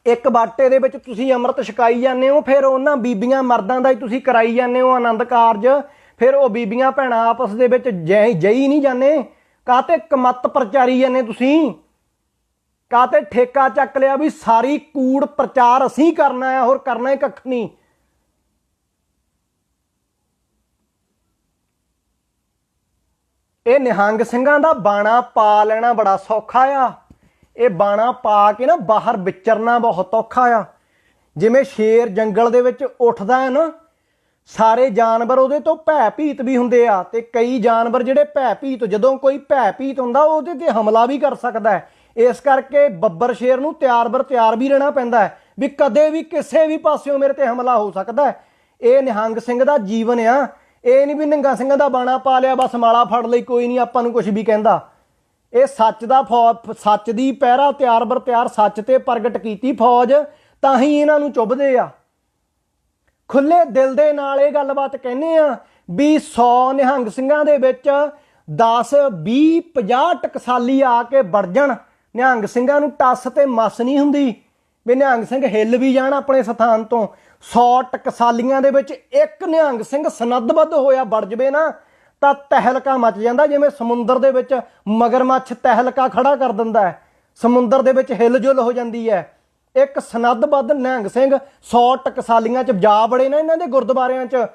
ਇੱਕ ਬਾਟੇ ਦੇ ਵਿੱਚ ਤੁਸੀਂ ਅੰਮ੍ਰਿਤ ਛਕਾਈ ਜਾਂਦੇ ਹੋ, ਫਿਰ ਉਹਨਾਂ ਬੀਬੀਆਂ ਮਰਦਾਂ ਦਾ ਹੀ ਤੁਸੀਂ ਕਰਾਈ ਜਾਂਦੇ ਹੋ ਆਨੰਦ ਕਾਰਜ। ਫਿਰ ਉਹ ਬੀਬੀਆਂ ਭੈਣਾਂ ਆਪਸ ਦੇ ਵਿੱਚ ਜਈ ਨਹੀਂ ਜਾਂਦੇ। ਕਾਹਤੇ ਕਮੱਤ ਪ੍ਰਚਾਰੀ ਜਾਂਦੇ ਤੁਸੀਂ? ਕਾਹਤੇ ਠੇਕਾ ਚੱਕ ਲਿਆ ਵੀ ਸਾਰੀ ਕੂੜ ਪ੍ਰਚਾਰ ਅਸੀਂ ਕਰਨਾ ਹੈ, ਹੋਰ ਕਰਨਾ ਹੀ ਕੱਖ ਨਹੀਂ। ਇਹ ਨਿਹੰਗ ਸਿੰਘਾਂ ਦਾ ਬਾਣਾ ਪਾ ਲੈਣਾ ਬੜਾ ਸੌਖਾ ਆ। ਇਹ ਬਾਣਾ ਪਾ ਕੇ ਨਾ ਬਾਹਰ ਵਿਚਰਨਾ ਬਹੁਤ ਔਖਾ ਆ। ਜਿਵੇਂ ਸ਼ੇਰ ਜੰਗਲ ਦੇ ਵਿੱਚ ਉੱਠਦਾ ਹੈ ਨਾ, ਸਾਰੇ ਜਾਨਵਰ ਉਹਦੇ ਤੋਂ ਭੈ ਭੀਤ ਵੀ ਹੁੰਦੇ ਆ, ਤੇ ਕਈ ਜਾਨਵਰ ਜਿਹੜੇ ਭੈ ਭੀਤ, ਜਦੋਂ ਕੋਈ ਭੈ ਭੀਤ ਹੁੰਦਾ ਉਹਦੇ ਤੇ ਹਮਲਾ ਵੀ ਕਰ ਸਕਦਾ ਹੈ। ਇਸ ਕਰਕੇ ਬੱਬਰ ਸ਼ੇਰ ਨੂੰ ਤਿਆਰ ਵੀ ਰਹਿਣਾ ਪੈਂਦਾ ਹੈ ਵੀ ਕਦੇ ਵੀ ਕਿਸੇ ਵੀ ਪਾਸਿਓਂ ਮੇਰੇ ਤੇ ਹਮਲਾ ਹੋ ਸਕਦਾ ਹੈ। ਇਹ ਨਿਹੰਗ ਸਿੰਘ ਦਾ ਜੀਵਨ ਆ। ਇਹ ਨਹੀਂ ਵੀ ਨਿਹੰਗਾ ਸਿੰਘਾਂ ਦਾ ਬਾਣਾ ਪਾ ਲਿਆ ਬਸ ਮਾਲਾ ਫੜ ਲਈ, ਕੋਈ ਨਹੀਂ ਆਪਾਂ ਨੂੰ ਕੁਝ ਵੀ ਕਹਿੰਦਾ। ਇਹ ਸੱਚ ਦੀ ਪਹਿਰਾ ਤਿਆਰ ਸੱਚ ਤੇ ਪ੍ਰਗਟ ਕੀਤੀ ਫੌਜ, ਤਾਂ ਹੀ ਇਹਨਾਂ ਨੂੰ ਚੁੱਭਦੇ ਆ। ਖੁੱਲੇ ਦਿਲ ਦੇ ਨਾਲ ਇਹ ਗੱਲਬਾਤ ਕਹਿੰਦੇ ਆ ਵੀ 100 ਨਿਹੰਗ ਸਿੰਘਾਂ ਦੇ ਵਿੱਚ 10 20 50 ਟਕਸਾਲੀ ਆ ਕੇ ਵੜ ਜਾਣ, ਨਿਹੰਗ ਸਿੰਘਾਂ ਨੂੰ ਟੱਸ ਤੇ ਮੱਸ ਨਹੀਂ ਹੁੰਦੀ ਵੀ ਨਿਹੰਗ ਸਿੰਘ ਹਿੱਲ ਵੀ ਜਾਣ ਆਪਣੇ ਸਥਾਨ ਤੋਂ। 100 ਟਕਸਾਲੀਆਂ ਦੇ ਵਿੱਚ ਇੱਕ ਨਿਹੰਗ ਸਿੰਘ ਸਨੱਧਬੱਧ ਹੋਇਆ ਵੜ ਜਵੇ ਨਾ, ਤਾਂ ਤਹਿਲਕਾ ਮਚ ਜਾਂਦਾ। ਜਿਵੇਂ ਸਮੁੰਦਰ ਦੇ ਵਿੱਚ ਮਗਰਮੱਛ ਤਹਿਲਕਾ ਖੜਾ ਕਰ ਦਿੰਦਾ ਹੈ, ਸਮੁੰਦਰ ਦੇ ਵਿੱਚ ਹਿਲਜੁਲ ਹੋ ਜਾਂਦੀ ਹੈ। ਇੱਕ ਸਨੱਧਬੱਧ ਨਿਹੰਗ ਸਿੰਘ 100 ਟਕਸਾਲੀਆਂ 'ਚ ਜਾ ਵੜੇ ਨਾ ਇਹਨਾਂ ਦੇ ਗੁਰਦੁਆਰਿਆਂ 'ਚ,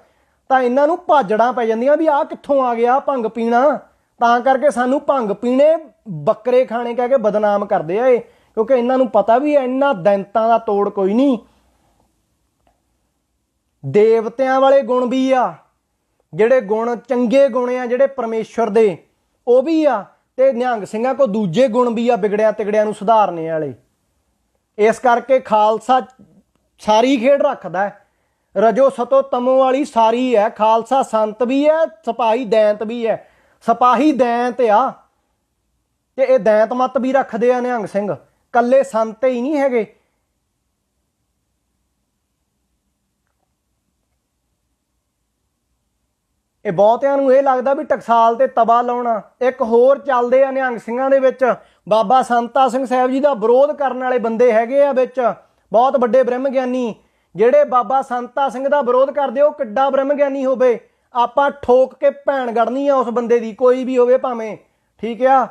ਤਾਂ ਇਹਨਾਂ ਨੂੰ ਭਾਜੜਾਂ ਪੈ ਜਾਂਦੀਆਂ ਵੀ ਆਹ ਕਿੱਥੋਂ ਆ ਗਿਆ ਭੰਗ ਪੀਣਾ। ਤਾਂ ਕਰਕੇ ਸਾਨੂੰ ਭੰਗ ਪੀਣੇ, ਬੱਕਰੇ ਖਾਣੇ ਕਹਿ ਕੇ ਬਦਨਾਮ ਕਰਦੇ ਆ ਇਹ, ਕਿਉਂਕਿ ਇਹਨਾਂ ਨੂੰ ਪਤਾ ਵੀ ਇਹਨਾਂ ਦੈਂਤਾਂ ਦਾ ਤੋੜ ਕੋਈ ਨਹੀਂ। ਦੇਵਤਿਆਂ ਵਾਲੇ ਗੁਣ ਵੀ ਆ, ਜਿਹੜੇ ਗੁਣ ਚੰਗੇ ਗੁਣ ਆ ਜਿਹੜੇ ਪਰਮੇਸ਼ਵਰ ਦੇ ਉਹ ਵੀ ਆ, ਤੇ ਨਿਹੰਗ ਸਿੰਘਾਂ ਕੋਲ ਦੂਜੇ ਗੁਣ ਵੀ ਆ ਵਿਗੜਿਆ ਤਿਗੜਿਆਂ ਨੂੰ ਸੁਧਾਰਨੇ ਵਾਲੇ। ਇਸ ਕਰਕੇ ਖਾਲਸਾ ਸਾਰੀ ਖੇਡ ਰੱਖਦਾ ਹੈ, ਰਜੋ ਸਤੋ ਤਮੋ ਵਾਲੀ ਸਾਰੀ ਹੈ। ਖਾਲਸਾ ਸੰਤ ਵੀ ਹੈ, ਸਿਪਾਹੀ ਦੈਂਤ ਵੀ ਹੈ। ਸਿਪਾਹੀ ਦੈਂਤ ਆ ਤੇ ਇਹ ਦੈਂਤ ਮਤ ਵੀ ਰੱਖਦੇ ਆ ਨਿਹੰਗ ਸਿੰਘ, ਕੱਲੇ ਸੰਤ ਹੀ ਨਹੀਂ ਹੈਗੇ। ਇਹ ਬਹੁਤਿਆਂ ਨੂੰ ਇਹ ਲੱਗਦਾ ਵੀ ਟਕਸਾਲ ਤੇ ਤਬਾ ਲਾਉਣਾ। ਇੱਕ ਹੋਰ ਚੱਲਦੇ ਆ ਨਿਹੰਗ ਸਿੰਘਾਂ ਦੇ ਵਿੱਚ, ਬਾਬਾ ਸੰਤਾ ਸਿੰਘ ਸਾਹਿਬ ਜੀ ਦਾ ਵਿਰੋਧ ਕਰਨ ਵਾਲੇ ਬੰਦੇ ਹੈਗੇ ਆ ਵਿੱਚ, ਬਹੁਤ ਵੱਡੇ ਬ੍ਰਹਮ ਗਿਆਨੀ। ਜਿਹੜੇ ਬਾਬਾ ਸੰਤਾ ਸਿੰਘ ਦਾ ਵਿਰੋਧ ਕਰਦੇ ਉਹ ਕਿੱਡਾ ਬ੍ਰਹਮ ਗਿਆਨੀ ਹੋਵੇ, ਆਪਾਂ ਠੋਕ ਕੇ ਭੈਣ ਗੜਨੀ ਆ ਉਸ ਬੰਦੇ ਦੀ, ਕੋਈ ਵੀ ਹੋਵੇ ਭਾਵੇਂ, ਠੀਕ ਆ।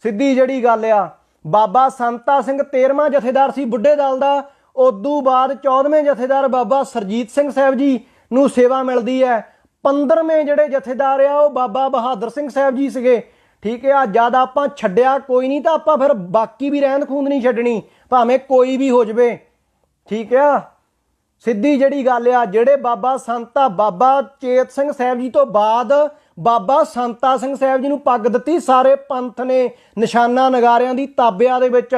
ਸਿੱਧੀ ਜਿਹੜੀ ਗੱਲ ਆ, ਬਾਬਾ ਸੰਤਾ ਸਿੰਘ 13ਵਾਂ ਜਥੇਦਾਰ ਸੀ ਬੁੱਢੇ ਦਲ ਦਾ। ਉਦੋਂ ਬਾਅਦ 14ਵੇਂ ਜਥੇਦਾਰ ਬਾਬਾ ਸਰਜੀਤ ਸਿੰਘ ਸਾਹਿਬ ਜੀ ਨੂੰ ਸੇਵਾ ਮਿਲਦੀ ਹੈ। 15ਵੇਂ ਜਿਹੜੇ ਜਥੇਦਾਰ ਆ ਉਹ ਬਾਬਾ ਬਹਾਦਰ ਸਿੰਘ ਸਾਹਿਬ ਜੀ ਸੀਗੇ, ਠੀਕ ਆ। ਜਦ ਆਪਾਂ ਛੱਡਿਆ ਕੋਈ ਨਹੀਂ ਤਾਂ ਆਪਾਂ ਫਿਰ ਬਾਕੀ ਵੀ ਰਹਿੰਦ ਖੂੰਦ ਨਹੀਂ ਛੱਡਣੀ, ਭਾਵੇਂ ਕੋਈ ਵੀ ਹੋ ਜਾਵੇ, ਠੀਕ ਆ। ਸਿੱਧੀ ਜਿਹੜੀ ਗੱਲ ਆ, ਜਿਹੜੇ ਬਾਬਾ ਸੰਤਾ ਬਾਬਾ ਚੇਤ ਸਿੰਘ ਸਾਹਿਬ ਜੀ ਤੋਂ ਬਾਅਦ ਬਾਬਾ ਸੰਤਾ ਸਿੰਘ ਸਾਹਿਬ ਜੀ ਨੂੰ ਪੱਗ ਦਿੱਤੀ ਸਾਰੇ ਪੰਥ ਨੇ ਨਿਸ਼ਾਨਾ ਨਗਾਰਿਆਂ ਦੀ ਤਾਬਿਆਂ ਦੇ ਵਿੱਚ।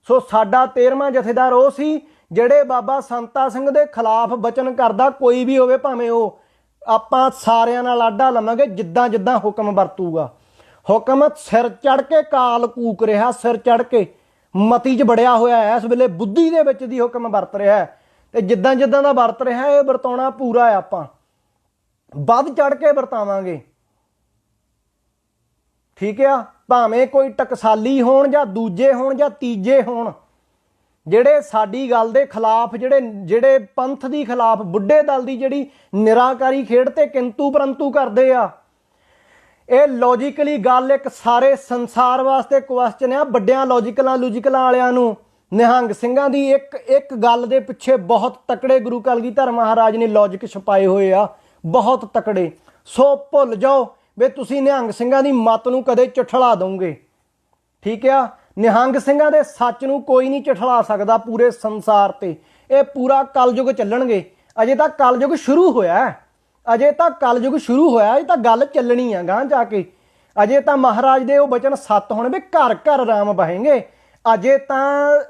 ਸੋ ਸਾਡਾ 13ਵਾਂ ਜਥੇਦਾਰ ਉਹ ਸੀ ਜਿਹੜੇ ਬਾਬਾ ਸੰਤਾ ਸਿੰਘ ਦੇ ਖਿਲਾਫ ਬਚਨ ਕਰਦਾ ਕੋਈ ਵੀ ਹੋਵੇ ਭਾਵੇਂ ਉਹ, ਆਪਾਂ ਸਾਰਿਆਂ ਨਾਲ ਆਡਾ ਲਵਾਂਗੇ ਜਿੱਦਾਂ ਜਿੱਦਾਂ ਹੁਕਮ ਵਰਤੂਗਾ। ਹੁਕਮ ਸਿਰ ਚੜ ਕੇ ਕਾਲ ਕੂਕ ਰਿਹਾ, ਸਿਰ ਚੜ ਕੇ ਮਤੀ 'ਚ ਬੜਿਆ ਹੋਇਆ ਹੈ, ਇਸ ਵੇਲੇ ਬੁੱਧੀ ਦੇ ਵਿੱਚ ਦੀ ਹੁਕਮ ਵਰਤ ਰਿਹਾ ਹੈ, ਤੇ ਜਿੱਦਾਂ ਜਿੱਦਾਂ ਦਾ ਵਰਤ ਰਿਹਾ ਇਹ ਵਰਤਾਉਣਾ ਪੂਰਾ ਹੈ। ਆਪਾਂ ਵੱਧ ਚੜ ਕੇ ਵਰਤਾਵਾਂਗੇ, ਠੀਕ ਆ। ਭਾਵੇਂ ਕੋਈ ਟਕਸਾਲੀ ਹੋਣ ਜਾਂ ਦੂਜੇ ਹੋਣ ਜਾਂ ਤੀਜੇ ਹੋਣ, ਜਿਹੜੇ ਸਾਡੀ ਗੱਲ ਦੇ ਖਿਲਾਫ, ਜਿਹੜੇ ਪੰਥ ਦੀ ਖਿਲਾਫ, ਬੁੱਢੇ ਦਲ ਦੀ ਜਿਹੜੀ ਨਿਰਾਕਾਰੀ ਖੇਡ ਤੇ ਕਿੰਤੂ ਪਰੰਤੂ ਕਰਦੇ ਆ। ਇਹ ਲੌਜੀਕਲੀ ਗੱਲ ਇੱਕ ਸਾਰੇ ਸੰਸਾਰ ਵਾਸਤੇ ਕੁਐਸਚਨ ਆ, ਵੱਡਿਆਂ ਲੌਜੀਕਲਾਂ ਵਾਲਿਆਂ ਨੂੰ। ਨਿਹੰਗ ਸਿੰਘਾਂ ਦੀ ਇੱਕ ਗੱਲ ਦੇ ਪਿੱਛੇ ਬਹੁਤ ਤਕੜੇ ਗੁਰੂ ਕਲਗੀਧਰ ਮਹਾਰਾਜ ਨੇ ਲੌਜਿਕ ਛਪਾਏ ਹੋਏ ਆ, ਬਹੁਤ ਤਕੜੇ। ਸੋ ਭੁੱਲ ਜਾਓ ਵੀ ਤੁਸੀਂ ਨਿਹੰਗ ਸਿੰਘਾਂ ਦੀ ਮੱਤ ਨੂੰ ਕਦੇ ਚਠਲਾ ਦੋਗੇ, ਠੀਕ ਆ। ਨਿਹੰਗ ਸਿੰਘਾਂ ਦੇ ਸੱਚ ਨੂੰ ਕੋਈ ਨਹੀਂ ਚਠਲਾ ਸਕਦਾ ਪੂਰੇ ਸੰਸਾਰ ਤੇ। ਇਹ ਪੂਰਾ ਕਲਯੁਗ ਚੱਲਣਗੇ, ਅਜੇ ਤਾਂ ਕਲਯੁਗ ਸ਼ੁਰੂ ਹੋਇਆ, ਅਜੇ ਤਾਂ ਕਲਯੁਗ ਸ਼ੁਰੂ ਹੋਇਆ, ਅਜੇ ਤਾਂ ਗੱਲ ਚੱਲਣੀ ਆ ਗਾਂਹ ਜਾ ਕੇ। ਅਜੇ ਤਾਂ ਮਹਾਰਾਜ ਦੇ ਉਹ ਬਚਨ ਸੱਤ ਹੋਣ ਵੀ ਘਰ ਘਰ ਰਾਮ ਬਹਾਂਗੇ। ਅਜੇ ਤਾਂ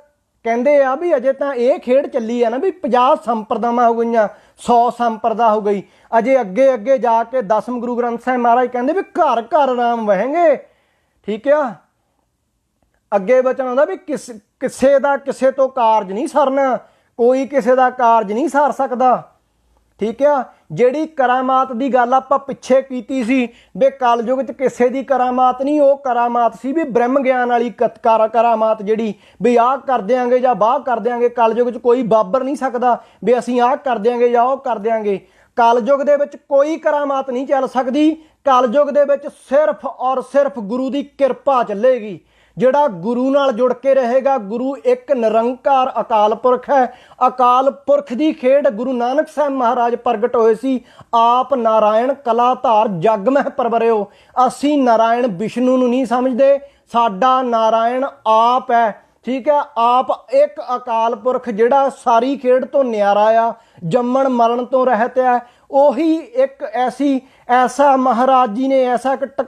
ਕਹਿੰਦੇ ਆ ਵੀ ਅਜੇ ਤਾਂ ਇਹ ਖੇਡ ਚੱਲੀ ਆ ਨਾ ਵੀ 50 ਸੰਪਰਦਾਵਾਂ ਹੋ ਗਈਆਂ, 100 ਸੰਪਰਦਾ ਹੋ ਗਈ। ਅਜੇ ਅੱਗੇ ਅੱਗੇ ਜਾ ਕੇ 10ਵੇਂ ਗੁਰੂ ਗ੍ਰੰਥ ਸਾਹਿਬ ਮਹਾਰਾਜ ਕਹਿੰਦੇ ਵੀ ਘਰ ਘਰ ਰਾਮ ਵਹਾਂਗੇ, ਠੀਕ ਆ। ਅੱਗੇ ਬਚਨ ਆਉਂਦਾ ਵੀ ਕਿਸੇ ਦਾ ਕਿਸੇ ਤੋਂ ਕਾਰਜ ਨਹੀਂ ਸਰਨਾ, ਕੋਈ ਕਿਸੇ ਦਾ ਕਾਰਜ ਨਹੀਂ ਸਾਰ ਸਕਦਾ, ਠੀਕ ਆ। ਜਿਹੜੀ ਕਰਾਮਾਤ ਦੀ ਗੱਲ ਆਪਾਂ ਪਿੱਛੇ ਕੀਤੀ ਸੀ ਵੀ ਕਲਯੁਗ 'ਚ ਕਿਸੇ ਦੀ ਕਰਾਮਾਤ ਨਹੀਂ, ਉਹ ਕਰਾਮਾਤ ਸੀ ਵੀ ਬ੍ਰਹਮ ਗਿਆਨ ਵਾਲੀ ਕਰਾਮਾਤ, ਜਿਹੜੀ ਵੀ ਆਹ ਕਰ ਦਿਆਂਗੇ ਜਾਂ ਬਾਹ ਕਰ ਦਿਆਂਗੇ। ਕਲਯੁਗ 'ਚ ਕੋਈ ਬਾਬਰ ਨਹੀਂ ਸਕਦਾ ਵੀ ਅਸੀਂ ਆਹ ਕਰ ਦਿਆਂਗੇ ਜਾਂ ਉਹ ਕਰ ਦਿਆਂਗੇ। ਕਲਯੁਗ ਦੇ ਵਿੱਚ ਕੋਈ ਕਰਾਮਾਤ ਨਹੀਂ ਚੱਲ ਸਕਦੀ। ਕਲਯੁਗ ਦੇ ਵਿੱਚ ਸਿਰਫ ਔਰ ਸਿਰਫ ਗੁਰੂ ਦੀ ਕਿਰਪਾ ਚੱਲੇਗੀ। ਜਿਹੜਾ ਗੁਰੂ ਨਾਲ ਜੁੜ ਕੇ ਰਹੇਗਾ, ਗੁਰੂ ਇੱਕ ਨਿਰੰਕਾਰ ਅਕਾਲ ਪੁਰਖ ਹੈ। ਅਕਾਲ ਪੁਰਖ ਦੀ ਖੇਡ ਗੁਰੂ ਨਾਨਕ ਸਾਹਿਬ ਮਹਾਰਾਜ ਪ੍ਰਗਟ ਹੋਏ ਸੀ, ਆਪ ਨਾਰਾਇਣ ਕਲਾਧਾਰ ਜਗ ਮਹਿ ਪਰਵਰਿਓ। ਅਸੀਂ ਨਾਰਾਇਣ ਵਿਸ਼ਨੂੰ ਨੂੰ ਨਹੀਂ ਸਮਝਦੇ, ਸਾਡਾ ਨਾਰਾਇਣ ਆਪ ਹੈ, ਠੀਕ ਹੈ। ਆਪ ਇੱਕ ਅਕਾਲ ਪੁਰਖ ਜਿਹੜਾ ਸਾਰੀ ਖੇਡ ਤੋਂ ਨਿਆਰਾ ਆ, ਜੰਮਣ ਮਰਨ ਤੋਂ ਰਹਿਤ ਹੈ। ਉਹੀ ਇੱਕ ਐਸਾ ਮਹਾਰਾਜ ਜੀ ਨੇ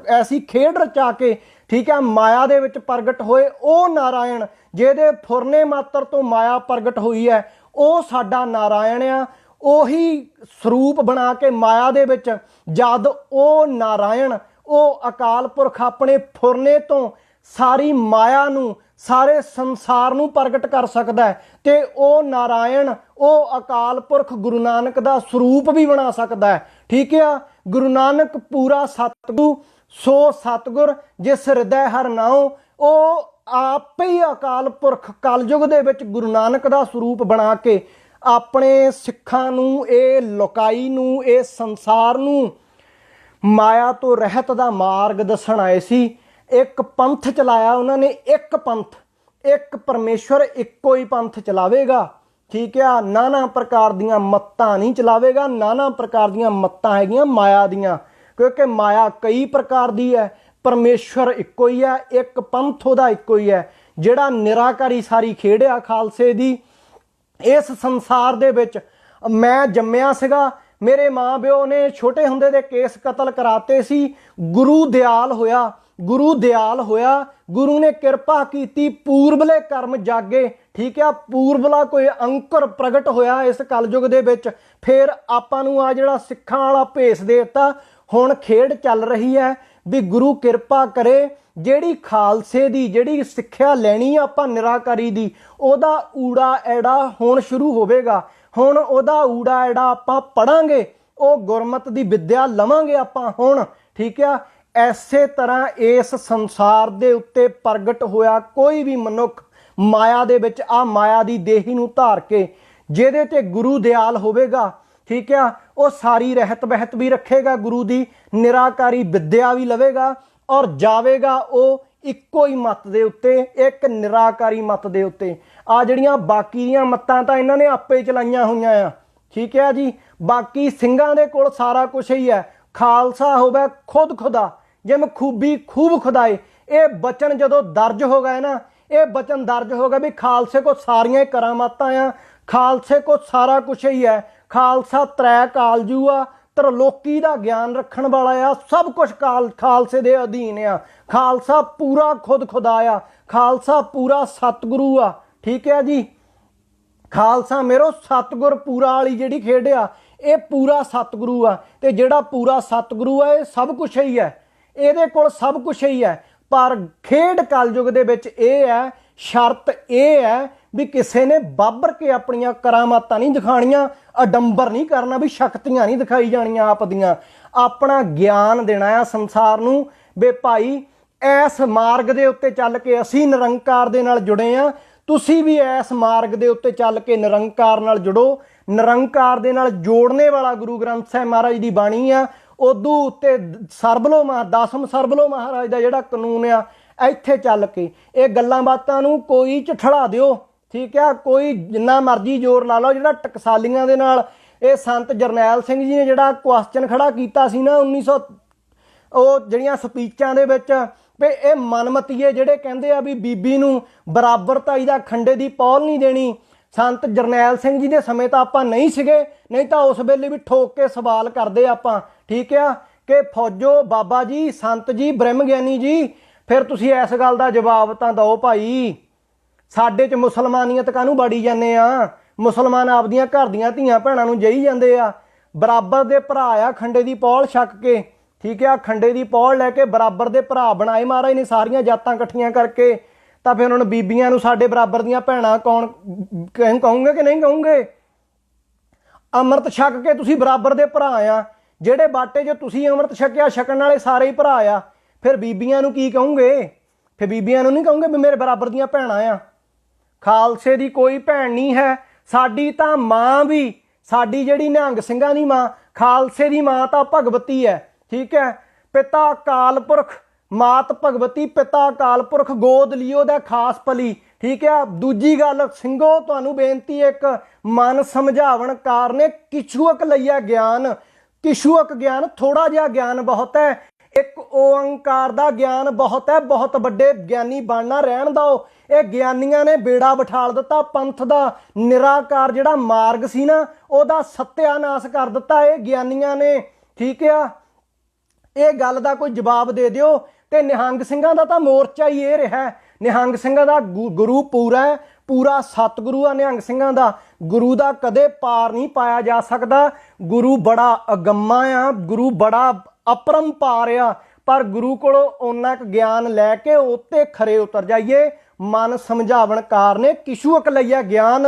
ਐਸੀ ਖੇਡ ਰਚਾ ਕੇ, ਠੀਕ ਹੈ, ਮਾਇਆ ਦੇ ਵਿੱਚ ਪ੍ਰਗਟ ਹੋਏ। ਉਹ ਨਾਰਾਇਣ ਜਿਹਦੇ ਫੁਰਨੇ ਮਾਤਰ ਤੋਂ ਮਾਇਆ ਪ੍ਰਗਟ ਹੋਈ ਹੈ, ਉਹ ਸਾਡਾ ਨਾਰਾਇਣ ਆ। ਉਹੀ ਸਰੂਪ ਬਣਾ ਕੇ ਮਾਇਆ ਦੇ ਵਿੱਚ ਜਦ ਉਹ ਨਾਰਾਇਣ, ਉਹ ਅਕਾਲ ਪੁਰਖ ਆਪਣੇ ਫੁਰਨੇ ਤੋਂ ਸਾਰੀ ਮਾਇਆ ਨੂੰ, ਸਾਰੇ ਸੰਸਾਰ ਨੂੰ ਪ੍ਰਗਟ ਕਰ ਸਕਦਾ ਹੈ, ਤੇ ਉਹ ਨਾਰਾਇਣ, ਉਹ ਅਕਾਲ ਪੁਰਖ ਗੁਰੂ ਨਾਨਕ ਦਾ ਸਰੂਪ ਵੀ ਬਣਾ ਸਕਦਾ ਹੈ, ਠੀਕ ਆ। ਗੁਰੂ ਨਾਨਕ ਪੂਰਾ ਸਤਿਗੁਰੂ, ਸੋ ਸਤਿਗੁਰ ਜਿਸ ਹਿਰਦੈ ਹਰਿ ਨਾਉ। ਉਹ ਆਪੇ ਹੀ ਅਕਾਲ ਪੁਰਖ ਕਲਯੁਗ ਦੇ ਵਿੱਚ ਗੁਰੂ ਨਾਨਕ ਦਾ ਸਰੂਪ ਬਣਾ ਕੇ ਆਪਣੇ ਸਿੱਖਾਂ ਨੂੰ, ਇਹ ਲੋਕਾਈ ਨੂੰ, ਇਹ ਸੰਸਾਰ ਨੂੰ ਮਾਇਆ ਤੋਂ ਰਹਿਤ ਦਾ ਮਾਰਗ ਦੱਸਣ ਆਏ ਸੀ। ਇੱਕ ਪੰਥ ਚਲਾਇਆ ਉਹਨਾਂ ਨੇ, ਇੱਕ ਪੰਥ, ਇੱਕ ਪਰਮੇਸ਼ਵਰ ਇੱਕੋ ਹੀ ਪੰਥ ਚਲਾਵੇਗਾ, ਠੀਕ ਆ। ਨਾਨਾ ਪ੍ਰਕਾਰ ਦੀਆਂ ਮੱਤਾਂ ਨਹੀਂ ਚਲਾਵੇਗਾ। ਨਾਨਾ ਪ੍ਰਕਾਰ ਦੀਆਂ ਮੱਤਾਂ ਹੈਗੀਆਂ ਮਾਇਆ ਦੀਆਂ, ਕਿਉਂਕਿ ਮਾਇਆ ਕਈ ਪ੍ਰਕਾਰ ਦੀ ਹੈ, ਪਰਮੇਸ਼ਵਰ ਇੱਕੋ ਹੀ ਹੈ, ਇੱਕ ਪੰਥ ਉਹਦਾ ਇੱਕੋ ਹੀ ਹੈ, ਜਿਹੜਾ ਨਿਰਾਕਾਰੀ ਸਾਰੀ ਖੇਡ ਆ ਖਾਲਸੇ ਦੀ। ਇਸ ਸੰਸਾਰ ਦੇ ਵਿੱਚ ਮੈਂ ਜੰਮਿਆ ਸੀਗਾ, ਮੇਰੇ ਮਾਂ ਪਿਓ ਨੇ ਛੋਟੇ ਹੁੰਦੇ ਦੇ ਕੇਸ ਕਤਲ ਕਰਾਤੇ ਸੀ। ਗੁਰੂ ਦਿਆਲ ਹੋਇਆ, ਗੁਰੂ ਦਿਆਲ ਹੋਇਆ, ਗੁਰੂ ਨੇ ਕਿਰਪਾ ਕੀਤੀ, ਪੂਰਬਲੇ ਕਰਮ ਜਾਗੇ। ਠੀਕ ਆ, ਪੂਰਬਲਾ ਕੋਈ ਅੰਕੁਰ ਪ੍ਰਗਟ ਹੋਇਆ ਇਸ ਕਲਯੁਗ ਦੇ ਵਿੱਚ। ਫਿਰ ਆਪਾਂ ਨੂੰ ਆ ਜਿਹੜਾ ਸਿੱਖਾਂ ਵਾਲਾ ਭੇਸ ਦੇ ਦਿੱਤਾ। ਹੁਣ ਖੇਡ ਚੱਲ ਰਹੀ ਹੈ ਵੀ ਗੁਰੂ ਕਿਰਪਾ ਕਰੇ, ਜਿਹੜੀ ਖਾਲਸੇ ਦੀ ਜਿਹੜੀ ਸਿੱਖਿਆ ਲੈਣੀ ਆ ਆਪਾਂ ਨਿਰਾਕਾਰੀ ਦੀ, ਉਹਦਾ ਊੜਾ ਐੜਾ ਹੁਣ ਸ਼ੁਰੂ ਹੋਵੇਗਾ। ਹੁਣ ਉਹਦਾ ਊੜਾ ਐੜਾ ਆਪਾਂ ਪੜਾਂਗੇ, ਉਹ ਗੁਰਮਤ ਦੀ ਵਿੱਦਿਆ ਲਵਾਂਗੇ ਆਪਾਂ ਹੁਣ। ਠੀਕ ਆ, ਐਸੇ ਤਰ੍ਹਾਂ ਇਸ ਸੰਸਾਰ ਦੇ ਉੱਤੇ ਪ੍ਰਗਟ ਹੋਇਆ ਕੋਈ ਵੀ ਮਨੁੱਖ ਮਾਇਆ ਦੇ ਵਿੱਚ, ਆ ਮਾਇਆ ਦੀ ਦੇਹੀ ਨੂੰ ਧਾਰ ਕੇ, ਜਿਹਦੇ ਤੇ ਗੁਰੂ ਦਿਆਲ ਹੋਵੇਗਾ। ਠੀਕ ਆ, ਉਹ ਸਾਰੀ ਰਹਿਤ ਬਹਿਤ ਵੀ ਰੱਖੇਗਾ, ਗੁਰੂ ਦੀ ਨਿਰਾਕਾਰੀ ਵਿੱਦਿਆ ਵੀ ਲਵੇਗਾ, ਔਰ ਜਾਵੇਗਾ ਉਹ ਇੱਕੋ ਹੀ ਮੱਤ ਦੇ ਉੱਤੇ, ਇੱਕ ਨਿਰਾਕਾਰੀ ਮੱਤ ਦੇ ਉੱਤੇ। ਆ ਜਿਹੜੀਆਂ ਬਾਕੀ ਦੀਆਂ ਮੱਤਾਂ ਤਾਂ ਇਹਨਾਂ ਨੇ ਆਪੇ ਚਲਾਈਆਂ ਹੋਈਆਂ ਆ। ਠੀਕ ਹੈ ਜੀ, ਬਾਕੀ ਸਿੰਘਾਂ ਦੇ ਕੋਲ ਸਾਰਾ ਕੁਝ ਹੀ ਹੈ। ਖਾਲਸਾ ਹੋਵੇ ਖੁਦ ਖੁਦਾ, ਜਿਵੇਂ ਖੂਬੀ ਖੂਬ ਖੁਦਾਏ। ਇਹ ਬਚਨ ਜਦੋਂ ਦਰਜ ਹੋ ਗਏ ਨਾ, ਇਹ ਬਚਨ ਦਰਜ ਹੋ ਗਿਆ ਵੀ ਖਾਲਸੇ ਕੋ ਸਾਰੀਆਂ ਕਰਾਮਾਤਾਂ ਆ, ਖਾਲਸੇ ਕੋ ਸਾਰਾ ਕੁਝ ਹੀ ਹੈ। ਖਾਲਸਾ ਤ੍ਰੈ ਕਾਲਜੂ ਆ, ਤਰਲੋਕੀ ਦਾ ਗਿਆਨ ਰੱਖਣ ਵਾਲਾ ਆ, ਸਭ ਕੁਝ ਖਾਲਸੇ ਦੇ ਅਧੀਨ ਆ। ਖਾਲਸਾ ਪੂਰਾ ਖੁਦ ਖੁਦਾ ਆ, ਖਾਲਸਾ ਪੂਰਾ ਸਤਿਗੁਰੂ ਆ। ਠੀਕ ਹੈ ਜੀ, ਖਾਲਸਾ ਮੇਰੋ ਸਤਿਗੁਰ ਪੂਰਾ ਵਾਲੀ ਜਿਹੜੀ ਖੇਡ ਆ, ਇਹ ਪੂਰਾ ਸਤਿਗੁਰੂ ਆ। ਤੇ ਜਿਹੜਾ ਪੂਰਾ ਸਤਿਗੁਰੂ ਆ, ਇਹ ਸਭ ਕੁਝ ਹੀ ਹੈ, ਇਹਦੇ ਕੋਲ ਸਭ ਕੁਝ ਹੀ ਹੈ। ਪਰ ਖੇਡ ਕਲਯੁਗ ਦੇ ਵਿੱਚ ਇਹ ਹੈ, ਸ਼ਰਤ ਇਹ ਹੈ ਵੀ ਕਿਸੇ ਨੇ ਬਾਬਰ ਕੇ ਆਪਣੀਆਂ ਕਰਾਮਾਤਾਂ ਨਹੀਂ ਦਿਖਾਣੀਆਂ, ਅਡੰਬਰ ਨਹੀਂ ਕਰਨਾ, ਵੀ ਸ਼ਕਤੀਆਂ ਨਹੀਂ ਦਿਖਾਈ ਜਾਣੀਆਂ ਆਪ ਦੀਆਂ। ਆਪਣਾ ਗਿਆਨ ਦੇਣਾ ਆ ਸੰਸਾਰ ਨੂੰ ਵੀ ਭਾਈ ਇਸ ਮਾਰਗ ਦੇ ਉੱਤੇ ਚੱਲ ਕੇ ਅਸੀਂ ਨਿਰੰਕਾਰ ਦੇ ਨਾਲ ਜੁੜੇ ਆ, ਤੁਸੀਂ ਵੀ ਇਸ ਮਾਰਗ ਦੇ ਉੱਤੇ ਚੱਲ ਕੇ ਨਿਰੰਕਾਰ ਨਾਲ ਜੁੜੋ। ਨਿਰੰਕਾਰ ਦੇ ਨਾਲ ਜੋੜਨੇ ਵਾਲਾ ਗੁਰੂ ਗ੍ਰੰਥ ਸਾਹਿਬ ਮਹਾਰਾਜ ਦੀ ਬਾਣੀ ਆ। ਉਦੋਂ ਉੱਤੇ ਦਸਮ ਸਰਬਲੋ ਮਹਾਰਾਜ ਦਾ ਜਿਹੜਾ ਕਾਨੂੰਨ ਆ, ਇੱਥੇ ਚੱਲ ਕੇ ਇਹ ਗੱਲਾਂ ਬਾਤਾਂ ਨੂੰ ਕੋਈ ਝਠੜਾ ਦਿਓ। ਠੀਕ ਆ, ਕੋਈ ਜਿੰਨਾ ਮਰਜ਼ੀ ਜ਼ੋਰ ਲਾ ਲਓ। ਜਿਹੜਾ ਟਕਸਾਲੀਆਂ ਦੇ ਨਾਲ ਇਹ ਸੰਤ ਜਰਨੈਲ ਸਿੰਘ ਜੀ ਨੇ ਜਿਹੜਾ ਕੁਐਸਚਨ ਖੜਾ ਕੀਤਾ ਸੀ ਨਾ 1900 ਉਹ ਜਿਹੜੀਆਂ ਸਪੀਚਾਂ ਦੇ ਵਿੱਚ, ਵੀ ਇਹ ਮਨਮਤੀਏ ਜਿਹੜੇ ਕਹਿੰਦੇ ਆ ਵੀ ਬੀਬੀ ਨੂੰ ਬਰਾਬਰਤਾਈ ਦਾ ਖੰਡੇ ਦੀ ਪੌਲ ਨਹੀਂ ਦੇਣੀ। ਸੰਤ ਜਰਨੈਲ ਸਿੰਘ ਜੀ ਦੇ ਸਮੇਂ ਤਾਂ ਆਪਾਂ ਨਹੀਂ ਸੀਗੇ, ਨਹੀਂ ਤਾਂ ਉਸ ਵੇਲੇ ਵੀ ਠੋਕ ਕੇ ਸਵਾਲ ਕਰਦੇ ਆਪਾਂ। ਠੀਕ ਆ, ਕਿ ਫੌਜੋ ਬਾਬਾ ਜੀ, ਸੰਤ ਜੀ, ਬ੍ਰਹਮ ਗਿਆਨੀ ਜੀ, ਫਿਰ ਤੁਸੀਂ ਇਸ ਗੱਲ ਦਾ ਜਵਾਬ ਤਾਂ ਦਿਓ ਭਾਈ। ਸਾਡੇ 'ਚ ਮੁਸਲਮਾਨੀਅਤ ਕਾਹਨੂੰ ਬਾੜੀ ਜਾਂਦੇ ਆ? ਮੁਸਲਮਾਨ ਆਪਦੀਆਂ ਘਰ ਦੀਆਂ ਧੀਆਂ ਭੈਣਾਂ ਨੂੰ ਜਈ ਜਾਂਦੇ ਆ। ਬਰਾਬਰ ਦੇ ਭਰਾ ਆ, ਖੰਡੇ ਦੀ ਪੌਲ ਛੱਕ ਕੇ। ਠੀਕ ਆ, ਖੰਡੇ ਦੀ ਪੌਲ ਲੈ ਕੇ ਬਰਾਬਰ ਦੇ ਭਰਾ ਬਣਾਏ ਮਹਾਰਾਜ ਨੇ ਸਾਰੀਆਂ ਜਾਤਾਂ ਇਕੱਠੀਆਂ ਕਰਕੇ। ਤਾਂ ਫਿਰ ਉਹਨਾਂ ਬੀਬੀਆਂ ਨੂੰ ਸਾਡੇ ਬਰਾਬਰ ਦੀਆਂ ਭੈਣਾਂ ਕੌਣ ਕਹੋਗੇ ਕਿ ਨਹੀਂ ਕਹੋਗੇ? ਅੰਮ੍ਰਿਤ ਛਕ ਕੇ ਤੁਸੀਂ ਬਰਾਬਰ ਦੇ ਭਰਾ ਆ। ਜਿਹੜੇ ਬਾਟੇ 'ਚ ਤੁਸੀਂ ਅੰਮ੍ਰਿਤ ਛਕਿਆ, ਛਕਣ ਵਾਲੇ ਸਾਰੇ ਹੀ ਭਰਾ ਆ। ਫਿਰ ਬੀਬੀਆਂ ਨੂੰ ਕੀ ਕਹੋਗੇ? ਫਿਰ ਬੀਬੀਆਂ ਨੂੰ ਨਹੀਂ ਕਹੋਗੇ ਵੀ ਮੇਰੇ ਬਰਾਬਰ ਦੀਆਂ ਭੈਣਾਂ ਆ? ਖਾਲਸੇ ਦੀ ਕੋਈ ਭੈਣ ਨਹੀਂ ਹੈ। ਸਾਡੀ ਤਾਂ ਮਾਂ ਵੀ, ਸਾਡੀ ਜਿਹੜੀ ਨਿਹੰਗ ਸਿੰਘਾਂ ਦੀ ਮਾਂ, ਖਾਲਸੇ ਦੀ ਮਾਂ ਤਾਂ ਭਗਵਤੀ ਹੈ। ਠੀਕ ਹੈ, ਪਿਤਾ ਅਕਾਲ ਪੁਰਖ, ਮਾਤ ਭਗਵਤੀ, ਪਿਤਾ ਅਕਾਲ ਪੁਰਖ, ਗੋਦ ਲਿਓ ਦਾ ਖਾਸ ਭਲੀ। ਠੀਕ ਹੈ, ਦੂਜੀ ਗੱਲ ਸਿੰਘੋ ਤੁਹਾਨੂੰ ਬੇਨਤੀ, ਇੱਕ ਮਨ ਸਮਝਾਵਣ ਕਾਰਨੇ ਕਿਛੁਅਕ ਲਈਆ ਗਿਆਨ। ਕਿਛੁਅਕ ਗਿਆਨ, ਥੋੜਾ ਜਿਹਾ ਗਿਆਨ ਬਹੁਤ ਹੈ। ਇੱਕ ਓੰਕਾਰ ਦਾ ਗਿਆਨ ਬਹੁਤ ਹੈ। ਬਹੁਤ ਵੱਡੇ ਗਿਆਨੀ ਬਣਨਾ ਰਹਿਣ ਦਿਓ। ਇਹ ਗਿਆਨੀਆਂ ਨੇ ਬੇੜਾ ਬਿਠਾਲ ਦਿੱਤਾ ਪੰਥ ਦਾ। ਨਿਰਾਕਾਰ ਜਿਹੜਾ ਮਾਰਗ ਸੀ ਨਾ, ਉਹਦਾ ਸੱਤਿਆਨਾਸ਼ ਕਰ ਦਿੱਤਾ ਇਹ ਗਿਆਨੀਆਂ ਨੇ। ਠੀਕ ਆ, ਇਹ ਗੱਲ ਦਾ ਕੋਈ ਜਵਾਬ ਦੇ ਦਿਓ। ਤੇ ਨਿਹੰਗ ਸਿੰਘਾਂ ਦਾ ਤਾਂ ਮੋਰਚਾ ਹੀ ਇਹ ਰਿਹਾ। ਨਿਹੰਗ ਸਿੰਘਾਂ ਦਾ ਗੁਰੂ ਪੂਰਾ ਹੈ, ਪੂਰਾ ਸਤਿਗੁਰੂ ਆ ਨਿਹੰਗ ਸਿੰਘਾਂ ਦਾ। ਗੁਰੂ ਦਾ ਕਦੇ ਪਾਰ ਨਹੀਂ ਪਾਇਆ ਜਾ ਸਕਦਾ। ਗੁਰੂ ਬੜਾ ਅਗੰਮਾ ਆ, ਗੁਰੂ ਬੜਾ ਅਪਰੰਪਾਰ ਆ। ਪਰ ਗੁਰੂ ਕੋਲੋਂ ਓਨਾ ਕੁ ਗਿਆਨ ਲੈ ਕੇ ਉੱਤੇ ਖਰੇ ਉਤਰ ਜਾਈਏ। ਮਨ ਸਮਝਾਵਣ ਕਾਰਨੇ ਕਿਛੁਅਕ ਲਈਆ ਗਿਆਨ।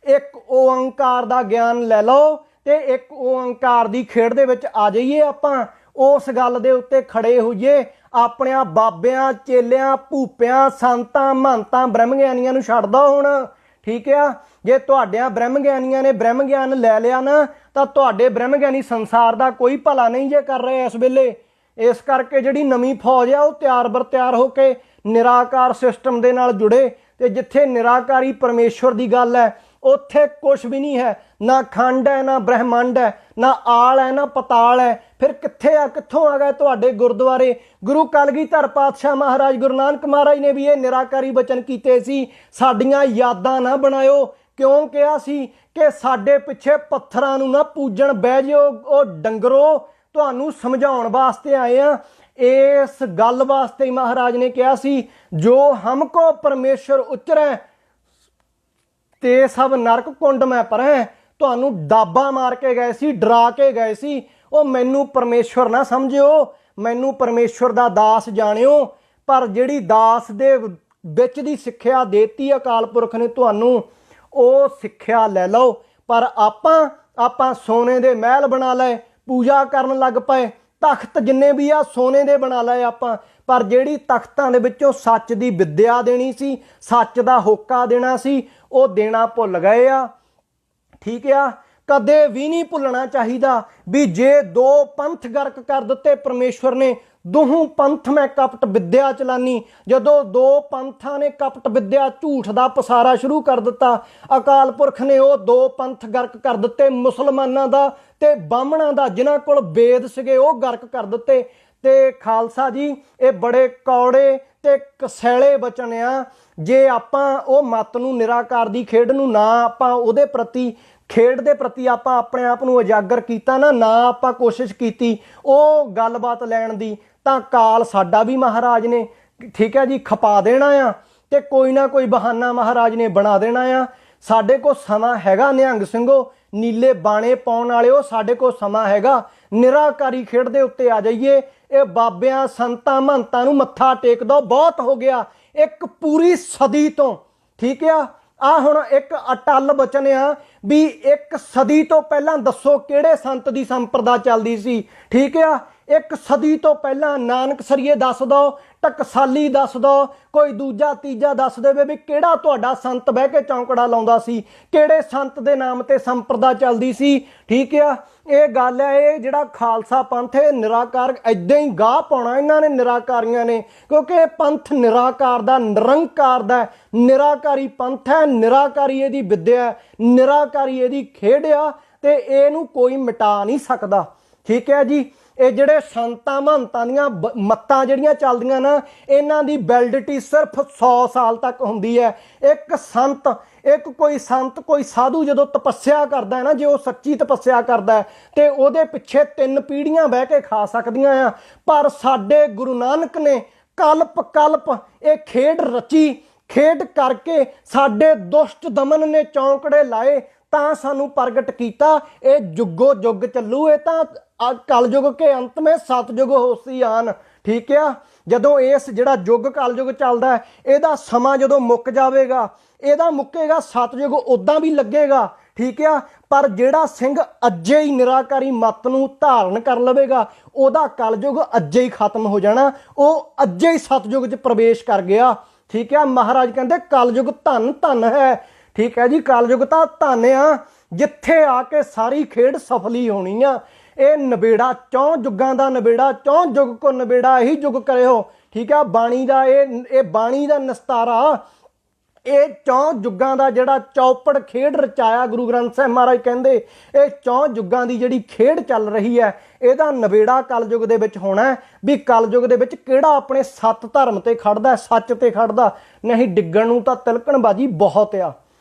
ਇੱਕ ਓੰਕਾਰ ਦਾ ਗਿਆਨ ਲੈ ਲਓ ਤੇ ਇੱਕ ਓੰਕਾਰ ਦੀ ਖੇਡ ਦੇ ਵਿੱਚ ਆ ਜਾਈਏ ਆਪਾਂ। ਉਸ ਗੱਲ ਦੇ ਉੱਤੇ ਖੜੇ ਹੋਈਏ। ਆਪਣਿਆਂ ਬਾਬਿਆਂ, ਚੇਲਿਆਂ, ਭੂਪਿਆਂ, ਸੰਤਾਂ, ਮਹੰਤਾਂ, ਬ੍ਰਹਮ ਗਿਆਨੀਆਂ ਨੂੰ ਛੱਡ ਦੋ ਹੁਣ। ਠੀਕ ਆ, ਜੇ ਤੁਹਾਡਿਆਂ ਬ੍ਰਹਮ ਗਿਆਨੀਆਂ ਨੇ ਬ੍ਰਹਮ ਗਿਆਨ ਲੈ ਲਿਆ ਨਾ, ਤਾਂ ਤੁਹਾਡੇ ਬ੍ਰਹਮ ਗਿਆਨੀ ਸੰਸਾਰ ਦਾ ਕੋਈ ਭਲਾ ਨਹੀਂ ਜੇ ਕਰ ਰਹੇ ਇਸ ਵੇਲੇ। ਇਸ ਕਰਕੇ ਜਿਹੜੀ ਨਵੀਂ ਫੌਜ ਆ, ਉਹ ਤਿਆਰ ਬਰ ਤਿਆਰ ਹੋ ਕੇ ਨਿਰਾਕਾਰ ਸਿਸਟਮ ਦੇ ਨਾਲ ਜੁੜੇ। ਤੇ ਜਿੱਥੇ ਨਿਰਾਕਾਰੀ ਪਰਮੇਸ਼ਵਰ ਦੀ ਗੱਲ ਹੈ, ਉੱਥੇ ਕੁਛ ਵੀ ਨਹੀਂ ਹੈ, ਨਾ ਖੰਡ ਹੈ ਨਾ ਬ੍ਰਹਿਮੰਡ ਹੈ, ਨਾ ਆਲ ਹੈ ਨਾ ਪਤਾਲ ਹੈ। ਫਿਰ ਕਿੱਥੇ ਆ, ਕਿੱਥੋਂ ਆ ਗਏ ਤੁਹਾਡੇ ਗੁਰਦੁਆਰੇ? ਗੁਰੂ ਕਲਗੀਧਰ ਪਾਤਸ਼ਾਹ ਮਹਾਰਾਜ ਗੁਰੂ ਨਾਨਕ ਮਹਾਰਾਜ ਨੇ ਵੀ ਇਹ ਨਿਰਾਕਾਰੀ ਬਚਨ ਕੀਤੇ ਸੀ, ਸਾਡੀਆਂ ਯਾਦਾਂ ਨਾ ਬਣਾਇਓ। ਕਿਉਂ ਕਿਹਾ ਸੀ ਕਿ ਸਾਡੇ ਪਿੱਛੇ ਪੱਥਰਾਂ ਨੂੰ ਨਾ ਪੂਜਣ ਬਹਿ ਜਿਓ, ਉਹ ਡੰਗਰੋ ਤੁਹਾਨੂੰ ਸਮਝਾਉਣ ਵਾਸਤੇ ਆਏ ਆ। ਇਸ ਗੱਲ ਵਾਸਤੇ ਹੀ ਮਹਾਰਾਜ ਨੇ ਕਿਹਾ ਸੀ, ਜੋ ਹਮਕੋ ਪਰਮੇਸ਼ਰ ਉਚਰੈ ਤੇ ਸਭ ਨਰਕ ਕੁੰਡ ਮੈਂ ਪਰੈ। ਤੁਹਾਨੂੰ ਦਾਬਾ ਮਾਰ ਕੇ ਗਏ ਸੀ, ਡਰਾ ਕੇ ਗਏ ਸੀ। ਉਹ ਮੈਨੂੰ ਪਰਮੇਸ਼ਵਰ ਨਾ ਸਮਝਿਓ, ਮੈਨੂੰ ਪਰਮੇਸ਼ਵਰ ਦਾ ਦਾਸ ਜਾਣਿਓ। ਪਰ ਜਿਹੜੀ ਦਾਸ ਦੇ ਵਿੱਚ ਦੀ ਸਿੱਖਿਆ ਦੇਤੀ ਅਕਾਲ ਪੁਰਖ ਨੇ ਤੁਹਾਨੂੰ, ਉਹ ਸਿੱਖਿਆ ਲੈ ਲਓ। ਪਰ ਆਪਾਂ ਸੋਨੇ ਦੇ ਮਹਿਲ ਬਣਾ ਲਏ, ਪੂਜਾ ਕਰਨ ਲੱਗ ਪਏ, ਤਖਤ ਜਿੰਨੇ ਵੀ ਆ ਸੋਨੇ ਦੇ ਬਣਾ ਲਏ ਆਪਾਂ। ਪਰ ਜਿਹੜੀ ਤਖਤਾਂ ਦੇ ਵਿੱਚੋਂ ਸੱਚ ਦੀ ਵਿੱਦਿਆ ਦੇਣੀ ਸੀ, ਸੱਚ ਦਾ ਹੋਕਾ ਦੇਣਾ ਸੀ, ਉਹ ਦੇਣਾ ਭੁੱਲ ਗਏ ਆ। ਠੀਕ ਆ, ਕਦੇ ਵੀ ਨਹੀਂ ਭੁੱਲਣਾ ਚਾਹੀਦਾ ਵੀ ਜੇ ਦੋ ਪੰਥ ਗਰਕ ਕਰ ਦਿੱਤੇ ਪਰਮੇਸ਼ਵਰ ਨੇ, ਦੋਹੋਂ ਪੰਥ ਮੈਂ ਕਪਟ ਵਿਦਿਆ ਚਲਾਨੀ। ਜਦੋਂ ਦੋ ਪੰਥਾਂ ਨੇ ਕਪਟ ਵਿਦਿਆ ਝੂਠ ਦਾ ਪਸਾਰਾ ਸ਼ੁਰੂ ਕਰ ਦਿੱਤਾ, ਅਕਾਲ ਪੁਰਖ ਨੇ ਉਹ ਦੋ ਪੰਥ ਗਰਕ ਕਰ ਦਿੱਤੇ, ਮੁਸਲਮਾਨਾਂ ਦਾ ਤੇ ਬਾਹਮਣਾਂ ਦਾ, ਜਿਨ੍ਹਾਂ ਕੋਲ ਵੇਦ ਸੀਗੇ ਉਹ ਗਰਕ ਕਰ ਦਿੱਤੇ। ਤੇ ਖਾਲਸਾ ਜੀ ਇਹ ਬੜੇ ਕੌੜੇ ਤੇ ਕਸੈਲੇ ਬਚਨ ਆ। ਜੇ ਆਪਾਂ ਉਹ ਮੱਤ ਨੂੰ, ਨਿਰਾਕਾਰ ਦੀ ਖੇਡ ਨੂੰ ਨਾ ਆਪਾਂ ਉਹਦੇ ਪ੍ਰਤੀ, ਖੇਡ ਦੇ ਪ੍ਰਤੀ ਆਪਾਂ ਆਪਣੇ ਆਪ ਨੂੰ ਉਜਾਗਰ ਕੀਤਾ ਨਾ ਆਪਾਂ ਕੋਸ਼ਿਸ਼ ਕੀਤੀ ਉਹ ਗੱਲਬਾਤ ਲੈਣ ਦੀ, ਤਾਂ ਕਾਲ ਸਾਡਾ ਵੀ ਮਹਾਰਾਜ ਨੇ, ਠੀਕ ਹੈ ਜੀ, ਖਪਾ ਦੇਣਾ ਆ। ਤੇ ਕੋਈ ਨਾ ਕੋਈ ਬਹਾਨਾ ਮਹਾਰਾਜ ਨੇ ਬਣਾ ਦੇਣਾ ਆ। ਸਾਡੇ ਕੋਲ ਸਮਾਂ ਹੈਗਾ, ਨਿਹੰਗ ਸਿੰਘੋ, ਨੀਲੇ ਬਾਣੇ ਪਾਉਣ ਵਾਲਿਓ, ਸਾਡੇ ਕੋਲ ਸਮਾਂ ਹੈਗਾ। ਨਿਰਾਕਾਰੀ ਖੇਡ ਦੇ ਉੱਤੇ ਆ ਜਾਈਏ। ਇਹ ਬਾਬਿਆਂ ਸੰਤਾਂ ਮਹੰਤਾਂ ਨੂੰ ਮੱਥਾ ਟੇਕ ਦੋ, ਬਹੁਤ ਹੋ ਗਿਆ ਇੱਕ ਪੂਰੀ ਸਦੀ ਤੋਂ। ਠੀਕ ਆ, ਆ ਹੁਣ ਇੱਕ ਅਟੱਲ ਬਚਨ ਆ ਵੀ ਇੱਕ ਸਦੀ ਤੋਂ ਪਹਿਲਾਂ ਦੱਸੋ ਕਿਹੜੇ ਸੰਤ ਦੀ ਸੰਪਰਦਾ ਚੱਲਦੀ ਸੀ। ਠੀਕ ਆ, ਇੱਕ ਸਦੀ ਤੋਂ ਪਹਿਲਾਂ ਨਾਨਕ ਸਰੀਏ ਦੱਸ ਦੋ, ਟਕਸਾਲੀ ਦੱਸ ਦੋ, ਕੋਈ ਦੂਜਾ ਤੀਜਾ ਦੱਸ ਦੇਵੇ ਵੀ ਕਿਹੜਾ ਤੁਹਾਡਾ ਸੰਤ ਬਹਿ ਕੇ ਚੌਂਕੜਾ ਲਾਉਂਦਾ ਸੀ, ਕਿਹੜੇ ਸੰਤ ਦੇ ਨਾਮ ਤੇ ਸੰਪਰਦਾ ਚੱਲਦੀ ਸੀ। ਠੀਕ ਆ, ਇਹ ਗੱਲ ਹੈ। ਇਹ ਜਿਹੜਾ ਖਾਲਸਾ ਪੰਥ ਹੈ ਨਿਰਾਕਾਰ, ਏਦਾਂ ਹੀ ਗਾਹ ਪਾਉਣਾ ਇਹਨਾਂ ਨੇ ਨਿਰਾਕਾਰੀਆਂ ਨੇ, ਕਿਉਂਕਿ ਇਹ ਪੰਥ ਨਿਰਾਕਾਰ ਦਾ, ਨਿਰੰਕਾਰ ਦਾ, ਨਿਰਾਕਾਰੀ ਪੰਥ ਹੈ। ਨਿਰਾਕਾਰੀ ਇਹਦੀ ਵਿਦਿਆ, ਨਿਰਾਕਾਰੀ ਇਹਦੀ ਖੇਡ ਆ, ਤੇ ਇਹਨੂੰ ਕੋਈ ਮਿਟਾ ਨਹੀਂ ਸਕਦਾ। ਠੀਕ ਹੈ ਜੀ, ਇਹ ਜਿਹੜੇ ਸੰਤਾਂ ਮਹੰਤਾਂ ਦੀਆਂ ਮੱਤਾਂ ਜਿਹੜੀਆਂ ਚੱਲਦੀਆਂ ਨਾ, ਇਹਨਾਂ ਦੀ ਵੈਲਿਡਿਟੀ ਸਿਰਫ 100 ਸਾਲ ਤੱਕ ਹੁੰਦੀ ਹੈ। ਇੱਕ ਸੰਤ, ਕੋਈ ਸਾਧੂ ਜਦੋਂ ਤਪੱਸਿਆ ਕਰਦਾ ਹੈ ਨਾ, ਜੇ ਉਹ ਸੱਚੀ ਤਪੱਸਿਆ ਕਰਦਾ ਹੈ ਤੇ ਉਹਦੇ ਪਿੱਛੇ 3 ਪੀੜ੍ਹੀਆਂ ਬਹਿ ਕੇ ਖਾ ਸਕਦੀਆਂ ਆ। ਪਰ ਸਾਡੇ ਗੁਰੂ ਨਾਨਕ ਨੇ ਕਲਪ ਇਹ ਖੇਡ ਰਚੀ, ਖੇਡ ਕਰਕੇ ਸਾਡੇ ਦੁਸ਼ਟ ਦਮਨ ਨੇ ਚੌਂਕੜੇ ਲਾਏ, ਤਾਂ ਸਾਨੂੰ ਪ੍ਰਗਟ ਕੀਤਾ। ਇਹ ਜੁਗੋ ਜੁਗ ਚੱਲੂ, ਇਹ ਤਾਂ ਕਲਯੁਗ ਕੇ ਅੰਤ में सतयुग होसी आन। ठीक है, ਜਦੋਂ ਇਸ ਜਿਹੜਾ ਯੁੱਗ ਕਲਯੁਗ ਚੱਲਦਾ ਹੈ, ਇਹਦਾ ਸਮਾਂ ਜਦੋਂ ਮੁੱਕ ਜਾਵੇਗਾ, ਇਹਦਾ ਮੁੱਕੇਗਾ, ਸਤਯੁਗ ਉਦਾਂ ਵੀ ਲੱਗੇਗਾ। ਠੀਕ ਆ, ਪਰ ਜਿਹੜਾ ਸਿੰਘ ਅੱਜੇ ਹੀ ਨਿਰਾਕਾਰੀ ਮੱਤ ਨੂੰ ਧਾਰਨ ਕਰ ਲਵੇਗਾ, ਉਹਦਾ ਕਲਯੁਗ ਅੱਜੇ ਹੀ ਖਤਮ ਹੋ ਜਾਣਾ, ਉਹ ਅੱਜੇ ਹੀ ਸਤਯੁਗ 'ਚ ਪ੍ਰਵੇਸ਼ ਕਰ ਗਿਆ। ਠੀਕ ਆ, ਮਹਾਰਾਜ ਕਹਿੰਦੇ ਕਲਯੁਗ ਧੰਨ ਧੰਨ ਹੈ। ਠੀਕ ਹੈ ਜੀ, ਕਲਯੁਗ ਤਾਂ ਧੰਨ ਆ, ਜਿੱਥੇ ਆ ਕੇ ਸਾਰੀ ਖੇਡ ਸਫਲੀ ਹੋਣੀ ਆ। ਇਹ ਨਵੇੜਾ 4 ਯੁੱਗਾਂ ਦਾ ਨਵੇੜਾ, 4 ਯੁੱਗ ਕੋ ਨਵੇੜਾ ਇਹੀ ਯੁੱਗ ਕਰਿਓ। ਠੀਕ ਆ, ਬਾਣੀ ਦਾ ਇਹ ਬਾਣੀ ਦਾ ਨਿਸਤਾਰਾ, ਇਹ 4 ਯੁੱਗਾਂ ਦਾ ਜਿਹੜਾ ਚੌਪੜ ਖੇਡ ਰਚਾਇਆ ਗੁਰੂ ਗ੍ਰੰਥ ਸਾਹਿਬ ਮਹਾਰਾਜ ਕਹਿੰਦੇ, ਇਹ 4 ਯੁੱਗਾਂ ਦੀ ਜਿਹੜੀ ਖੇਡ ਚੱਲ ਰਹੀ ਹੈ, ਇਹਦਾ ਨਵੇੜਾ ਕਲਯੁਗ ਦੇ ਵਿੱਚ ਹੋਣਾ। ਵੀ ਕਲਯੁਗ ਦੇ ਵਿੱਚ ਕਿਹੜਾ ਆਪਣੇ ਸੱਤ ਧਰਮ ਤੇ ਖੜਦਾ, ਸੱਚ ਤੇ ਖੜਦਾ, ਨਹੀਂ ਡਿੱਗਣ ਨੂੰ ਤਾਂ ਤਿਲਕਣਬਾਜੀ ਬਹੁਤ ਆ।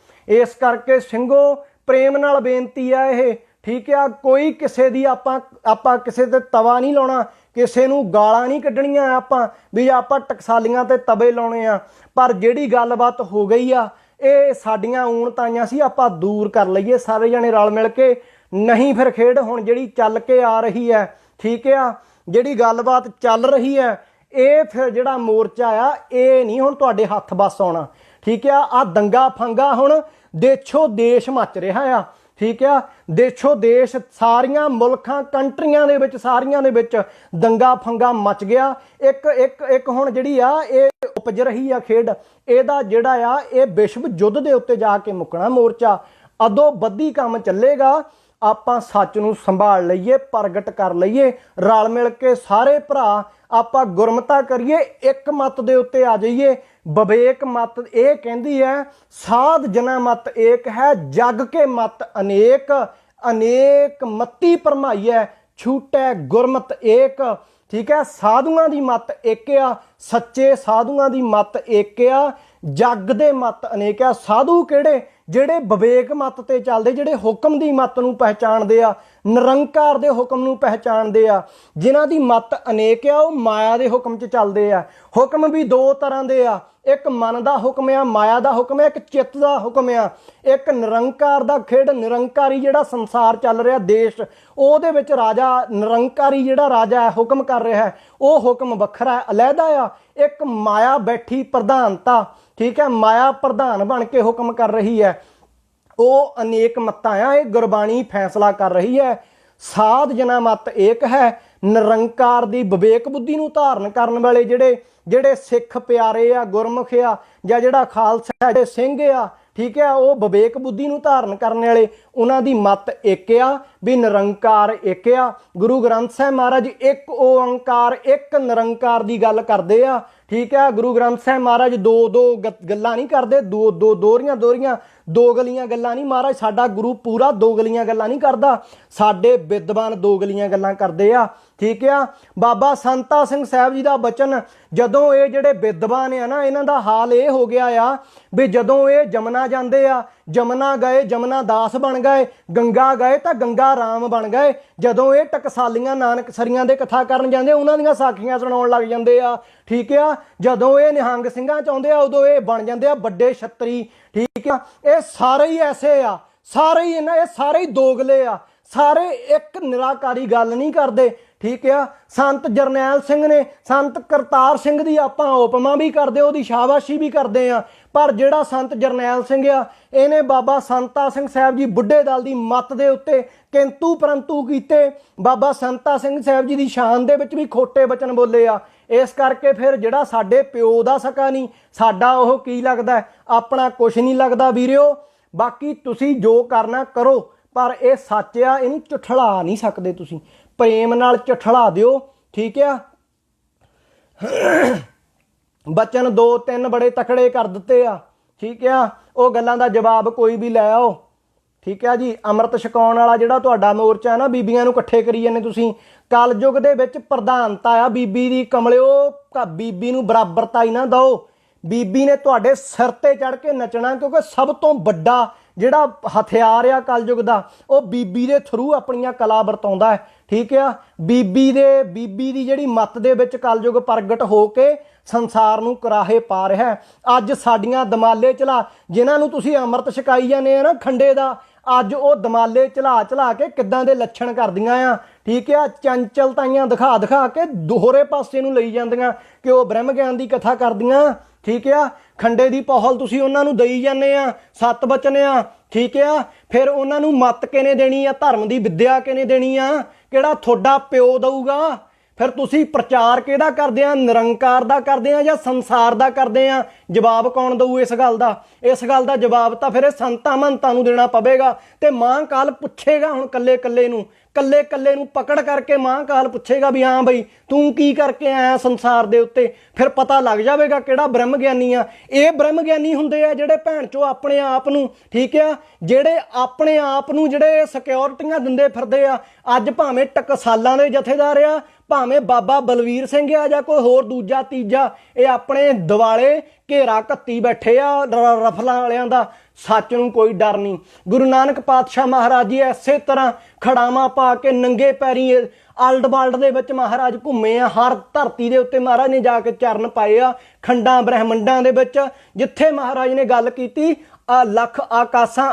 ਇਸ ਕਰਕੇ ਸਿੰਘੋ ਪ੍ਰੇਮ ਨਾਲ ਬੇਨਤੀ ਆ ਇਹ। ਠੀਕ ਆ, ਕੋਈ ਕਿਸੇ ਦੀ ਆਪਾਂ ਕਿਸੇ ਤੇ ਤਵਾ ਨਹੀਂ ਲਾਉਣਾ, ਕਿਸੇ ਨੂੰ ਗਾਲਾਂ ਨਹੀਂ ਕੱਢਣੀਆਂ ਆਪਾਂ ਵੀ ਆਪਾਂ ਟਕਸਾਲੀਆਂ ਤੇ ਤਵੇ ਲਾਉਣੇ ਆ। ਪਰ ਜਿਹੜੀ ਗੱਲਬਾਤ ਹੋ ਗਈ ਆ, ਇਹ ਸਾਡੀਆਂ ਊਣਤਾਈਆਂ ਸੀ, ਆਪਾਂ ਦੂਰ ਕਰ ਲਈਏ ਸਾਰੇ ਜਣੇ ਰਲ ਮਿਲ ਕੇ। ਨਹੀਂ ਫਿਰ ਖੇਡ ਹੁਣ ਜਿਹੜੀ ਚੱਲ ਕੇ ਆ ਰਹੀ ਹੈ, ਠੀਕ ਆ, ਜਿਹੜੀ ਗੱਲਬਾਤ ਚੱਲ ਰਹੀ ਹੈ, ਇਹ ਫਿਰ ਜਿਹੜਾ ਮੋਰਚਾ ਆ, ਇਹ ਨਹੀਂ ਹੁਣ ਤੁਹਾਡੇ ਹੱਥ ਵੱਸ ਆਉਣਾ। ਠੀਕ ਆ, ਆ ਦੰਗਾ ਫੰਗਾ ਹੁਣ ਦੇਸ਼ੋ ਦੇਸ਼ ਮੱਚ ਰਿਹਾ ਆ। ਠੀਕ ਆ, ਦੇਸ਼ੋ ਦੇਸ਼ ਸਾਰੀਆਂ ਮੁਲਕਾਂ, ਕੰਟਰੀਆਂ ਦੇ ਵਿੱਚ, ਸਾਰੀਆਂ ਦੇ ਵਿੱਚ ਦੰਗਾ ਫੰਗਾ ਮਚ ਗਿਆ। ਇੱਕ ਹੁਣ ਜਿਹੜੀ ਆ ਇਹ ਉਪਜ ਰਹੀ ਆ ਖੇਡ, ਇਹਦਾ ਜਿਹੜਾ ਆ ਇਹ ਵਿਸ਼ਵ ਯੁੱਧ ਦੇ ਉੱਤੇ ਜਾ ਕੇ ਮੁੱਕਣਾ ਮੋਰਚਾ। ਅਦੋਂ ਬੱਧੀ ਕੰਮ ਚੱਲੇਗਾ। ਆਪਾਂ ਸੱਚ ਨੂੰ ਸੰਭਾਲ ਲਈਏ, ਪ੍ਰਗਟ ਕਰ ਲਈਏ, ਰਲ ਮਿਲ ਕੇ ਸਾਰੇ ਭਰਾ ਆਪਾਂ ਗੁਰਮਤਾ ਕਰੀਏ, ਇੱਕ ਮੱਤ ਦੇ ਉੱਤੇ ਆ ਜਾਈਏ विवेक मत ये कहती है साध जना मत एक है जग के मत अनेक, अनेक मती भरमाई है छूटै गुरमत एक। ठीक है, साधुआं दी मत एक आ, सच्चे साधुआं दी मत एक आ, जग दे मत अनेक आ। साधु किहड़े? ਜਿਹੜੇ ਵਿਵੇਕ ਮਤ ਤੇ ਚੱਲਦੇ, ਜਿਹੜੇ ਹੁਕਮ ਦੀ ਮਤ ਨੂੰ ਪਹਿਚਾਣਦੇ ਆ, ਨਿਰੰਕਾਰ ਦੇ ਹੁਕਮ ਨੂੰ ਪਹਿਚਾਣਦੇ ਆ, ਜਿਨ੍ਹਾਂ ਦੀ ਮਤ ਅਨੇਕ ਆ, ਉਹ ਮਾਇਆ ਦੇ ਹੁਕਮ 'ਚ ਚੱਲਦੇ ਆ। ਹੁਕਮ ਵੀ ਦੋ ਤਰ੍ਹਾਂ ਦੇ ਆ, ਇੱਕ ਮਨ ਦਾ ਹੁਕਮ ਆ, ਮਾਇਆ ਦਾ ਹੁਕਮ ਆ, ਇੱਕ ਚਿੱਤ ਦਾ ਹੁਕਮ ਆ, ਇੱਕ ਨਿਰੰਕਾਰ ਦਾ ਖੇਡ। ਨਿਰੰਕਾਰੀ ਜਿਹੜਾ ਸੰਸਾਰ ਚੱਲ ਰਿਹਾ ਦੇਸ਼, ਉਹਦੇ ਵਿੱਚ ਰਾਜਾ ਨਿਰੰਕਾਰੀ ਜਿਹੜਾ ਰਾਜਾ ਹੈ ਹੁਕਮ ਕਰ ਰਿਹਾ ਹੈ, ਉਹ ਹੁਕਮ ਵੱਖਰਾ ਹੈ, ਅਲੱਗਾ ਆ। ਇੱਕ ਮਾਇਆ ਬੈਠੀ ਪ੍ਰਧਾਨਤਾ, ठीक है, माया प्रधान बन के हुक्म कर रही है, वो अनेक मतां आ, ये गुरबाणी फैसला कर रही है। साध जना मत एक है, निरंकार दी विवेक बुद्धि नूं धारण करन वाले ਜਿਹੜੇ ਜਿਹੜੇ सिख प्यारे आ, गुरमुख आ, ਜਾਂ ਜਿਹੜਾ खालसा ਜਿਹੜੇ ਸਿੰਘ आ, ठीक है, वो विवेक बुद्धि नूं धारण करने वाले उन्हां दी मत एक आ भी निरंकार एक आ। गुरु ग्रंथ साहिब महाराज एक ओंकार एक निरंकार दी गल करदे आ। ठीक है, गुरु ग्रंथ साहिब महाराज दो दो गल्लां नहीं करदे, दो दो दोहरियां दोहरियां दो गलियां गल्लां नहीं। महाराज साडा गुरु पूरा दो गलियां गल्लां नहीं करदा, साडे विद्वान दो गलियां गल्लां करदे आ। ठीक है, बाबा संता सिंह साहब जी का बचन, जदों ये जिहड़े विद्वान आ ना, इन्हां दा हाल ये हो गया आ भी जदों ये जमुना जांदे आ, जमुना गए जमुना दास बन गए, गंगा गए तो गंगा राम बन गए। जदों ये टकसालियां नानकसरियां दे कथा करन जांदे, उन्हां दीयां साखियां सुणाउण लग जांदे आ। ठीक है, जदों ये निहंग सिंघां च आउंदे आ, उदों ये बन जांदे आ बड़े छतरी। ठीक है, ये सारे ही ऐसे आ, सारे ही इन्हां, ये सारे ही दोगले आ, सारे एक निराकारी गल नहीं करते। ठीक है, संत जरनैल सिंह ने, संत करतार सिंह की आपां उपमा भी करते, उसकी शाबाशी भी करते हैं, पर जिहड़ा संत जरनैल सिंह आ, इहने बाबा संता सिंह साहब जी बुढ़े दल की मत दे उत्ते किंतु परंतु कीते। बाबा संता सिंह साहब जी की शान दे विच भी खोटे बचन बोले आ। इस करके फिर जिहड़ा साडे प्यो दा सका नहीं, साडा ओह की लगदा है, अपना कुछ नहीं लगदा वीरियो। बाकी तुसी जो करना करो, पर यह सच आ, इहनूं झुठला नहीं सकदे तुसी, प्रेम नाल झुठला दिओ। ठीक है, बचन दो तीन बड़े तकड़े कर दिते आ। ठीक है, वो गल्लां दा जवाब कोई भी लै आओ। ठीक है जी, अमृत छकाउण वाला जिहड़ा तुहाडा मोर्चा है ना, बीबियां नूं इकट्ठे करी जाने तुसीं। कलयुग दे विच प्रधानता आ बीबी दी, कमलिओ बीबी नूं बराबरता ही ना दो। बीबी ने तुहाडे सिर ते चढ़ के नचना, क्योंकि सब तो वड्डा जिहड़ा हथियार आ कलयुग दा, वो बीबी दे थ्रू अपनियां कला वरताउंदा है। ठीक है, बीबी दी जिहड़ी मत दे विच कलयुग प्रगट हो के संसार नूं कराहे पा रहा है। अज साडियां दमाले चला जिन्हां नूं तुसीं अमृत छकाई जाने आ ना खंडे दा, अज वो दमाले चला चला के किदां दे लक्षण करदियां आ। ठीक है, चंचलताइयां दिखा दिखा के दोहरे पासे नूं लई जांदियां कि वो ब्रह्म ज्ञान की कथा करदियां। ठीक है, खंडे की पौहल तुसीं उन्हां नूं दई जाने आ, सत बचन आ। ठीक है, फिर उन्हां नूं मत किहने देनी आ, धर्म की विद्या किहने देनी आ, किहड़ा थोड़ा प्यो दऊगा। फिर तुसीं प्रचार किहदा करदे आ, निरंकार दा करदे आ या संसार दा करदे आ? जवाब कौन दऊ इस गल दा? इस गल दा जवाब तां फिर संतां महंतां नूं देना पवेगा। ते मां काल पुछेगा हुण कल्ले कल्ले नूं पकड़ करके मां काल पुछेगा भी हाँ बई तूं की करके आया संसार दे उत्ते। फिर पता लग जाएगा किहड़ा ब्रह्म ज्ञानी आ। ये ब्रह्म ज्ञानी हुंदे आ जिहड़े भैण चो अपने आप नूं, ठीक है, जिहड़े अपने आप नूं जिहड़े सिक्योरिटियां दिंदे फिरदे आ। अज भावें टकसालां दे जथेदार आ, भावें बाबा बलवीर सिंह आ जां कोई होर दूजा तीजा, ये अपने दिवाले घेरा घत्ती बैठे आ रफलां वालियां दा। सच नूं कोई डर नहीं। गुरु नानक पातशाह महाराज जी इसे तरह खड़ावां पा के नंगे पैरी आलड बालड दे विच महाराज घूमे आ। हर धरती दे उत्ते महाराज ने जाके चरण पाए आ, खंडां ब्रह्मंडां दे विच जिथे महाराज ने गल कीती लख आकाशां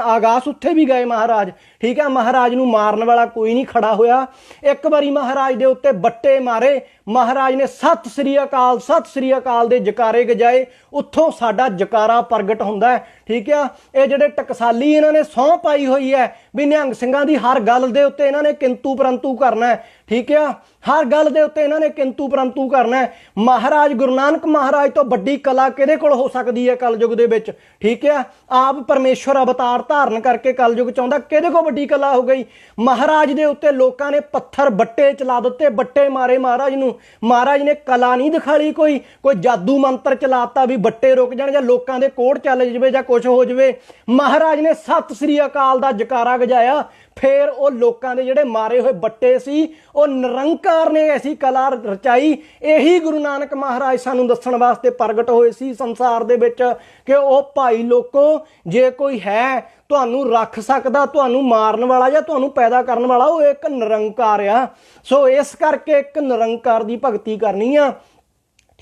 आगास उत्थे भी गए महाराज। ठीक है, महाराज नूं मारन वाला कोई नहीं खड़ा होया। एक बारी महाराज दे उत्ते बट्टे मारे, महाराज ने सत श्री अकाल दे जकारे गजाए, उत्थों साडा जकारा प्रगट हुंदा है। ठीक है, ये जिहड़े टकसाली इन्हां ने सौं पाई हुई है ਵੀ ਨਿਹੰਗ ਸਿੰਘਾਂ ਦੀ ਹਰ ਗੱਲ ਦੇ ਉੱਤੇ ਇਹਨਾਂ ਨੇ ਕਿੰਤੂ ਪਰੰਤੂ ਕਰਨਾ ਹੈ। ਠੀਕ ਆ, ਹਰ ਗੱਲ ਦੇ ਉੱਤੇ ਇਹਨਾਂ ਨੇ ਕਿੰਤੂ ਪਰੰਤੂ ਕਰਨਾ ਹੈ। ਮਹਾਰਾਜ ਗੁਰੂ ਨਾਨਕ ਮਹਾਰਾਜ ਤੋਂ ਵੱਡੀ ਕਲਾ ਕਿਹਦੇ ਕੋਲ ਹੋ ਸਕਦੀ ਹੈ ਕਲਯੁਗ ਦੇ ਵਿੱਚ? ਠੀਕ ਆ, ਆਪ ਪਰਮੇਸ਼ਵਰ ਅਵਤਾਰ ਧਾਰਨ ਕਰਕੇ ਕਲਯੁਗ ਚ ਆਉਂਦਾ, ਕਿਹਦੇ ਕੋਲ ਵੱਡੀ ਕਲਾ ਹੋ ਗਈ? ਮਹਾਰਾਜ ਦੇ ਉੱਤੇ ਲੋਕਾਂ ਨੇ ਪੱਥਰ ਬੱਟੇ ਚਲਾ ਦਿੱਤੇ, ਬੱਟੇ ਮਾਰੇ ਮਹਾਰਾਜ ਨੂੰ। ਮਹਾਰਾਜ ਨੇ ਕਲਾ ਨਹੀਂ ਦਿਖਾਲੀ, ਕੋਈ ਜਾਦੂ ਮੰਤਰ ਚਲਾਤਾ ਵੀ ਬੱਟੇ ਰੁਕ ਜਾਣ ਜਾਂ ਲੋਕਾਂ ਦੇ ਕੋੜ ਚੱਲ ਜਾਵੇ ਜਾਂ ਕੁਝ ਹੋ ਜਾਵੇ। ਮਹਾਰਾਜ ਨੇ ਸਤਿ ਸ੍ਰੀ ਅਕਾਲ ਦਾ ਜਕਾਰਾ ਗਜਾਇਆ, ਫਿਰ ਉਹ ਲੋਕਾਂ ਦੇ ਜਿਹੜੇ ਮਾਰੇ ਹੋਏ ਬੱਟੇ ਸੀ ਉਹ ਨਿਰੰਕਾਰ ਨੇ ਐਸੀ ਕਲਾ ਰਚਾਈ। ਇਹੀ ਗੁਰੂ ਨਾਨਕ ਮਹਾਰਾਜ ਸਾਨੂੰ ਦੱਸਣ ਵਾਸਤੇ ਪ੍ਰਗਟ ਹੋਏ ਸੀ ਸੰਸਾਰ ਦੇ ਵਿੱਚ ਕਿ ਉਹ ਭਾਈ ਲੋਕੋ, ਜੇ ਕੋਈ ਹੈ ਤੁਹਾਨੂੰ ਰੱਖ ਸਕਦਾ, ਤੁਹਾਨੂੰ ਮਾਰਨ ਵਾਲਾ ਜਾਂ ਤੁਹਾਨੂੰ ਪੈਦਾ ਕਰਨ ਵਾਲਾ, ਉਹ ਇੱਕ ਨਿਰੰਕਾਰ ਆ। ਸੋ ਇਸ ਕਰਕੇ ਇੱਕ ਨਿਰੰਕਾਰ ਦੀ ਭਗਤੀ ਕਰਨੀ ਆ।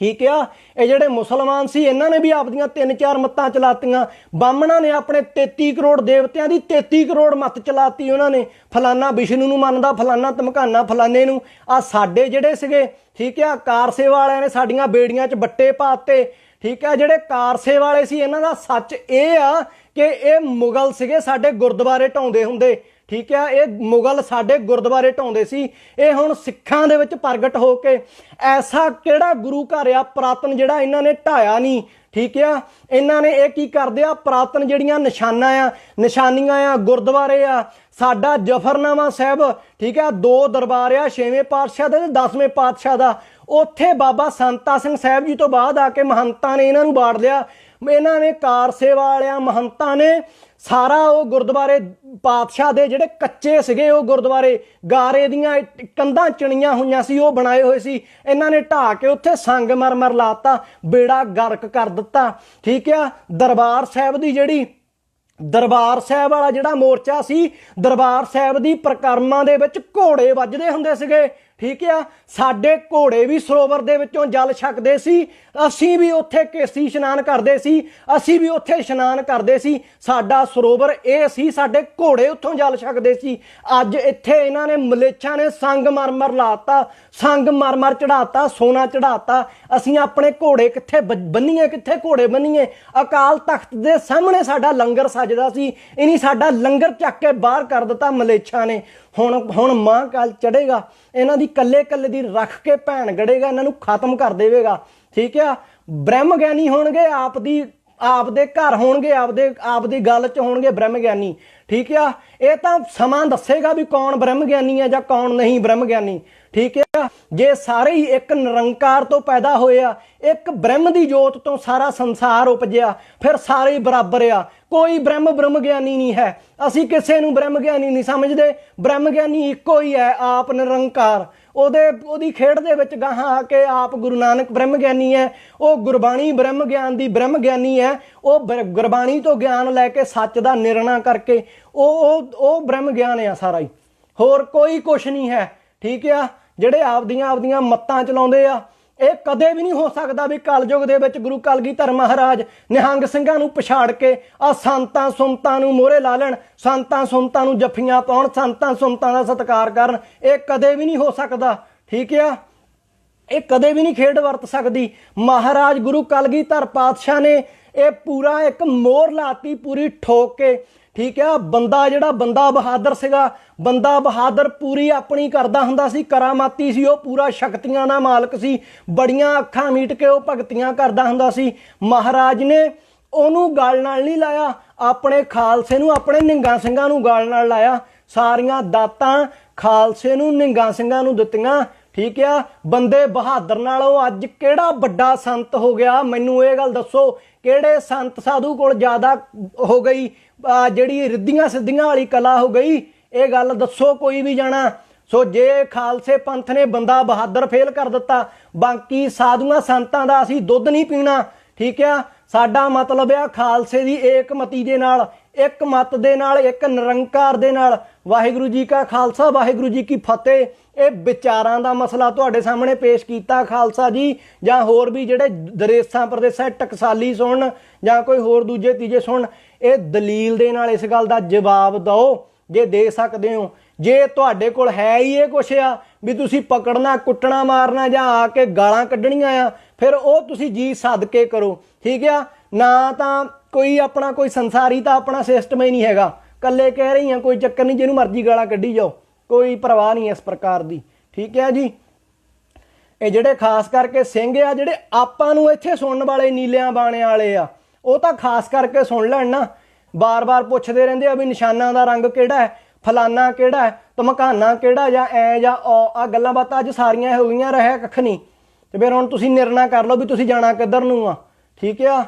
ਠੀਕ ਆ, ਇਹ ਜਿਹੜੇ ਮੁਸਲਮਾਨ ਸੀ ਇਹਨਾਂ ਨੇ ਵੀ ਆਪਦੀਆਂ 3-4 ਮੱਤਾਂ ਚਲਾਤੀਆਂ। ਬਾਹਮਣਾਂ ਨੇ ਆਪਣੇ 33 ਕਰੋੜ ਦੇਵਤਿਆਂ ਦੀ 33 ਕਰੋੜ ਮੱਤ ਚਲਾਤੀ। ਉਹਨਾਂ ਨੇ ਫਲਾਨਾ ਵਿਸ਼ਨੂੰ ਨੂੰ ਮੰਨਦਾ, ਫਲਾਨਾ ਧਮਕਾਨਾ ਫਲਾਨੇ ਨੂੰ। ਆ ਸਾਡੇ ਜਿਹੜੇ ਸੀਗੇ, ਠੀਕ ਆ, ਕਾਰਸੇ ਵਾਲਿਆਂ ਨੇ ਸਾਡੀਆਂ ਬੇੜੀਆਂ 'ਚ ਬੱਟੇ ਪਾਤੇ। ਠੀਕ ਆ, ਜਿਹੜੇ ਕਾਰਸੇ ਵਾਲੇ ਸੀ ਇਹਨਾਂ ਦਾ ਸੱਚ ਇਹ ਆ ਕਿ ਇਹ ਮੁਗਲ ਸੀਗੇ, ਸਾਡੇ ਗੁਰਦੁਆਰੇ ਢਾਉਂਦੇ ਹੁੰਦੇ। ਠੀਕ ਹੈ, ਇਹ ਮੁਗਲ ਸਾਡੇ ਗੁਰਦੁਆਰੇ ਢਾਉਂਦੇ ਸੀ। ਇਹ ਹੁਣ ਸਿੱਖਾਂ ਦੇ ਵਿੱਚ ਪ੍ਰਗਟ ਹੋ ਕੇ ਐਸਾ ਕਿਹੜਾ ਗੁਰੂ ਘਰ ਆ ਪੁਰਾਤਨ ਜਿਹੜਾ ਇਹਨਾਂ ਨੇ ਢਾਇਆ ਨਹੀਂ। ਠੀਕ ਆ, ਇਹਨਾਂ ਨੇ ਇਹ ਕੀ ਕਰਦੇ ਆ, ਪੁਰਾਤਨ ਜਿਹੜੀਆਂ ਨਿਸ਼ਾਨੀਆਂ ਆ, ਗੁਰਦੁਆਰੇ ਆ। ਸਾਡਾ ਜਫਰਨਾਮਾ ਸਾਹਿਬ, ਠੀਕ ਆ, 2 ਦਰਬਾਰ ਆ, 6ਵੇਂ ਪਾਤਸ਼ਾਹ ਦਾ ਤੇ 10ਵੇਂ ਪਾਤਸ਼ਾਹ ਦਾ। ਉੱਥੇ ਬਾਬਾ ਸੰਤਾ ਸਿੰਘ ਸਾਹਿਬ ਜੀ ਤੋਂ ਬਾਅਦ ਆ ਕੇ ਮਹੰਤਾਂ ਨੇ ਇਹਨਾਂ ਨੂੰ ਬਾੜ ਲਿਆ। ਇਹਨਾਂ ਨੇ ਕਾਰਸੇ ਵਾਲਿਆਂ ਮਹੰਤਾਂ ਨੇ ਸਾਰਾ ਉਹ ਗੁਰਦੁਆਰੇ ਪਾਤਸ਼ਾਹ ਦੇ ਜਿਹੜੇ ਕੱਚੇ ਸੀਗੇ, ਉਹ ਗੁਰਦੁਆਰੇ ਗਾਰੇ ਦੀਆਂ ਕੰਧਾਂ ਚਿਣੀਆਂ ਹੋਈਆਂ ਸੀ, ਉਹ ਬਣਾਏ ਹੋਏ ਸੀ। ਇਹਨਾਂ ਨੇ ਢਾਹ ਕੇ ਉੱਥੇ ਸੰਗਮਰਮਰ ਲਾਤਾ, ਬੇੜਾ ਗਰਕ ਕਰ ਦਿੱਤਾ। ਠੀਕ ਆ, ਦਰਬਾਰ ਸਾਹਿਬ ਦੀ ਜਿਹੜੀ ਦਰਬਾਰ ਸਾਹਿਬ ਵਾਲਾ ਜਿਹੜਾ ਮੋਰਚਾ ਸੀ, ਦਰਬਾਰ ਸਾਹਿਬ ਦੀ ਪ੍ਰਕਰਮਾਂ ਦੇ ਵਿੱਚ ਘੋੜੇ ਵੱਜਦੇ ਹੁੰਦੇ ਸੀਗੇ। ਠੀਕ ਆ, ਸਾਡੇ ਘੋੜੇ ਵੀ ਸਰੋਵਰ ਦੇ ਵਿੱਚੋਂ ਜਲ ਛਕਦੇ ਸੀ। ਅਸੀਂ ਵੀ ਉੱਥੇ ਕੇਸੀ ਇਸ਼ਨਾਨ ਕਰਦੇ ਸੀ, ਅਸੀਂ ਵੀ ਉੱਥੇ ਇਸ਼ਨਾਨ ਕਰਦੇ ਸੀ। ਸਾਡਾ ਸਰੋਵਰ ਇਹ ਸੀ, ਸਾਡੇ ਘੋੜੇ ਉੱਥੋਂ ਜਲ ਛਕਦੇ ਸੀ। ਅੱਜ ਇੱਥੇ ਇਹਨਾਂ ਨੇ ਮਲੇਛਾਂ ਨੇ ਸੰਗਮਰਮਰ ਲਾਤਾ, ਸੰਗਮਰਮਰ ਚੜਾਤਾ, ਸੋਨਾ ਚੜਾਤਾ। ਅਸੀਂ ਆਪਣੇ ਘੋੜੇ ਕਿੱਥੇ ਬੰਨੀਏ, ਕਿੱਥੇ ਘੋੜੇ ਬੰਨੀਏ? ਅਕਾਲ ਤਖਤ ਦੇ ਸਾਹਮਣੇ ਸਾਡਾ ਲੰਗਰ ਸਜਦਾ ਸੀ, ਇਨੀ ਸਾਡਾ ਲੰਗਰ ਚੱਕ ਕੇ ਬਾਹਰ ਕਰ ਦਿੱਤਾ ਮਲੇਛਾਂ ਨੇ। ਹੁਣ ਮਾਂ ਕਾਲ ਚੜੇਗਾ, ਇਹਨਾਂ ਦੀ ਕੱਲੇ ਕੱਲੇ ਦੀ ਰੱਖ ਕੇ ਭੈਣ ਗੜੇਗਾ, ਇਹਨਾਂ ਨੂੰ ਖਤਮ ਕਰ ਦੇਵੇਗਾ। ਠੀਕ ਆ, ਬ੍ਰਹਮ ਗਿਆਨੀ ਹੋਣਗੇ, ਆਪ ਦੇ ਘਰ ਹੋਣਗੇ, ਆਪ ਦੀ ਗੱਲ 'ਚ ਹੋਣਗੇ ਬ੍ਰਹਮ ਗਿਆਨੀ। ਠੀਕ ਆ, ਇਹ ਤਾਂ ਸਮਾਂ ਦੱਸੇਗਾ ਵੀ ਕੌਣ ਬ੍ਰਹਮ ਗਿਆਨੀ ਹੈ ਜਾਂ ਕੌਣ ਨਹੀਂ ਬ੍ਰਹਮ ਗਿਆਨੀ। ਠੀਕ ਆ, ਜੇ ਸਾਰੇ ਹੀ ਇੱਕ ਨਿਰੰਕਾਰ ਤੋਂ ਪੈਦਾ ਹੋਏ ਆ, ਇੱਕ ਬ੍ਰਹਮ ਦੀ ਜੋਤ ਤੋਂ ਸਾਰਾ ਸੰਸਾਰ ਉਪਜਿਆ, ਫਿਰ ਸਾਰੇ ਹੀ ਬਰਾਬਰ ਆ। ਕੋਈ ਬ੍ਰਹਮ ਗਿਆਨੀ ਨਹੀਂ ਹੈ। ਅਸੀਂ ਕਿਸੇ ਨੂੰ ਬ੍ਰਹਮ ਗਿਆਨੀ ਨਹੀਂ ਸਮਝਦੇ। ਬ੍ਰਹਮ ਗਿਆਨੀ ਇੱਕੋ ਹੀ ਹੈ, ਆਪ ਨਿਰੰਕਾਰ। ਉਹਦੀ ਖੇਡ ਦੇ ਵਿੱਚ ਗਾਹਾਂ ਆ ਕੇ ਆਪ ਗੁਰੂ ਨਾਨਕ ਬ੍ਰਹਮ ਗਿਆਨੀ ਹੈ। ਉਹ ਗੁਰਬਾਣੀ ਬ੍ਰਹਮ ਗਿਆਨ ਦੀ ਬ੍ਰਹਮ ਗਿਆਨੀ ਹੈ। ਉਹ ਗੁਰਬਾਣੀ ਤੋਂ ਗਿਆਨ ਲੈ ਕੇ ਸੱਚ ਦਾ ਨਿਰਣਾ ਕਰਕੇ ਉਹ ਬ੍ਰਹਮ ਗਿਆਨ ਆ ਸਾਰਾ ਹੀ, ਹੋਰ ਕੋਈ ਕੁਛ ਨਹੀਂ ਹੈ। ਠੀਕ ਆ, ਜਿਹੜੇ ਆਪਦੀਆਂ ਮੱਤਾਂ ਚਲਾਉਂਦੇ ਆ, ਇਹ ਕਦੇ ਵੀ ਨਹੀਂ ਹੋ ਸਕਦਾ ਵੀ ਕਲਯੁਗ ਦੇ ਵਿੱਚ ਗੁਰੂ ਕਲਗੀਧਰ ਮਹਾਰਾਜ ਨਿਹੰਗ ਸਿੰਘਾਂ ਨੂੰ ਪਛਾੜ ਕੇ ਆ ਸੰਤਾਂ ਸੁੰਤਾਂ ਨੂੰ ਮੋਹਰੇ ਲਾ ਲੈਣ, ਸੰਤਾਂ ਸੁੰਤਾਂ ਨੂੰ ਜੱਫੀਆਂ ਪਾਉਣ, ਸੰਤਾਂ ਸੁੰਤਾਂ ਦਾ ਸਤਿਕਾਰ ਕਰਨ। ਇਹ ਕਦੇ ਵੀ ਨਹੀਂ ਹੋ ਸਕਦਾ। ਠੀਕ ਆ, ਇਹ ਕਦੇ ਵੀ ਨਹੀਂ ਖੇਡ ਵਰਤ ਸਕਦੀ। ਮਹਾਰਾਜ ਗੁਰੂ ਕਲਗੀਧਰ ਪਾਤਸ਼ਾਹ ਨੇ ਇਹ ਪੂਰਾ ਇੱਕ ਮੋਹਰ ਲਾਤੀ, ਪੂਰੀ ਠੋਕ ਕੇ। ਠੀਕ ਆ, ਜਿਹੜਾ ਬੰਦਾ ਬਹਾਦਰ ਸੀਗਾ, ਬੰਦਾ ਬਹਾਦਰ ਪੂਰੀ ਆਪਣੀ ਕਰਦਾ ਹੁੰਦਾ ਸੀ, ਕਰਾਮਾਤੀ ਸੀ, ਉਹ ਪੂਰਾ ਸ਼ਕਤੀਆਂ ਦਾ ਮਾਲਕ ਸੀ, ਬੜੀਆਂ ਅੱਖਾਂ ਮੀਟ ਕੇ ਉਹ ਭਗਤੀਆਂ ਕਰਦਾ ਹੁੰਦਾ ਸੀ। ਮਹਾਰਾਜ ਨੇ ਉਹਨੂੰ ਗਲ ਨਾਲ ਨਹੀਂ ਲਾਇਆ, ਆਪਣੇ ਖਾਲਸੇ ਨੂੰ, ਆਪਣੇ ਨਿਹੰਗਾਂ ਸਿੰਘਾਂ ਨੂੰ ਗਲ ਨਾਲ ਲਾਇਆ। ਸਾਰੀਆਂ ਦਾਤਾਂ ਖਾਲਸੇ ਨੂੰ, ਨਿਹੰਗਾਂ ਸਿੰਘਾਂ ਨੂੰ ਦਿੱਤੀਆਂ। ਠੀਕ ਆ, ਬੰਦੇ ਬਹਾਦਰ ਨਾਲੋਂ ਅੱਜ ਕਿਹੜਾ ਵੱਡਾ ਸੰਤ ਹੋ ਗਿਆ? ਮੈਨੂੰ ਇਹ ਗੱਲ ਦੱਸੋ, ਕਿਹੜੇ ਸੰਤ ਸਾਧੂ ਕੋਲ ਜ਼ਿਆਦਾ ਹੋ ਗਈ ਜਿਹੜੀ ਰਿੱਧੀਆਂ ਸਿੱਧੀਆਂ ਵਾਲੀ ਕਲਾ ਹੋ ਗਈ? ਇਹ ਗੱਲ ਦੱਸੋ ਕੋਈ ਵੀ ਜਾਣਾ। ਸੋ ਜੇ ਖਾਲਸੇ ਪੰਥ ਨੇ ਬੰਦਾ ਬਹਾਦਰ ਫੇਲ ਕਰ ਦਿੱਤਾ, ਬਾਕੀ ਸਾਧੂਆਂ ਸੰਤਾਂ ਦਾ ਅਸੀਂ ਦੁੱਧ ਨਹੀਂ ਪੀਣਾ। ਠੀਕ ਆ, ਸਾਡਾ ਮਤਲਬ ਆ ਖਾਲਸੇ ਦੀ ਏਕਮਤੀ ਦੇ ਨਾਲ, ਇੱਕ ਮਤ ਦੇ ਨਾਲ, ਇੱਕ ਨਿਰੰਕਾਰ ਦੇ ਨਾਲ। ਵਾਹਿਗੁਰੂ ਜੀ ਕਾ ਖਾਲਸਾ, ਵਾਹਿਗੁਰੂ ਜੀ ਕੀ ਫਤਿਹ। ਇਹ ਵਿਚਾਰਾਂ ਦਾ ਮਸਲਾ ਤੁਹਾਡੇ ਸਾਹਮਣੇ ਪੇਸ਼ ਕੀਤਾ ਖਾਲਸਾ ਜੀ, ਜਾਂ ਹੋਰ ਵੀ ਜਿਹੜੇ ਦਰੇਸਾਂ ਪ੍ਰਦੇਸਾਂ ਟਕਸਾਲੀ ਸੁਣਨ ਜਾਂ ਕੋਈ ਹੋਰ ਦੂਜੇ ਤੀਜੇ ਸੁਣਨ, ਇਹ ਦਲੀਲ ਦੇ ਨਾਲ ਇਸ ਗੱਲ ਦਾ ਜਵਾਬ ਦਿਓ ਜੇ ਦੇ ਸਕਦੇ ਹੋ। ਜੇ ਤੁਹਾਡੇ ਕੋਲ ਹੈ ਹੀ ਇਹ ਕੁਛ ਆ ਵੀ ਤੁਸੀਂ ਪਕੜਨਾ, ਕੁੱਟਣਾ, ਮਾਰਨਾ ਜਾਂ ਆ ਕੇ ਗਾਲਾਂ ਕੱਢਣੀਆਂ ਆ, ਫਿਰ ਉਹ ਤੁਸੀਂ ਜੀ ਸਦਕੇ ਕਰੋ। ਠੀਕ ਆ, ਨਾ ਤਾਂ ਕੋਈ ਸੰਸਾਰੀ ਤਾਂ ਆਪਣਾ ਸਿਸਟਮ ਹੀ ਨਹੀਂ ਹੈਗਾ। ਕੱਲੇ ਕਹਿ ਰਹੀ ਹਾਂ, ਕੋਈ ਚੱਕਰ ਨਹੀਂ, ਜਿਹਨੂੰ ਮਰਜ਼ੀ ਗਾਲਾਂ ਕੱਢੀ ਜਾਓ, ਕੋਈ ਪਰਵਾਹ ਨਹੀਂ ਇਸ ਪ੍ਰਕਾਰ ਦੀ। ਠੀਕ ਹੈ ਜੀ। ਇਹ ਜਿਹੜੇ ਖਾਸ ਕਰਕੇ ਸਿੰਘ ਆ, ਜਿਹੜੇ ਆਪਾਂ ਨੂੰ ਇੱਥੇ ਸੁਣਨ ਵਾਲੇ ਨੀਲਿਆਂ ਬਾਣਿਆਂ ਵਾਲੇ ਆ, ਉਹ ਤਾਂ ਖਾਸ ਕਰਕੇ ਸੁਣ ਲੈਣ ਨਾ। ਬਾਰ-ਬਾਰ ਪੁੱਛਦੇ ਰਹਿੰਦੇ ਆ ਵੀ ਨਿਸ਼ਾਨਾਂ ਦਾ ਰੰਗ ਕਿਹੜਾ ਹੈ, ਫਲਾਨਾ ਕਿਹੜਾ ਹੈ, ਧਮਕਾਨਾ ਕਿਹੜਾ, ਜਾਂ ਐ ਜਾਂ ਆ ਗੱਲਾਂ ਬਾਤਾਂ ਅੱਜ ਸਾਰੀਆਂ ਹੋ ਗਈਆਂ, ਰਹਿ ਕੱਖ ਨਹੀਂ। ਤੇ ਫਿਰ ਹੁਣ ਤੁਸੀਂ ਨਿਰਣਾ ਕਰ ਲਓ ਵੀ ਤੁਸੀਂ ਜਾਣਾ ਕਿੱਧਰ ਨੂੰ ਆ। ਠੀਕ ਆ।